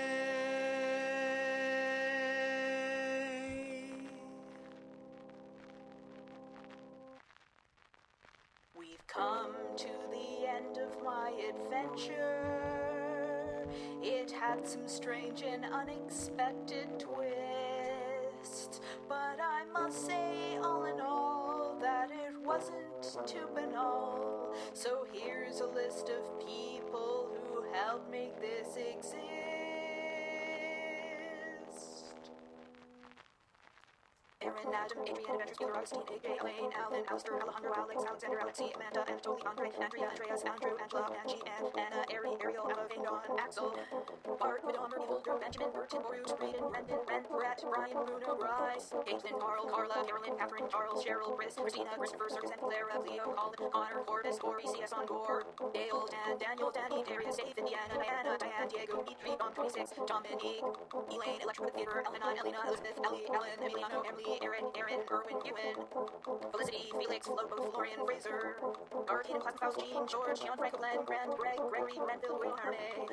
We've come to the end of my adventure. It had some strange and unexpected twists, but I must say, all in all, that it wasn't too banal. So here's a list of people who helped make this exist. Aaron, Adam, Adrian, Adventures, Gilroy, Augustine, AJ, Elaine, Alan, Alistair, Alejandro, Alex, Alexander, Alexi, Amanda, Anatoly, Andre, Andrea, Andreas, Andrew, Angela, Angie, Anna, Ari, Ariel, Ella, Dawn, Axel, Bart, Madame, Ernie, Holger, Benjamin, Burton, Boruce, Braden, Brendan, Brent, Brett, Brian, Bruno, Bryce, Caitlin, Carl, Carla, Carolyn, Catherine, Charles, Cheryl, Chris, Christina, Christopher, Circus, and Clara, Leo, Colin, Connor, Cordis, Corey, CS on Gore, Dale, Dan, Daniel, Danny, Darius, Dave, Indiana, Diana, Diane, Diego, Dimitri, Bomb 26, Dominique, Elaine, Electric Theater, Elena, Elena, Elizabeth, Ellie, Ellen, Emiliano, Emily, Aaron, Aaron, Erwin, Ewan, Felicity, Felix, Flobo, Florian, Fraser, Guardian, Classic House, Jean, George, John, Franco, Glenn, Grant, Greg, Gregory, Grenville, Wayne, Arne,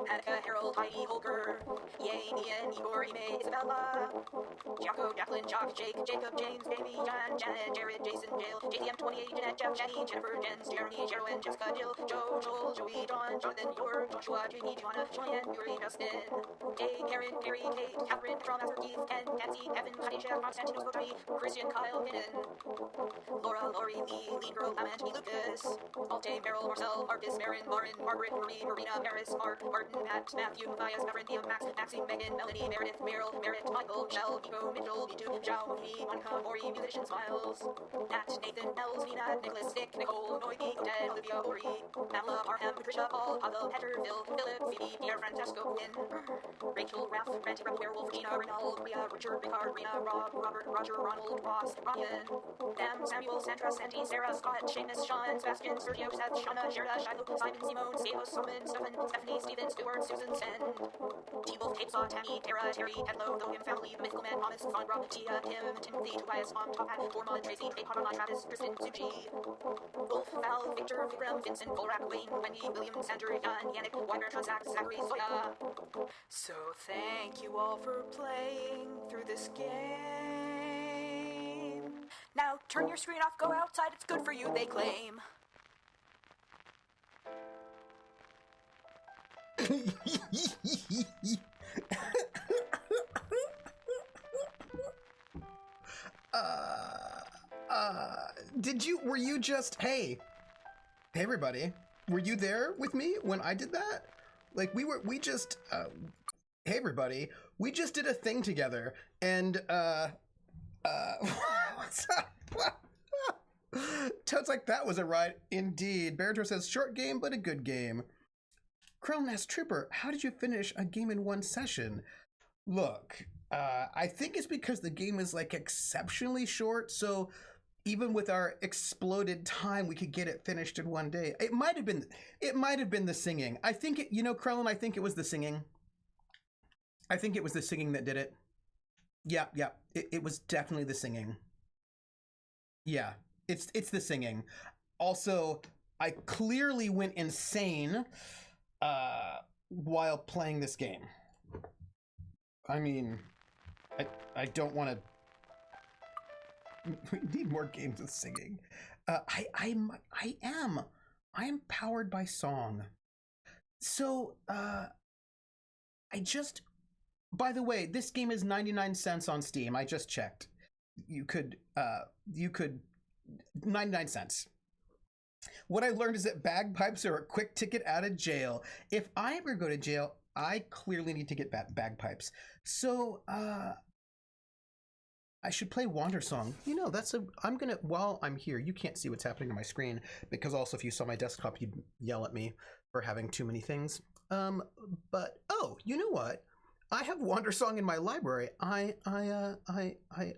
Annika, Harold, Heidi, Holger, Yay, Ian, Igor, Ime, Isabella, Jaco, Jacqueline, Jock, Jake, Jacob, James, Baby, John, Janet, Jared, Jason, Jill, JTM 28, Jeanette, Jeff, Jenny, Jennifer, Jens, Jeremy, Jerwin, Jessica, Jill, Joe, Joel, Joey, Dawn, Jonathan, York, Joshua, Jamie, Joanna, Joanne, Yuri, Justin, Jay, Karen, Gary, Kate, Catherine, Petra, Master, Keith, Ken, Nancy, Evan, Khadijah, Constantinos, Kotami, Christian, Kyle, Hinnon, Laura, Lori, Lee, Lean Girl, Clement, Lucas, Alte, Meryl, Marcel, Marcus, Marin, Marin, Margaret, Marie, Marina, Paris, Mark, Martin, Matt, Matthew, Matthias, Maverick, Liam, Max, Maxine, Megan, Melanie, Meredith, Meryl, Merritt, Michael, Michelle, Nico, Mitchell, Vitu, Zhao, Mooney, Monica, Maury, Musician, Smiles, Nat, Nathan, Els, Nina, Nicholas, Nick, Nicole, Noemi, Odette, Olivia, Ori, Pamela, Parham, Patricia, Paul, Pavel, Petter, Phil, Philip, Phoebe, Pierre, Francesco, Lynn, Rachel, Ralph, Ranty, Rebel, Werewolf, Gina, Rinald, Ria, Richard, Ricard, Rena, Rob, Robert, Roger, Ronald, Ross, Ryan, Sam, Samuel, Sandra, Sandy, Sarah, Scott, Seamus, Sean, Sebastian, Sergio, Seth, Shauna, Gerda, Shiloh, Simon, Simone, Stamos, Solomon, Stephen, Stephanie, Stephen, Stewart, Susan, Sen, T-Wolf, Kate, Saw, Tammy, Tara, Terry, Hedlow, William, Family, The Mythical Man, Thomas, Von Rob, Tia, Tim, Timothy, Tobias, Mom, Top Hat, Tormund, Tracy, Kate, Conrad, Travis, Kristen, Suji, Wolf, Val, Victor, Vikram, Vincent, Volrak, Wayne, Wendy, William, Sander, Jan, Yannick, Weimer, Transact, Zachary, Zoya. So thank you all for playing through this game. Now turn your screen off, go outside, it's good for you, they claim. Were you just, hey everybody, were you there with me when I did that? Like, hey everybody, we just did a thing together, and, what's up? Toad's like, that was a ride indeed. Barator says, short game, but a good game. Krellin asks Trooper, how did you finish a game in one session? Look, I think it's because the game is like exceptionally short, so even with our exploded time, we could get it finished in one day. It might have been the singing. I think it, Krellin, I think it was the singing. I think it was the singing that did it. Yeah. It was definitely the singing. Yeah, it's the singing. Also, I clearly went insane while playing this game. I mean, I don't want to. We need more games with singing. I am powered by song. So by the way, this game is 99 cents on Steam. I just checked. You could 99 cents. What I learned is that bagpipes are a quick ticket out of jail. If I ever go to jail, I clearly need to get bagpipes. So I should play Wander Song. While I'm here, you can't see what's happening on my screen because also if you saw my desktop, you'd yell at me for having too many things. But, oh, you know what? I have Wander Song in my library. I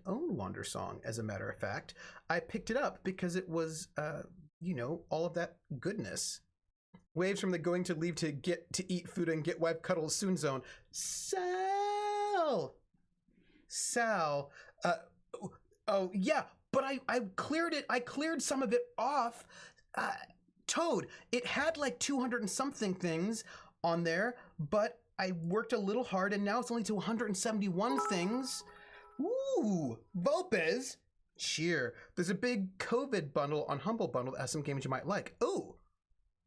own Wander Song, as a matter of fact. I picked it up because it was, all of that goodness. Waves from the going to leave to get to eat food and get wife cuddles soon zone. Sal. Oh yeah, but I cleared it. I cleared some of it off. Toad, it had like 200 and something things on there, but I worked a little hard and now it's only to 171 things. Ooh, Vopez. Cheer. There's a big COVID bundle on Humble Bundle that has some games you might like. Oh,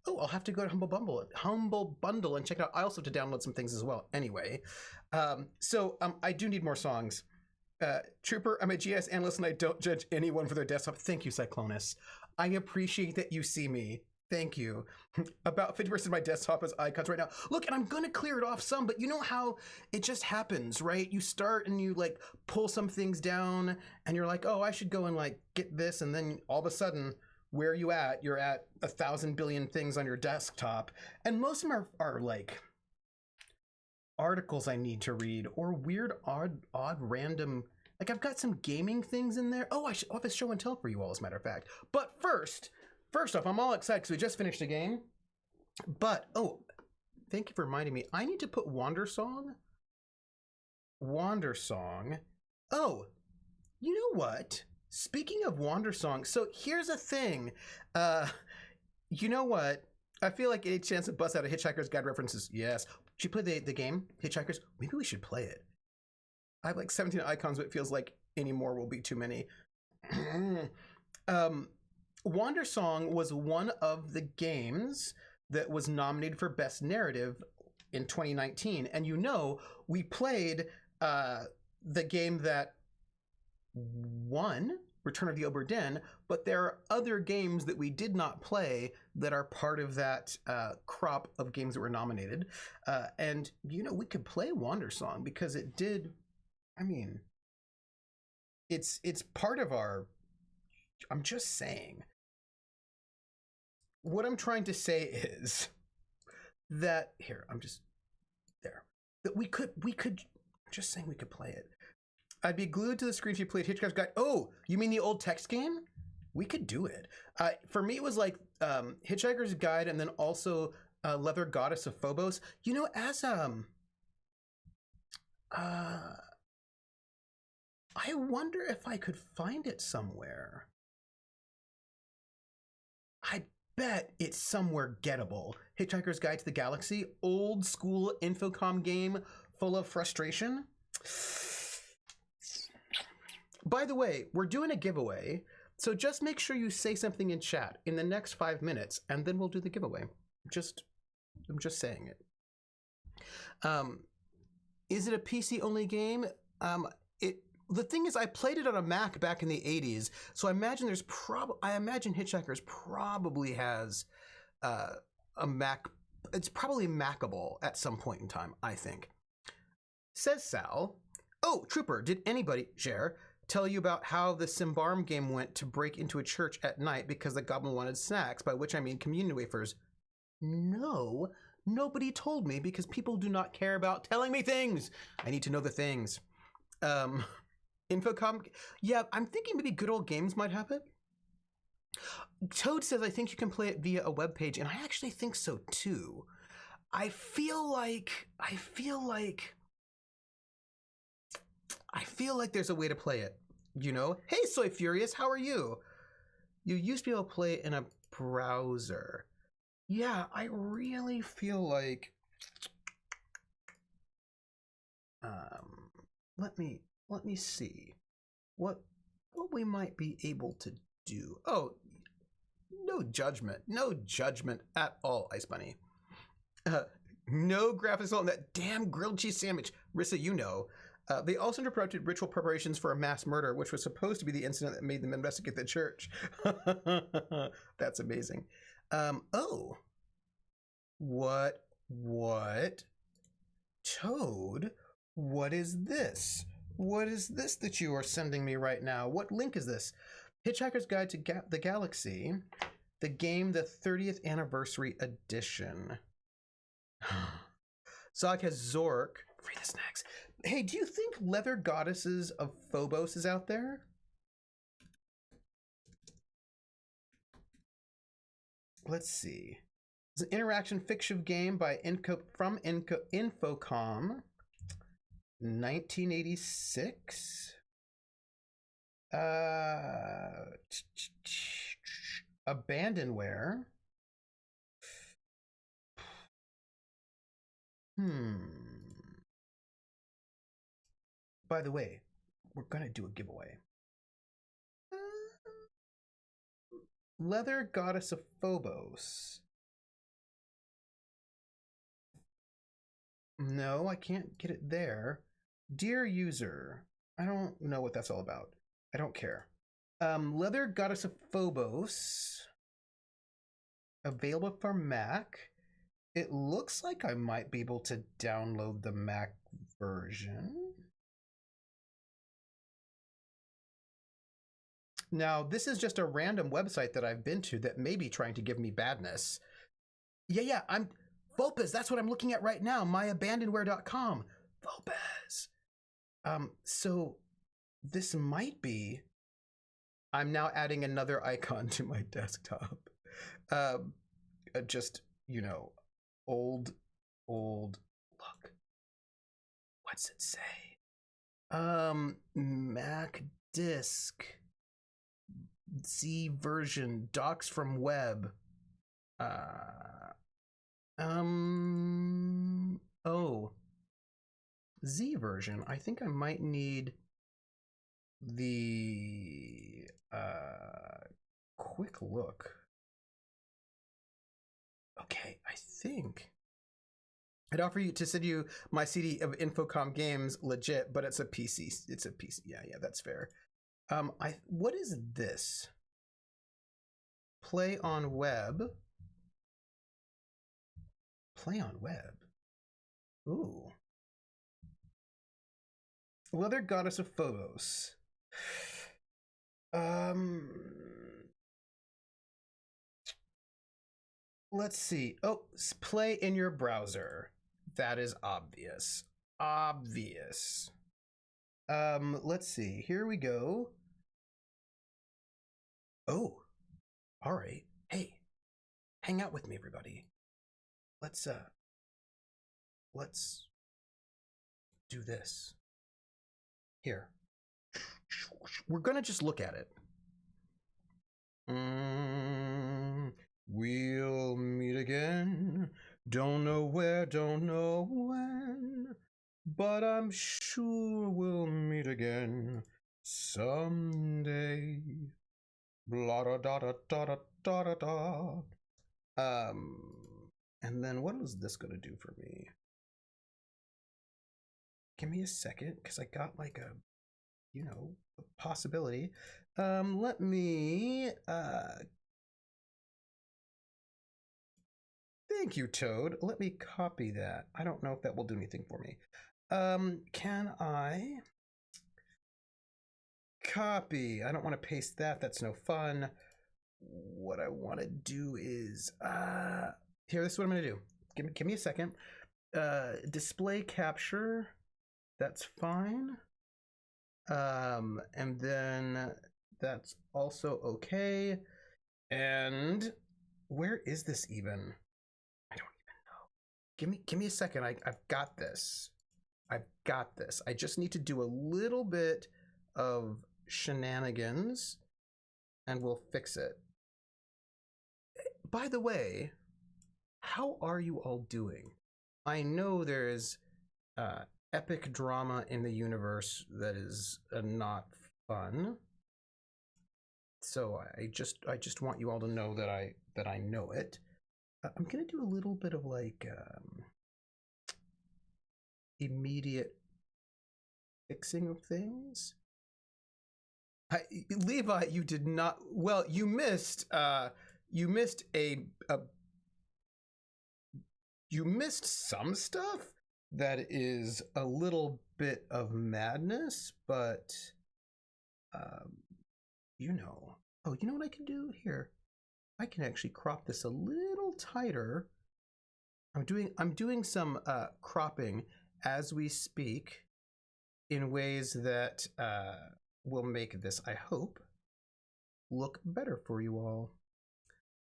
I'll have to go to Humble Bundle and check it out. I also have to download some things as well. Anyway, I do need more songs. Trooper, I'm a GS analyst and I don't judge anyone for their desktop. Thank you, Cyclonus. I appreciate that you see me. Thank you. About 50% of my desktop is icons right now. Look, and I'm going to clear it off some, but you know how it just happens, right? You start and you like pull some things down and you're like, oh, I should go and like get this. And then all of a sudden, where are you at? You're at 1,000 billion things on your desktop. And most of them are like articles I need to read or weird, odd, random. Like I've got some gaming things in there. Oh, I'll have a show and tell for you all, as a matter of fact. But first off, I'm all excited because we just finished a game. But, oh, thank you for reminding me. I need to put Wander Song. Oh, you know what? Speaking of Wander Song, so here's a thing. You know what? I feel like any chance to bust out a Hitchhiker's Guide references. Yes. Should you play the game, Hitchhikers? Maybe we should play it. I have like 17 icons, but it feels like any more will be too many. Wander Song was one of the games that was nominated for Best Narrative in 2019. And we played the game that won, Return of the Obra Dinn, but there are other games that we did not play that are part of that crop of games that were nominated. And we could play Wander Song because it did, it's part of our, I'm just saying. What I'm trying to say is that, that we could, I'm just saying we could play it. I'd be glued to the screen if you played Hitchhiker's Guide. Oh, you mean the old text game? We could do it. For me, it was like Hitchhiker's Guide and then also Leather Goddess of Phobos. As I wonder if I could find it somewhere. I bet it's somewhere gettable. Hitchhiker's Guide to the Galaxy, old school Infocom game full of frustration. By the way, we're doing a giveaway, so just make sure you say something in chat in the next 5 minutes, and then we'll do the giveaway. I'm just saying it. Is it a PC-only game? The thing is, I played it on a Mac back in the 80s, so I imagine Hitchhikers probably has a Mac. It's probably Mackable at some point in time, I think. Says Sal. Oh, Trooper, did anybody tell you about how the Simbarm game went to break into a church at night because the goblin wanted snacks, by which I mean communion wafers? No, Nobody told me because people do not care about telling me things. I need to know the things. Infocom. Yeah, I'm thinking maybe Good Old Games might have it. Toad says, I think you can play it via a web page, and I actually think so too. I feel like there's a way to play it, you know? Hey, Soy Furious, how are you? You used to be able to play it in a browser. Yeah, I really feel like... let me see what we might be able to do. Oh, no judgment at all, Ice Bunny. No graphics on that damn grilled cheese sandwich. Rissa, you know. They also interrupted ritual preparations for a mass murder, which was supposed to be the incident that made them investigate the church. That's amazing. Oh. What? Toad, what is this? What is this that you are sending me right now? What link is this? Hitchhiker's Guide to the Galaxy, the game, the 30th Anniversary Edition. Zog has Zork. Free the snacks. Hey, do you think Leather Goddesses of Phobos is out there? Let's see. It's an interaction fiction game by Infocom. 1986. Abandonware. By the way, we're gonna do a giveaway. Leather Goddess of Phobos. No, I can't get it there. Dear user, I don't know what that's all about. I don't care. Leather Goddess of Phobos. Available for Mac. It looks like I might be able to download the Mac version. Now, this is just a random website that I've been to that may be trying to give me badness. Yeah, I'm... Vulpes, that's what I'm looking at right now. Myabandonware.com. Vulpes. So this might be... I'm now adding another icon to my desktop. Just, you know, old look. What's it say? Mac disk. Z version. Docs from web. Oh. Z version. I think I might need the quick look. Okay, I think I'd offer you to send you my CD of Infocom games legit, but it's a PC. It's a PC. Yeah, that's fair. What is this? Play on web. Play on web. Ooh. Leather Goddess of Phobos. Let's see. Oh, play in your browser. That is obvious. Obvious. Let's see. Here we go. Oh, all right. Hey, hang out with me, everybody. Let's do this. Here. We're gonna just look at it. We'll meet again. Don't know where, don't know when, but I'm sure we'll meet again someday. Blah da da da da da da da. And then what is this gonna do for me? Give me a second, because I got like a, you know, a possibility. Let me thank you, Toad. Let me copy that. I don't know if that will do anything for me. Can I copy? I don't want to paste that. That's no fun. What I want to do is here, this is what I'm going to do. give me a second. Display capture, that's fine. And then that's also okay. And where is this even? I don't even know. Give me a second. I've got this. I've got this. I just need to do a little bit of shenanigans and we'll fix it. By the way, how are you all doing? I know there is epic drama in the universe that is not fun. So I just want you all to know that I know it. I'm gonna do a little bit of like immediate fixing of things. Levi, you did not. Well, you missed you missed some stuff that is a little bit of madness, but you know. Oh, you know what I can do here? I can actually crop this a little tighter. I'm doing some cropping as we speak in ways that will make this, I hope, look better for you all.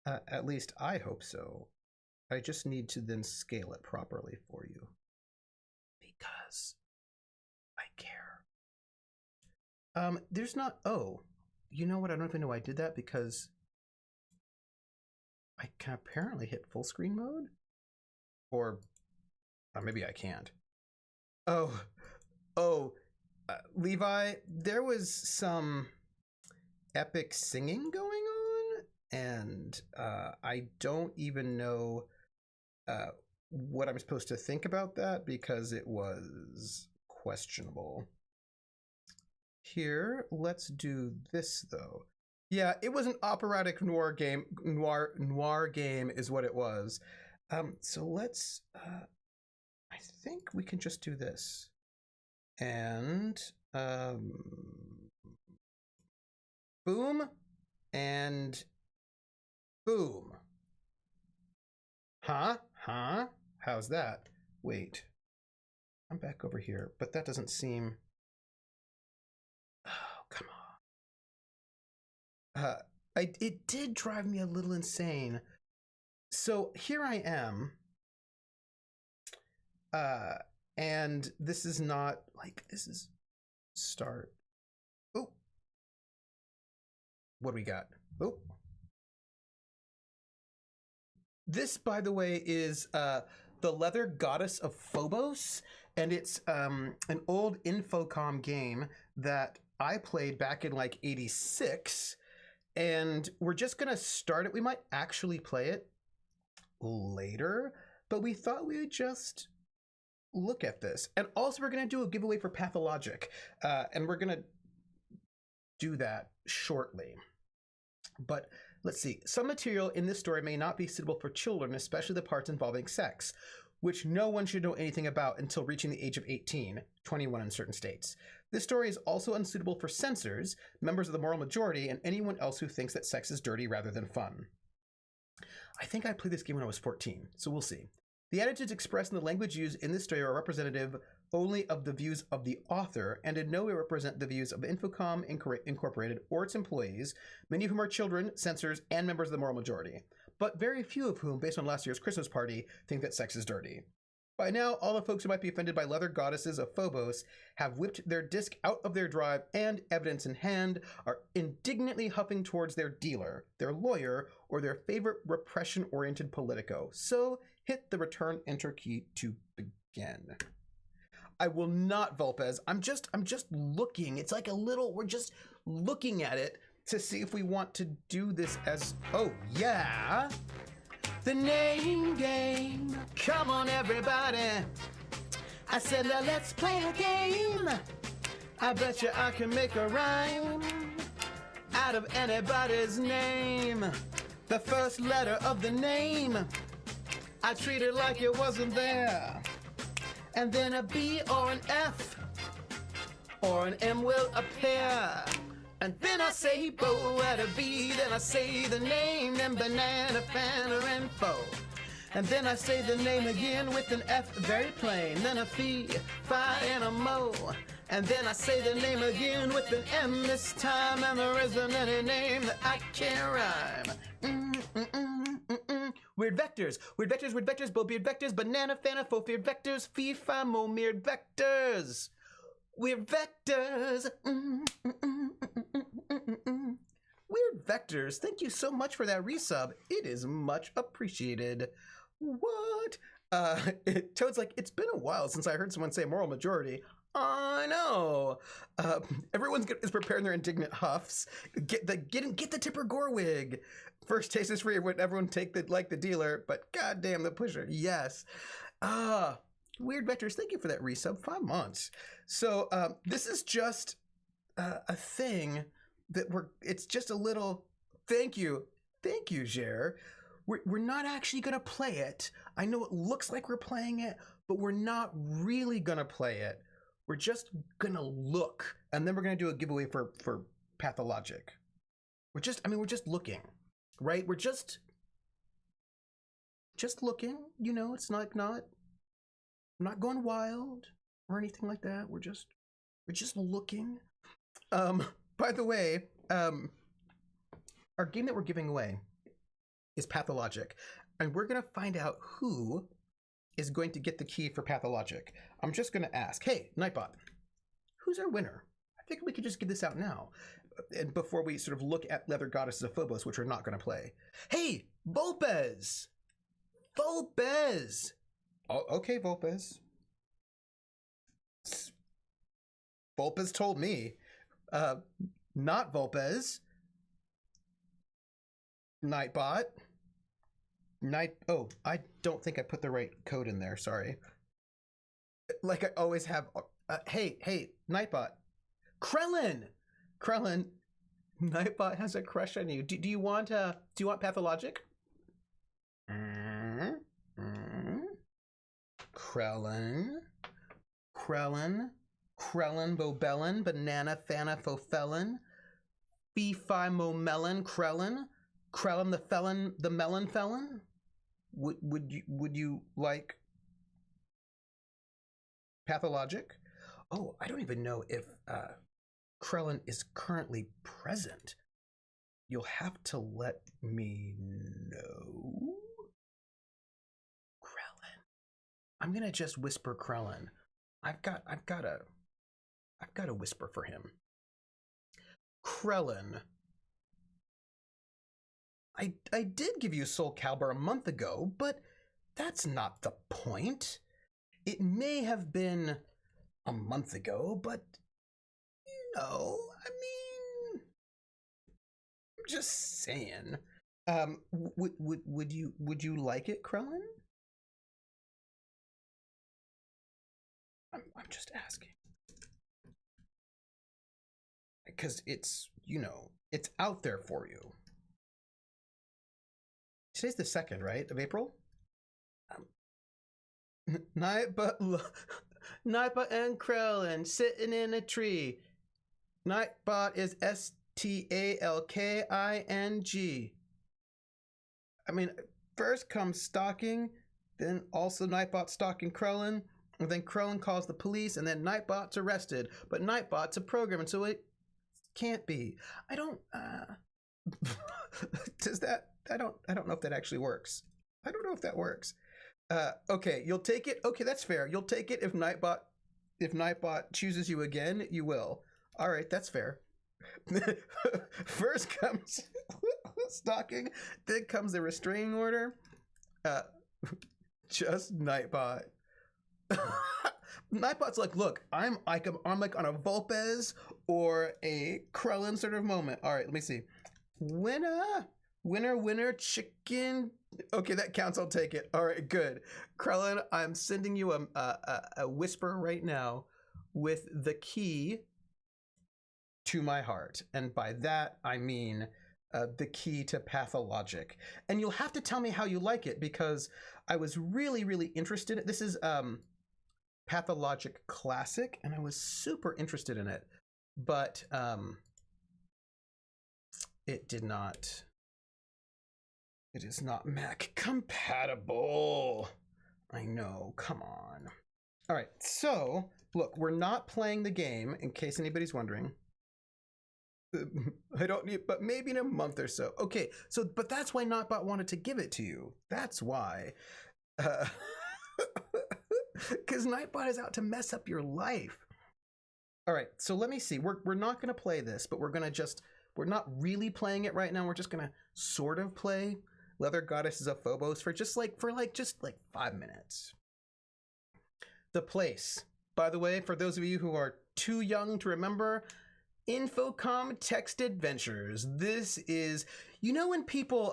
At least I hope so. I just need to then scale it properly for you. Because I care. There's not, oh, you know what? I don't even know why I did that because I can apparently hit full screen mode. Or maybe I can't. Levi, there was some epic singing going on, and I don't even know what I'm supposed to think about that because it was questionable. Here, let's do this though. Yeah, it was an operatic noir game. Noir game is what it was. So let's. I think we can just do this, and boom, and boom. Huh? How's that? Wait, I'm back over here, but that doesn't seem. Oh, come on. It did drive me a little insane. So here I am. And this is not like, this is start. Oh. What do we got? Oh. This, by the way, is the Leather Goddess of Phobos, and it's an old Infocom game that I played back in like '86, and we're just gonna start it. We might actually play it later, but we thought we would just look at this. And also we're gonna do a giveaway for Pathologic, and we're gonna do that shortly. But let's see. Some material in this story may not be suitable for children, especially the parts involving sex, which no one should know anything about until reaching the age of 18, 21 in certain states. This story is also unsuitable for censors, members of the moral majority, and anyone else who thinks that sex is dirty rather than fun. I think I played this game when I was 14, so we'll see. The attitudes expressed in the language used in this story are representative only of the views of the author and in no way represent the views of Infocom Incorporated or its employees, many of whom are children, censors, and members of the moral majority, but very few of whom, based on last year's Christmas party, think that sex is dirty. By now, all the folks who might be offended by leather goddesses of Phobos have whipped their disc out of their drive and, evidence in hand, are indignantly huffing towards their dealer, their lawyer, or their favorite repression-oriented politico. So, hit the return enter key to begin. I will not, Vulpes. I'm just looking. It's like a little, we're just looking at it to see if we want to do this as, oh, yeah. The name game. Come on, everybody. I said, now let's play a game. I bet you I can make a rhyme out of anybody's name. The first letter of the name, I treat it like it wasn't there. And then a B or an F or an M will appear. And then I say bo at a B, then I say the name, then banana, fana, and foe. And then I say the name again with an F very plain. Then a fee, fi, and a mo. And then I say the name again with an M this time. And there isn't any name that I can't rhyme. Weird vectors, weird vectors, weird vectors, beard vectors, banana, fana, faux feared vectors, fee, fi, mo, meared vectors. Weird vectors. Weird vectors, thank you so much for that resub. It is much appreciated. What? Toad's like, it's been a while since I heard someone say moral majority. I know. Everyone is preparing their indignant huffs. Get the Tipper Gore wig. First taste is free. Everyone take the dealer, but goddamn the pusher. Yes. Weird vectors. Thank you for that resub. 5 months. So this is just a thing that it's just a little. Thank you, Jer. We're not actually gonna play it. I know it looks like we're playing it, but we're not really gonna play it. We're just gonna look, and then we're gonna do a giveaway for Pathologic. We're just looking, right? We're just looking. You know, it's not going wild or anything like that. We're just looking. By the way, our game that we're giving away is Pathologic, and we're gonna find out who is going to get the key for Pathologic. I'm just gonna ask, hey, Nightbot, who's our winner? I think we could just get this out now, and before we sort of look at Leather Goddesses of Phobos, which we're not gonna play. Hey, Volpez! Volpez! Oh, okay, Volpez. Volpez told me. Not Volpez. Nightbot. Oh, I don't think I put the right code in there. Sorry. Like I always have. Hey, Nightbot. Krellin. Nightbot has a crush on you. Do you want Pathologic? Krellin, Bobellin, Banana, Fana, Fofelin, Fee, Fi, Mo, Melon, Krellin the felon, the melon felon. Would you like Pathologic? Oh, I don't even know if Krellin is currently present. You'll have to let me know. Krellin. I'm gonna just whisper Krellin. I've got a whisper for him. Krellin. I did give you Soul Calibur a month ago, but that's not the point. It may have been a month ago, but you know, I mean, I'm just saying. Would you like it, Krellin? I'm just asking. Because it's, you know, it's out there for you. Today's the 2nd, right, of April? Nightbot and Krellin sitting in a tree. Nightbot is Stalking. I mean, first comes stalking, then also Nightbot stalking Krellin, and then Krellin calls the police, and then Nightbot's arrested. But Nightbot's a program, and so it can't be. I don't know if that actually works. I don't know if that works. Okay, you'll take it. Okay, that's fair. You'll take it if Nightbot chooses you again, you will. All right, that's fair. First comes stalking, then comes the restraining order. Just Nightbot. Nightbot's like, look, I'm like on a Volpez or a Krellin sort of moment. All right, let me see. Winner, chicken. Okay, that counts. I'll take it. All right, good. Krellin, I'm sending you a whisper right now with the key to my heart. And by that, I mean the key to Pathologic. And you'll have to tell me how you like it, because I was really, really interested. This is Pathologic Classic, and I was super interested in it. But it did not It is not Mac compatible. I know, come on. All right, so look, we're not playing the game, in case anybody's wondering. I don't need, but maybe in a month or so. Okay, so, but that's why Notbot wanted to give it to you. That's why. Because Nightbot is out to mess up your life. All right, so let me see. We're not going to play this, but we're not really playing it right now. We're just going to sort of play Leather Goddesses of Phobos for just like 5 minutes. The place. By the way, for those of you who are too young to remember, Infocom Text Adventures. This is, you know, when people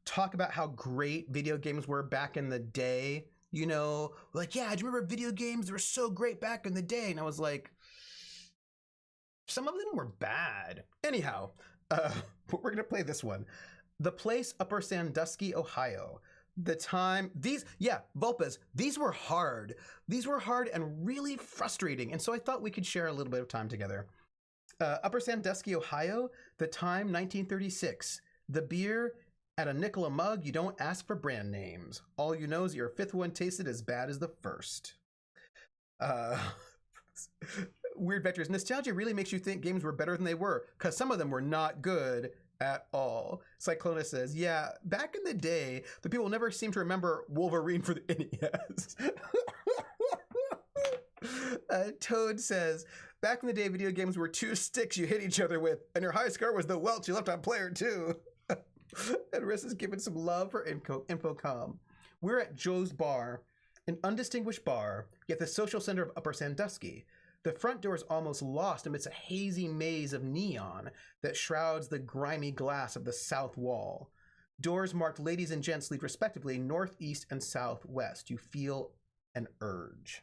talk about how great video games were back in the day, you know, like, yeah, do you remember video games? They were so great back in the day. And I was like, some of them were bad. Anyhow, we're going to play this one. The Place, Upper Sandusky, Ohio. The time, Vulpes, these were hard. These were hard and really frustrating. And so I thought we could share a little bit of time together. Upper Sandusky, Ohio. The time, 1936. The beer, at a nickel a mug. You don't ask for brand names. All you know is your fifth one tasted as bad as the first. Weird Vectors. Nostalgia really makes you think games were better than they were, because some of them were not good at all. Cyclona says, yeah, back in the day, the people never seem to remember Wolverine for the NES. Toad says, back in the day, video games were 2 sticks you hit each other with, and your high score was the welch you left on player 2. And Riss is giving some love for Infocom. We're at Joe's Bar, an undistinguished bar, yet the social center of Upper Sandusky. The front door is almost lost amidst a hazy maze of neon that shrouds the grimy glass of the south wall. Doors marked ladies and gents lead respectively northeast and southwest. You feel an urge.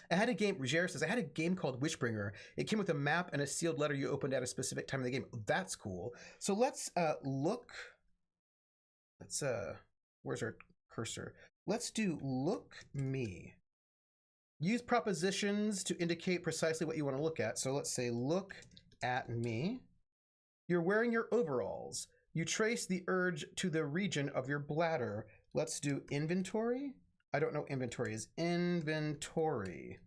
I had a game, Ruggiero says, I had a game called Wishbringer. It came with a map and a sealed letter you opened at a specific time of the game. That's cool. So let's look. Let's, where's our cursor? Let's do look me. Use propositions to indicate precisely what you want to look at. So let's say, look at me. You're wearing your overalls. You trace the urge to the region of your bladder. Let's do inventory. I don't know what inventory is. Inventory.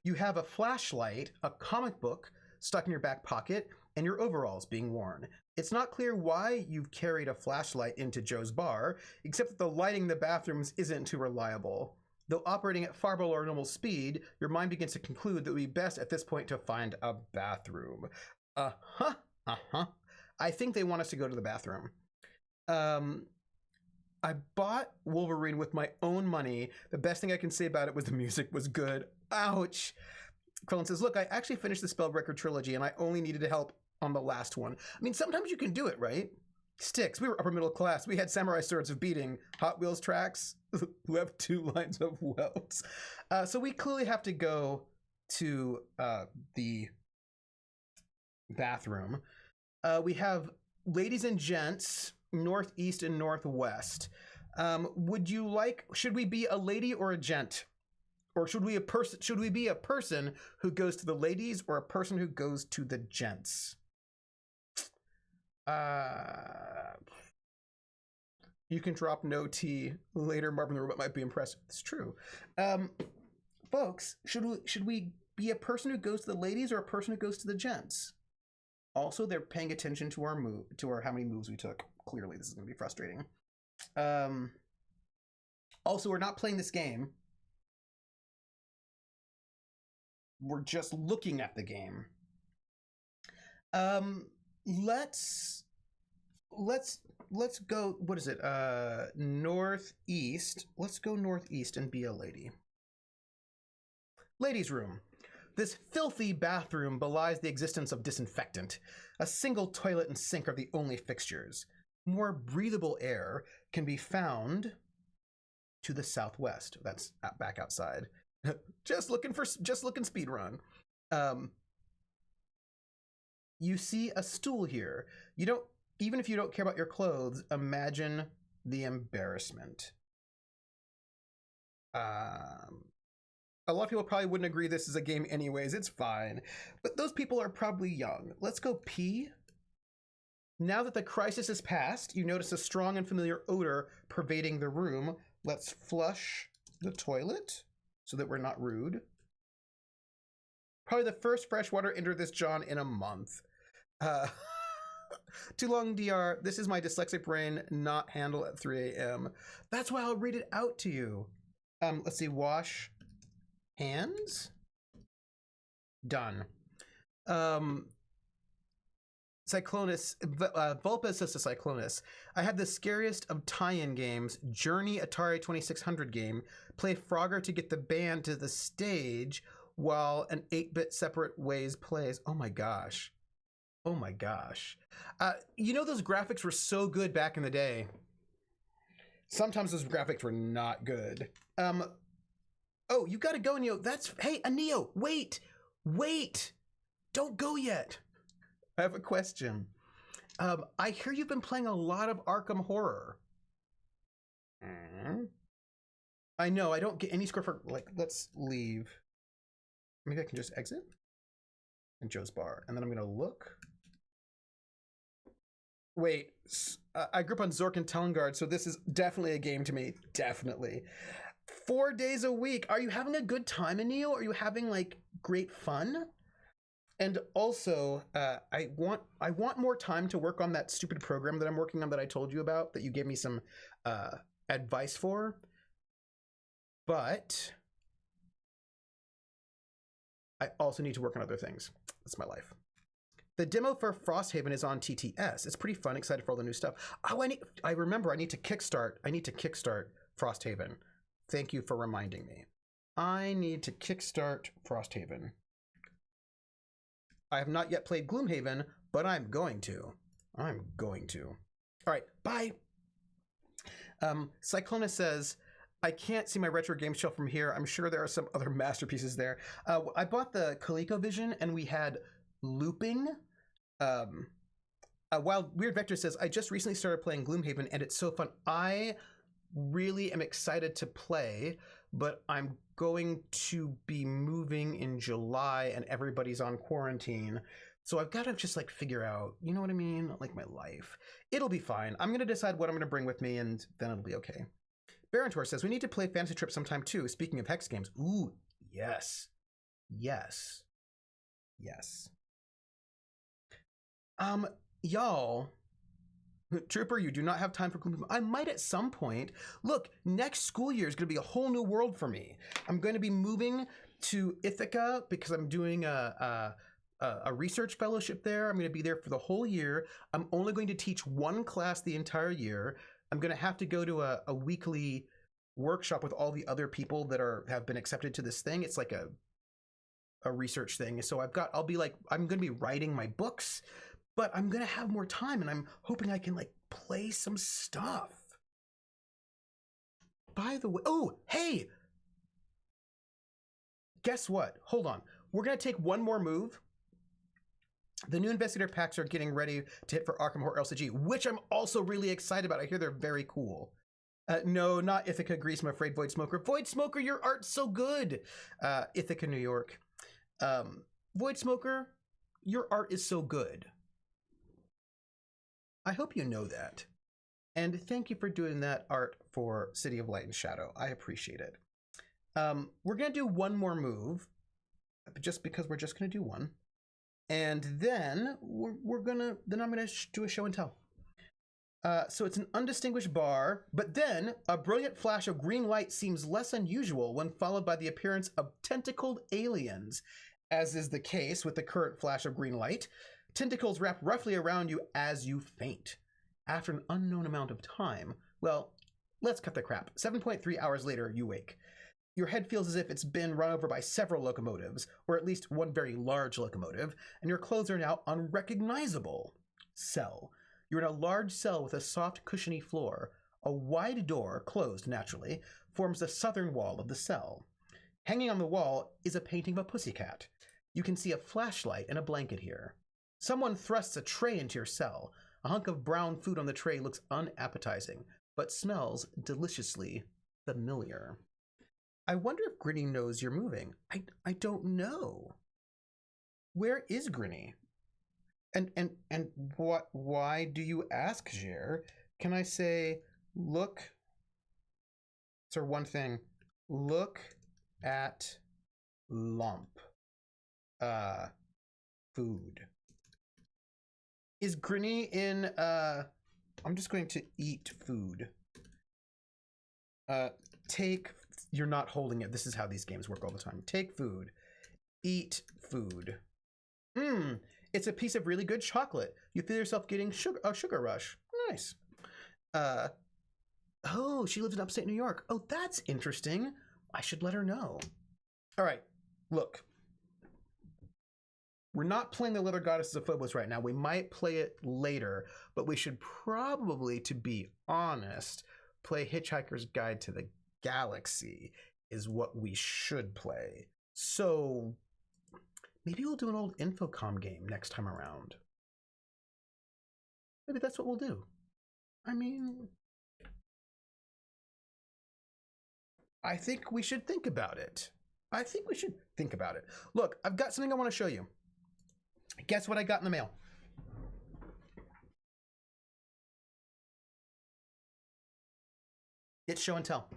You have a flashlight, a comic book stuck in your back pocket, and your overalls being worn. It's not clear why you've carried a flashlight into Joe's Bar, except that the lighting in the bathrooms isn't too reliable. Though operating at far below normal speed, your mind begins to conclude that it would be best at this point to find a bathroom. I think they want us to go to the bathroom. I bought Wolverine with my own money. The best thing I can say about it was the music was good. Ouch. Crellin says, look, I actually finished the Spellbreaker trilogy and I only needed help on the last one. I mean, sometimes you can do it, right? Sticks. We were upper middle class. We had samurai swords of beating. Hot Wheels tracks who have 2 lines of welts. So we clearly have to go to the bathroom. We have ladies and gents, northeast and northwest. Would you like, should we be a lady or a gent? Or should we be a person who goes to the ladies or a person who goes to the gents? You can drop no tea later. Marvin the Robot might be impressed. It's true. Folks, should we be a person who goes to the ladies or a person who goes to the gents? Also, they're paying attention to our how many moves we took. Clearly, this is going to be frustrating. Also, we're not playing this game. We're just looking at the game. Let's go, what is it? Northeast. Let's go northeast and be a lady. Ladies' room. This filthy bathroom belies the existence of disinfectant. A single toilet and sink are the only fixtures. More breathable air can be found to the southwest. That's back outside. just looking speed run. You see a stool here. Even if you don't care about your clothes, imagine the embarrassment. A lot of people probably wouldn't agree this is a game anyways. It's fine. But those people are probably young. Let's go pee. Now that the crisis is past, you notice a strong and familiar odor pervading the room. Let's flush the toilet so that we're not rude. Probably the first freshwater enter this John in a month. Too long, DR. This is my dyslexic brain not handle at 3 a.m. That's why I'll read it out to you. Let's see. Wash hands. Done. Cyclonus, Vulpes says to Cyclonus, I had the scariest of tie-in games, Journey Atari 2600 game, play Frogger to get the band to the stage while an 8-bit separate ways plays. Oh my gosh. Oh my gosh. You know, those graphics were so good back in the day. Sometimes those graphics were not good. Oh, you gotta go, Neo. Hey, Neo, wait. Don't go yet. I have a question. I hear you've been playing a lot of Arkham Horror. I know, I don't get any score for, let's leave. Maybe I can just exit? And Joe's Bar. And then I'm gonna look. Wait, I grew up on Zork and Telengard, so this is definitely a game to me. Definitely. 4 days a week. Are you having a good time, Anil? Are you having, great fun? And also, I want more time to work on that stupid program that I'm working on that I told you about, that you gave me some advice for. But I also need to work on other things. That's my life. The demo for Frosthaven is on TTS. It's pretty fun. Excited for all the new stuff. Oh, I remember. I need to kickstart Frosthaven. Thank you for reminding me. I need to kickstart Frosthaven. I have not yet played Gloomhaven, but I'm going to. All right, bye. Cyclona says, I can't see my retro game shelf from here. I'm sure there are some other masterpieces there. I bought the ColecoVision and we had Looping. Wild Weird Vector says, I just recently started playing Gloomhaven and it's so fun. I really am excited to play, but I'm going to be moving in July and everybody's on quarantine. So I've got to just figure out, you know what I mean? My life. It'll be fine. I'm going to decide what I'm going to bring with me and then it'll be okay. Barontor says, we need to play Fantasy Trip sometime too. Speaking of hex games. Ooh, yes. Y'all, Trooper, you do not have time for Gloom. I might at some point. Look, next school year is going to be a whole new world for me. I'm going to be moving to Ithaca because I'm doing a research fellowship there. I'm going to be there for the whole year. I'm only going to teach one class the entire year. I'm going to have to go to a weekly workshop with all the other people that have been accepted to this thing. It's like a research thing. So I'm going to be writing my books, but I'm going to have more time and I'm hoping I can play some stuff. By the way, oh, hey, guess what? Hold on. We're going to take one more move. The new investigator packs are getting ready to hit for Arkham Horror LCG, which I'm also really excited about. I hear they're very cool. No, not Ithaca, Greece. I'm afraid Void Smoker. Void Smoker, your art's so good. Ithaca, New York. Void Smoker, your art is so good. I hope you know that. And thank you for doing that art for City of Light and Shadow. I appreciate it. We're going to do one more move, just because we're just going to do one. And then I'm going to do a show and tell. So it's an undistinguished bar, but then a brilliant flash of green light seems less unusual when followed by the appearance of tentacled aliens, as is the case with the current flash of green light. Tentacles wrap roughly around you as you faint. After an unknown amount of time, well, let's cut the crap. 7.3 hours later, you wake. Your head feels as if it's been run over by several locomotives, or at least one very large locomotive, and your clothes are now unrecognizable. Cell. You're in a large cell with a soft, cushiony floor. A wide door, closed naturally, forms the southern wall of the cell. Hanging on the wall is a painting of a pussycat. You can see a flashlight and a blanket here. Someone thrusts a tray into your cell. A hunk of brown food on the tray looks unappetizing, but smells deliciously familiar. I wonder if Grinny knows you're moving. I don't know. Where is Grinny? And what? Why do you ask, Jer? Can I say, look? Sir, one thing. Look at lump. Food. Is Grinny in? I'm just going to eat food. Take. You're not holding it. This is how these games work all the time. Take food. Eat food. It's a piece of really good chocolate. You feel yourself getting a sugar rush. Nice. Oh, she lives in upstate New York. Oh, that's interesting. I should let her know. All right, look. We're not playing the Leather Goddesses of Phobos right now. We might play it later, but we should probably, to be honest, play Hitchhiker's Guide to the Galaxy is what we should play. So maybe we'll do an old Infocom game next time around. Maybe that's what we'll do. I mean, I think we should think about it. Look, I've got something I want to show you. Guess what I got in the mail? It's show and tell.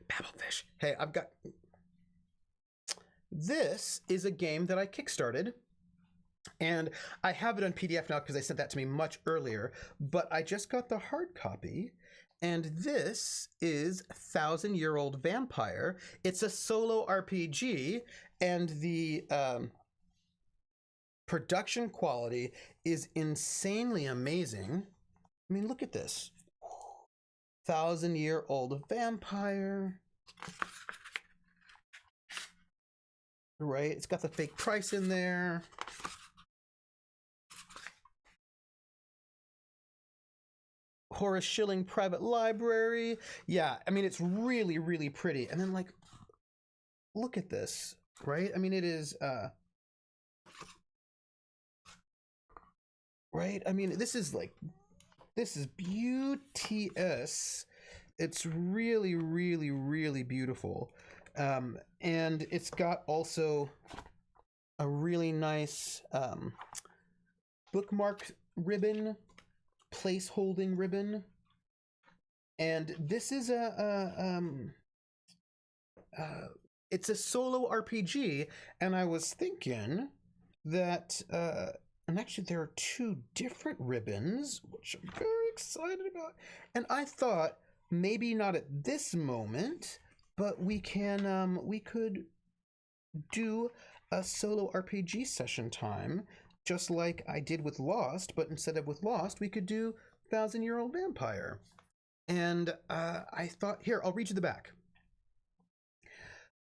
Babblefish. Hey, I've got... This is a game that I kickstarted, and I have it on PDF now because they sent that to me much earlier, but I just got the hard copy, and this is 1,000-Year-Old Vampire. It's a solo RPG, and the production quality is insanely amazing. I mean, look at this. 1,000-Year-Old Vampire. Right, it's got the fake price in there. Horace Schilling Private Library. Yeah, I mean, it's really, really pretty. And then, like, look at this, right? I mean, it is, right? I mean, this is beauteous. It's really, really, really beautiful. And it's got also a really nice bookmark ribbon, place holding ribbon. And this is it's a solo RPG, and I was thinking that and actually there are 2 different ribbons, which I'm very excited about. And I thought maybe not at this moment, but we could do a solo RPG session time, just like I did with Lost, but instead of with Lost, we could do 1,000-Year-Old Vampire. And I thought, here, I'll read you the back.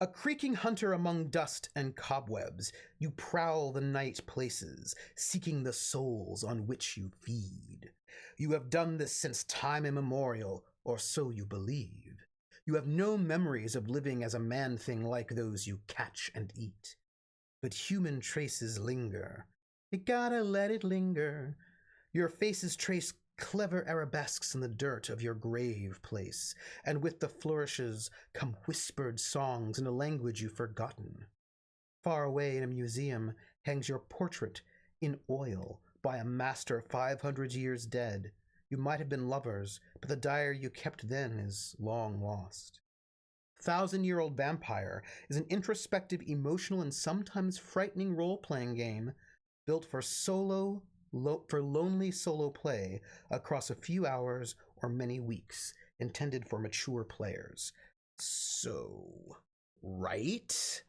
A creaking hunter among dust and cobwebs, you prowl the night places, seeking the souls on which you feed. You have done this since time immemorial, or so you believe. You have no memories of living as a man-thing like those you catch and eat. But human traces linger. You gotta let it linger. Your faces trace clever arabesques in the dirt of your grave place, and with the flourishes come whispered songs in a language you've forgotten. Far away in a museum hangs your portrait in oil by a master 500 years dead. You might have been lovers, but the diary you kept then is long lost. 1,000-Year-Old Vampire is an introspective, emotional, and sometimes frightening role-playing game built for lonely solo play across a few hours or many weeks, intended for mature players. So, right?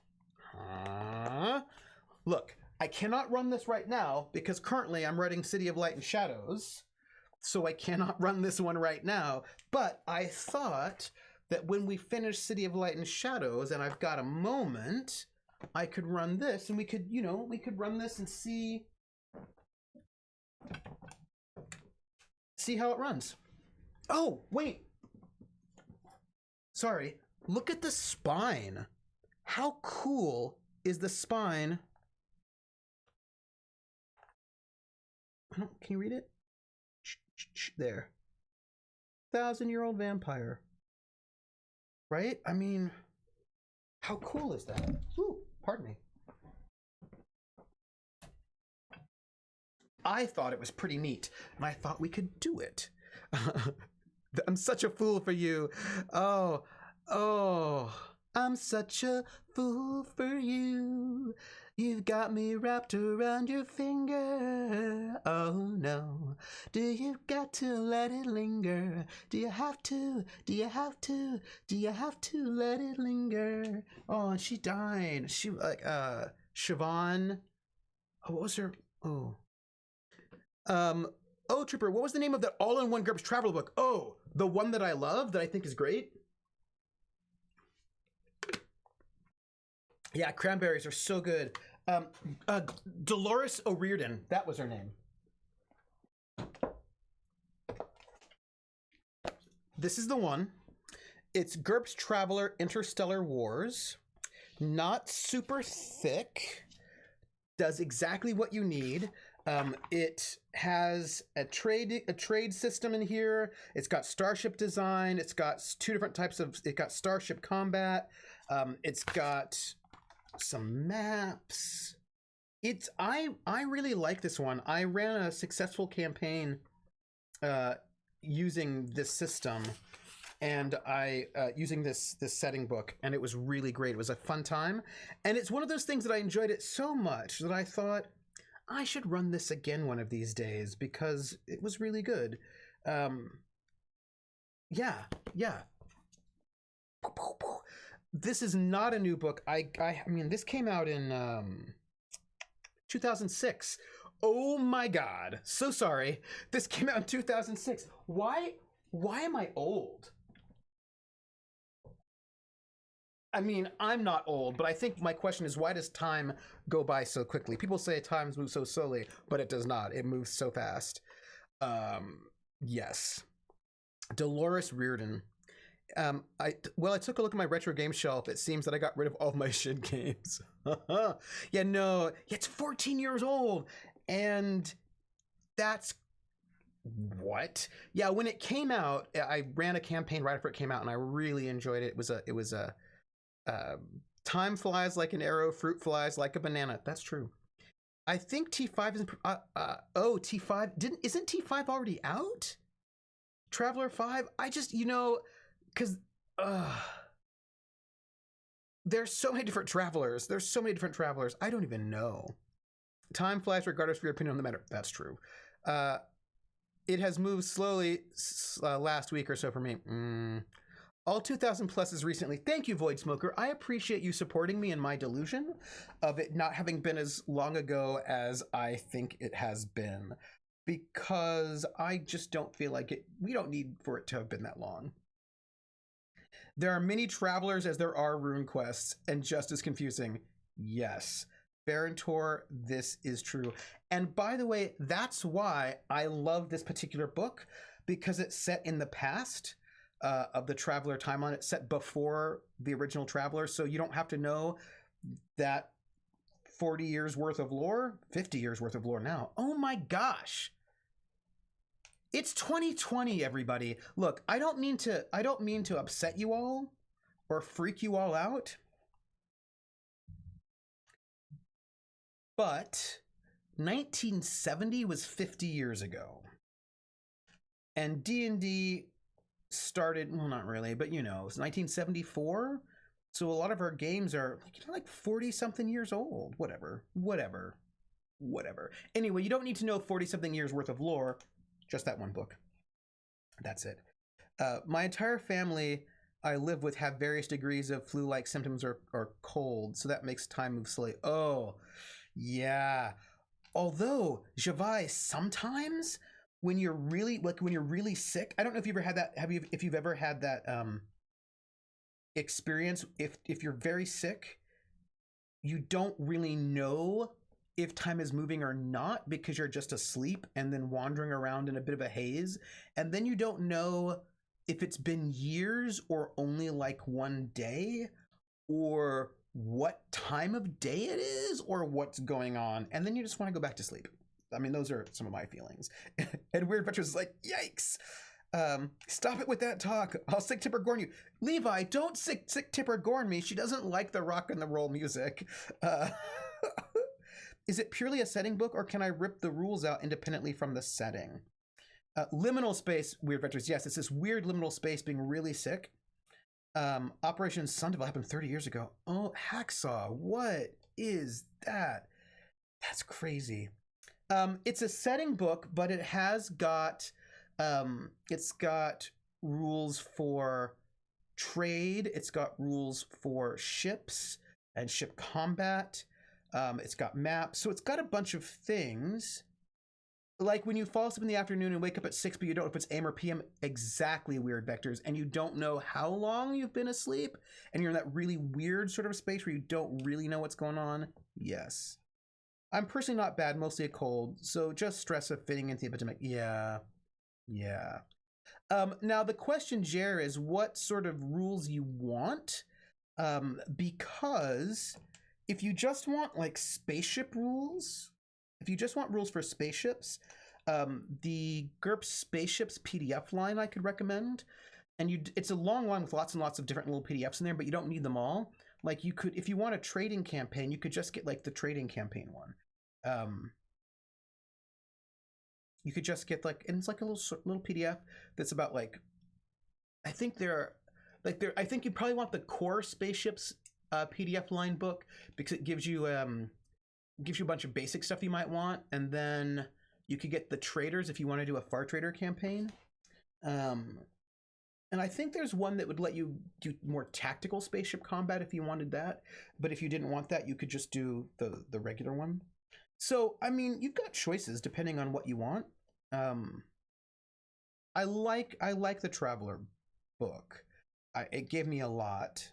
Huh? Look, I cannot run this right now because currently I'm writing City of Light and Shadows, so I cannot run this one right now, but I thought that when we finish City of Light and Shadows and I've got a moment, I could run this, and we could run this and see how it runs. Oh, wait. Sorry. Look at the spine. How cool is the spine? Can you read it? There. 1,000-Year-Old Vampire. Right? I mean, how cool is that? Ooh, pardon me. I thought it was pretty neat, and I thought we could do it. I'm such a fool for you. Oh, I'm such a fool for you. You've got me wrapped around your finger. Oh no, do you got to let it linger? Do you have to? Do you have to? Do you have to let it linger? Oh, and she died. She Siobhan. Oh, what was her? Oh. Oh, Trooper, what was the name of that all-in-one GURPS travel book? Oh, the one that I love, that I think is great. Yeah, cranberries are so good. Dolores O'Riordan, that was her name. This is the one. It's GURPS Traveler Interstellar Wars. Not super thick. Does exactly what you need. It has a trade system in here. It's got starship design. It's got two different types of. It got starship combat. It's got some maps. I really like this one. I ran a successful campaign using this system, and using this setting book, and it was really great. It was a fun time, and it's one of those things that I enjoyed it so much that I thought I should run this again one of these days because it was really good. Yeah. This is not a new book. I mean, this came out in 2006. Oh my God. So sorry. This came out in 2006. Why am I old? I mean, I'm not old, but I think my question is, why does time go by so quickly? People say time moves so slowly, but it does not. It moves so fast. Yes. Dolores Riordan. I took a look at my retro game shelf. It seems that I got rid of all my shit games. Yeah, no, it's 14 years old, and that's what? Yeah, when it came out, I ran a campaign right after it came out, and I really enjoyed it. It was a time flies like an arrow, fruit flies like a banana. That's true. I think T5 is T5 isn't T5 already out? Traveler 5? I just, because there's so many different travelers. I don't even know. Time flies regardless of your opinion on the matter. That's true. It has moved slowly last week or so for me. All 2,000 pluses recently. Thank you, Void Smoker. I appreciate you supporting me in my delusion of it not having been as long ago as I think it has been, because I just don't feel like it. We don't need for it to have been that long. There are many travelers as there are rune quests, and just as confusing. Yes. Barontor, this is true. And by the way, that's why I love this particular book, because it's set in the past of the Traveler timeline. It's set before the original Traveler, so you don't have to know that 40 years worth of lore, 50 years worth of lore now. Oh my gosh. It's 2020, everybody. Look, I don't mean to upset you all or freak you all out. But 1970 was 50 years ago. And D&D started, well, not really, but it's 1974. So a lot of our games are like 40 something years old. Whatever. Anyway, you don't need to know 40 something years worth of lore. Just that one book. That's it. My entire family I live with have various degrees of flu-like symptoms or cold, so that makes time move slowly. Oh, yeah. Although, Javai, sometimes when you're really sick, I don't know if you've ever had that. If you've ever had that experience? If you're very sick, you don't really know if time is moving or not, because you're just asleep and then wandering around in a bit of a haze, and then you don't know if it's been years or only like one day, or what time of day it is, or what's going on, and then you just want to go back to sleep. I mean, those are some of my feelings. And Weird Adventures is like, yikes. Stop it with that talk. I'll sick Tipper Gorn you. Levi, don't sick Tipper Gorn me. She doesn't like the rock and the roll music. Is it purely a setting book, or can I rip the rules out independently from the setting? Liminal space, weird vectors. Yes, it's this weird liminal space being really sick. Operation Sun happened 30 years ago. Oh, Hacksaw. What is that? That's crazy. It's a setting book, but it has got it's got rules for trade. It's got rules for ships and ship combat. It's got maps. So it's got a bunch of things. Like when you fall asleep in the afternoon and wake up at 6, but you don't know if it's AM or PM, exactly weird vectors, and you don't know how long you've been asleep, and you're in that really weird sort of space where you don't really know what's going on. Yes. I'm personally not bad, mostly a cold, so just stress of fitting into the epidemic. Yeah. Now the question, Jer, is what sort of rules you want, because if you just want like spaceship rules, if you just want rules for spaceships, the GURPS Spaceships PDF line I could recommend. And it's a long line with lots and lots of different little PDFs in there, but you don't need them all. Like you could, if you want a trading campaign, you could just get like the trading campaign one. You could just get like, and it's like a little PDF that's about like, I think I think you probably want the core spaceships PDF line book because it gives you a bunch of basic stuff you might want, and then you could get the traders if you want to do a Far Trader campaign. And I think there's one that would let you do more tactical spaceship combat if you wanted that. But if you didn't want that, you could just do the regular one. So, I mean, you've got choices depending on what you want. I like the Traveler book. It gave me a lot.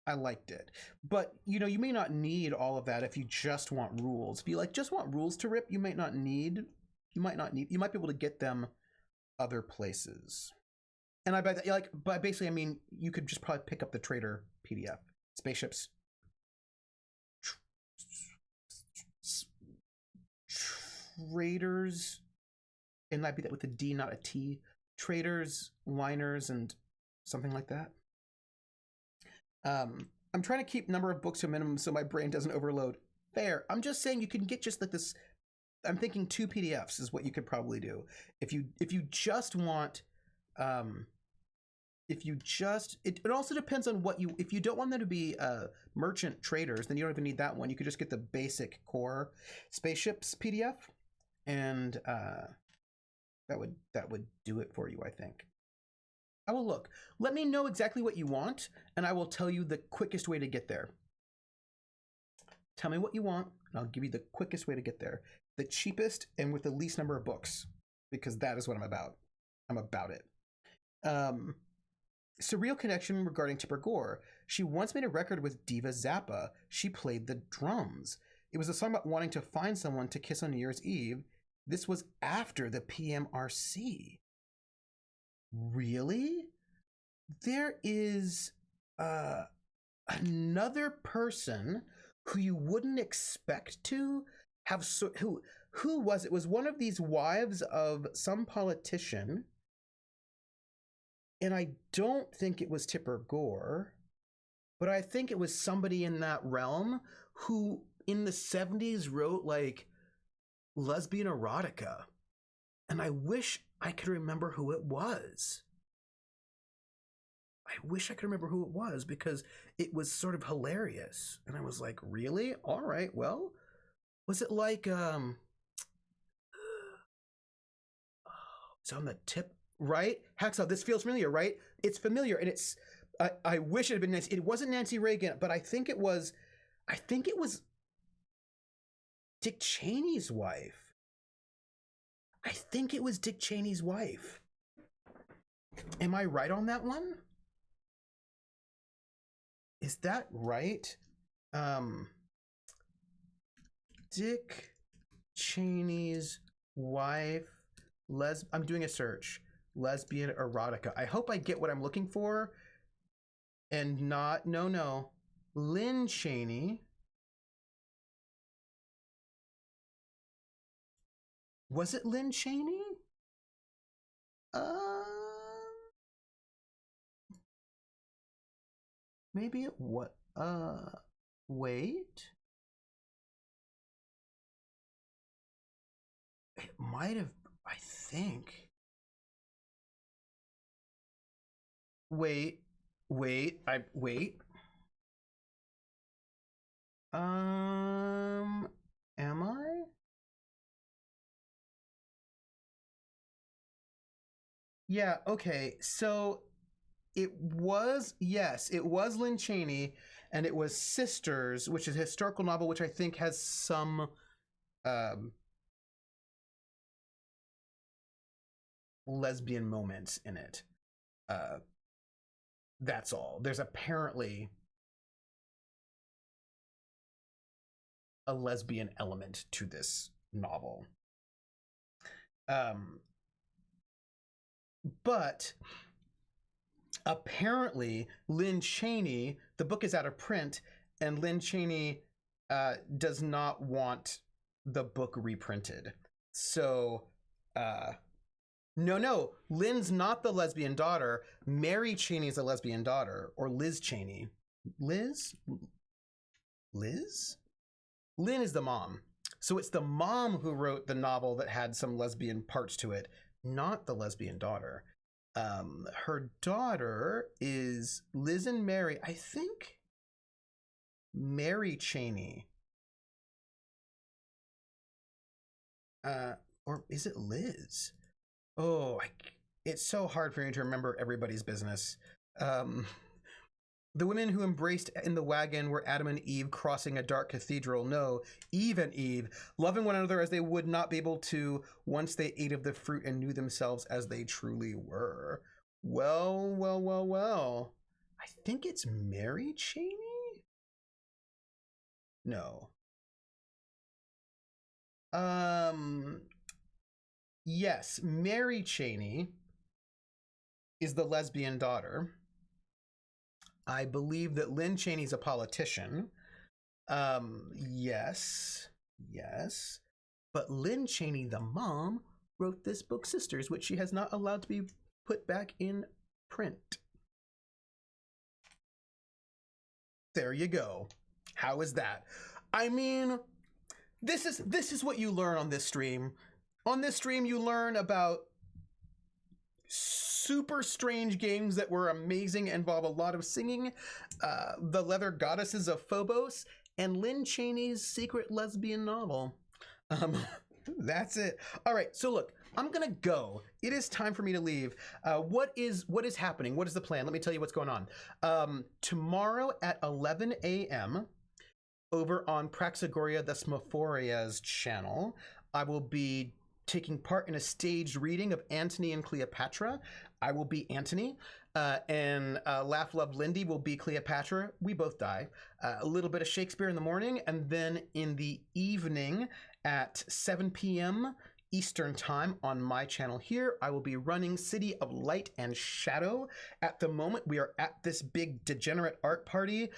I liked it. But, you know, you may not need all of that if you just want rules. If you just want rules to rip, you might be able to get them other places. And I bet that, but basically, I mean, you could just probably pick up the Trader PDF. Spaceships. Traders. And I'd be that with a D, not a T. Traders, liners, and something like that. I'm trying to keep number of books to a minimum so my brain doesn't overload. Fair. I'm just saying you can get just like this. I'm thinking 2 PDFs is what you could probably do. If you just want, it also depends on what if you don't want them to be merchant traders, then you don't even need that one. You could just get the basic core spaceships PDF, and that would do it for you, I think. I will look. Let me know exactly what you want, and I will tell you the quickest way to get there. Tell me what you want, and I'll give you the quickest way to get there. The cheapest and with the least number of books, because that is what I'm about. I'm about it. Surreal connection regarding Tipper Gore. She once made a record with Diva Zappa. She played the drums. It was a song about wanting to find someone to kiss on New Year's Eve. This was after the PMRC. Really? There is another person who you wouldn't expect to have. Who was it? Was one of these wives of some politician, and I don't think it was Tipper Gore, but I think it was somebody in that realm who in the 70s wrote like lesbian erotica. And I wish I could remember who it was. I wish I could remember who it was because it was sort of hilarious. And I was like, really? All right, well, was it like, it's on the tip, right? Hacksaw, this feels familiar, right? It's familiar, and it's, I wish it had been Nancy. It wasn't Nancy Reagan, but I think it was Dick Cheney's wife. I think it was Dick Cheney's wife. Am I right on that one? Is that right? Dick Cheney's wife, I'm doing a search. Lesbian erotica. I hope I get what I'm looking for. And no. Lynn Cheney. Was it Lynn Cheney? Maybe it was. Wait. might have, I think. Wait. Am I? Yeah, okay. So it was, yes, it was Lynn Cheney, and it was Sisters, which is a historical novel, which I think has some lesbian moments in it. That's all. There's apparently a lesbian element to this novel. But apparently Lynn Cheney, the book is out of print, and Lynn Cheney does not want the book reprinted. So no, Lynn's not the lesbian daughter. Mary Cheney is a lesbian daughter, or Liz Cheney. Liz? Lynn is the mom. So it's the mom who wrote the novel that had some lesbian parts to it, not the lesbian daughter. Her daughter is Liz and Mary. I think Mary Cheney. Or is it Liz? Oh, it's so hard for me to remember everybody's business. The women who embraced in the wagon were Adam and Eve crossing a dark cathedral. No, Eve and Eve, loving one another as they would not be able to once they ate of the fruit and knew themselves as they truly were. Well. I think it's Mary Cheney? No. Yes, Mary Cheney is the lesbian daughter. I believe that Lynn Cheney's a politician. Yes. But Lynn Cheney, the mom, wrote this book, Sisters, which she has not allowed to be put back in print. There you go. How is that? I mean, this is what you learn on this stream. On this stream, you learn about super strange games that were amazing, involve a lot of singing, the Leather Goddesses of Phobos, and Lynn Cheney's secret lesbian novel. That's it. All right, so look, I'm gonna go. It is time for me to leave. What is happening? What is the plan? Let me tell you what's going on. Tomorrow at 11 a.m. over on Praxagoria the Smophoria's channel, I will be taking part in a staged reading of Antony and Cleopatra. I will be Antony, and Laugh Love Lindy will be Cleopatra. We both die. A little bit of Shakespeare in the morning, and then in the evening at 7 p.m. Eastern Time on my channel here, I will be running City of Light and Shadow. At the moment, we are at this big degenerate art party.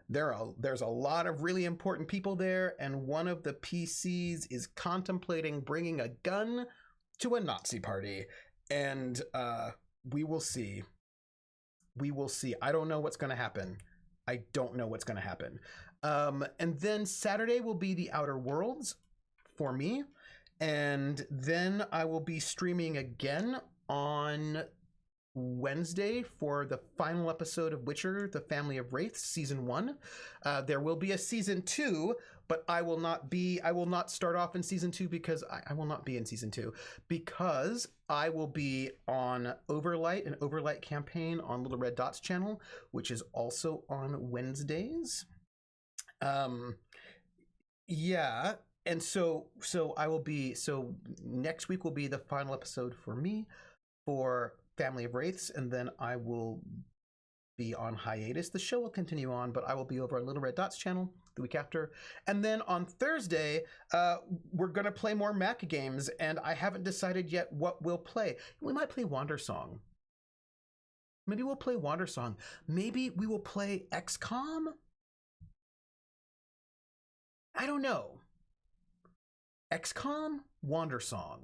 There's a lot of really important people there, and one of the PCs is contemplating bringing a gun to a Nazi party. And we will see. I don't know what's going to happen. And then Saturday will be the Outer Worlds for me. And then I will be streaming again on Wednesday for the final episode of Witcher, The Family of Wraiths, Season 1. There will be a Season 2, but I will not start off in Season 2 because I will not be in Season 2 because I will be on Overlight, an Overlight campaign on Little Red Dot's channel, which is also on Wednesdays. Yeah. And so next week will be the final episode for me for Family of Wraiths, and then I will be on hiatus. The show will continue on, but I will be over on Little Red Dot's channel the week after. And then on Thursday, we're going to play more Mac games, and I haven't decided yet what we'll play. We might play Wandersong. Maybe we'll play Wandersong. Maybe we will play XCOM? I don't know. XCOM, Wandersong.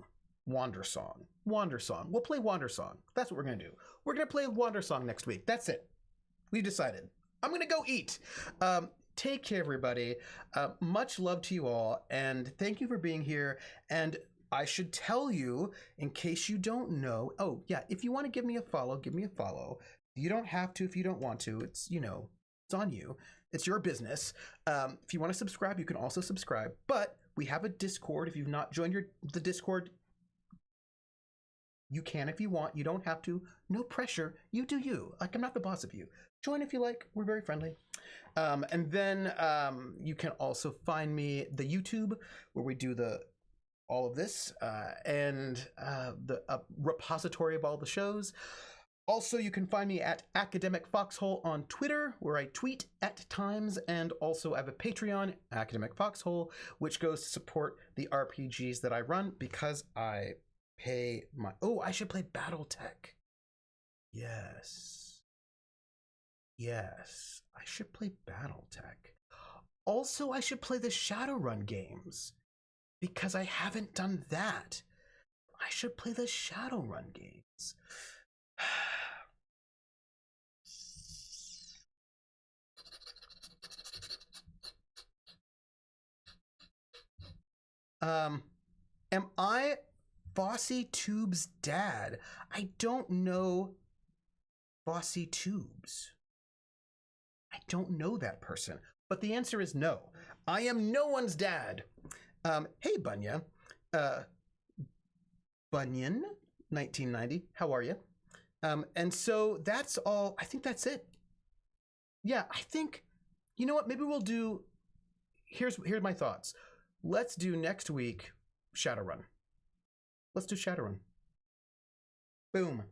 We'll play Wandersong. That's what we're going to do. We're going to play Wandersong next week. That's it. We've decided. I'm going to go eat. Take care, everybody. Much love to you all, and thank you for being here. And I should tell you, in case you don't know. Oh, yeah, if you want to give me a follow, give me a follow. You don't have to if you don't want to. It's, it's on you. It's your business. If you want to subscribe, you can also subscribe. But we have a Discord. If you've not joined the Discord, you can if you want. You don't have to. No pressure. You do you. Like, I'm not the boss of you. Join if you like. We're very friendly. And then you can also find me the YouTube, where we do all of this and the repository of all the shows. Also, you can find me at Academic Foxhole on Twitter, where I tweet at times, and also I have a Patreon, Academic Foxhole, which goes to support the RPGs that I run because I pay my... Oh, I should play Battletech. Yes, I should play Battletech. Also, I should play the Shadowrun games because I haven't done that. I should play the Shadowrun games. Am I Bossy Tube's dad? I don't know Bossy Tubes. I don't know that person, but the answer is no. I am no one's dad. Hey, Bunya. Bunyan, 1990. How are you? And so that's all. I think that's it. Yeah, I think, you know what? Maybe we'll do, here's my thoughts. Let's do next week Shadowrun. Let's do Shadowrun. Boom.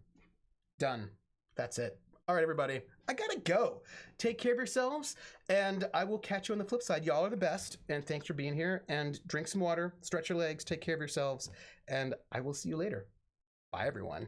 Done. That's it. All right, everybody. I gotta go. Take care of yourselves, and I will catch you on the flip side. Y'all are the best, and thanks for being here. And drink some water, stretch your legs, take care of yourselves, and I will see you later. Bye, everyone.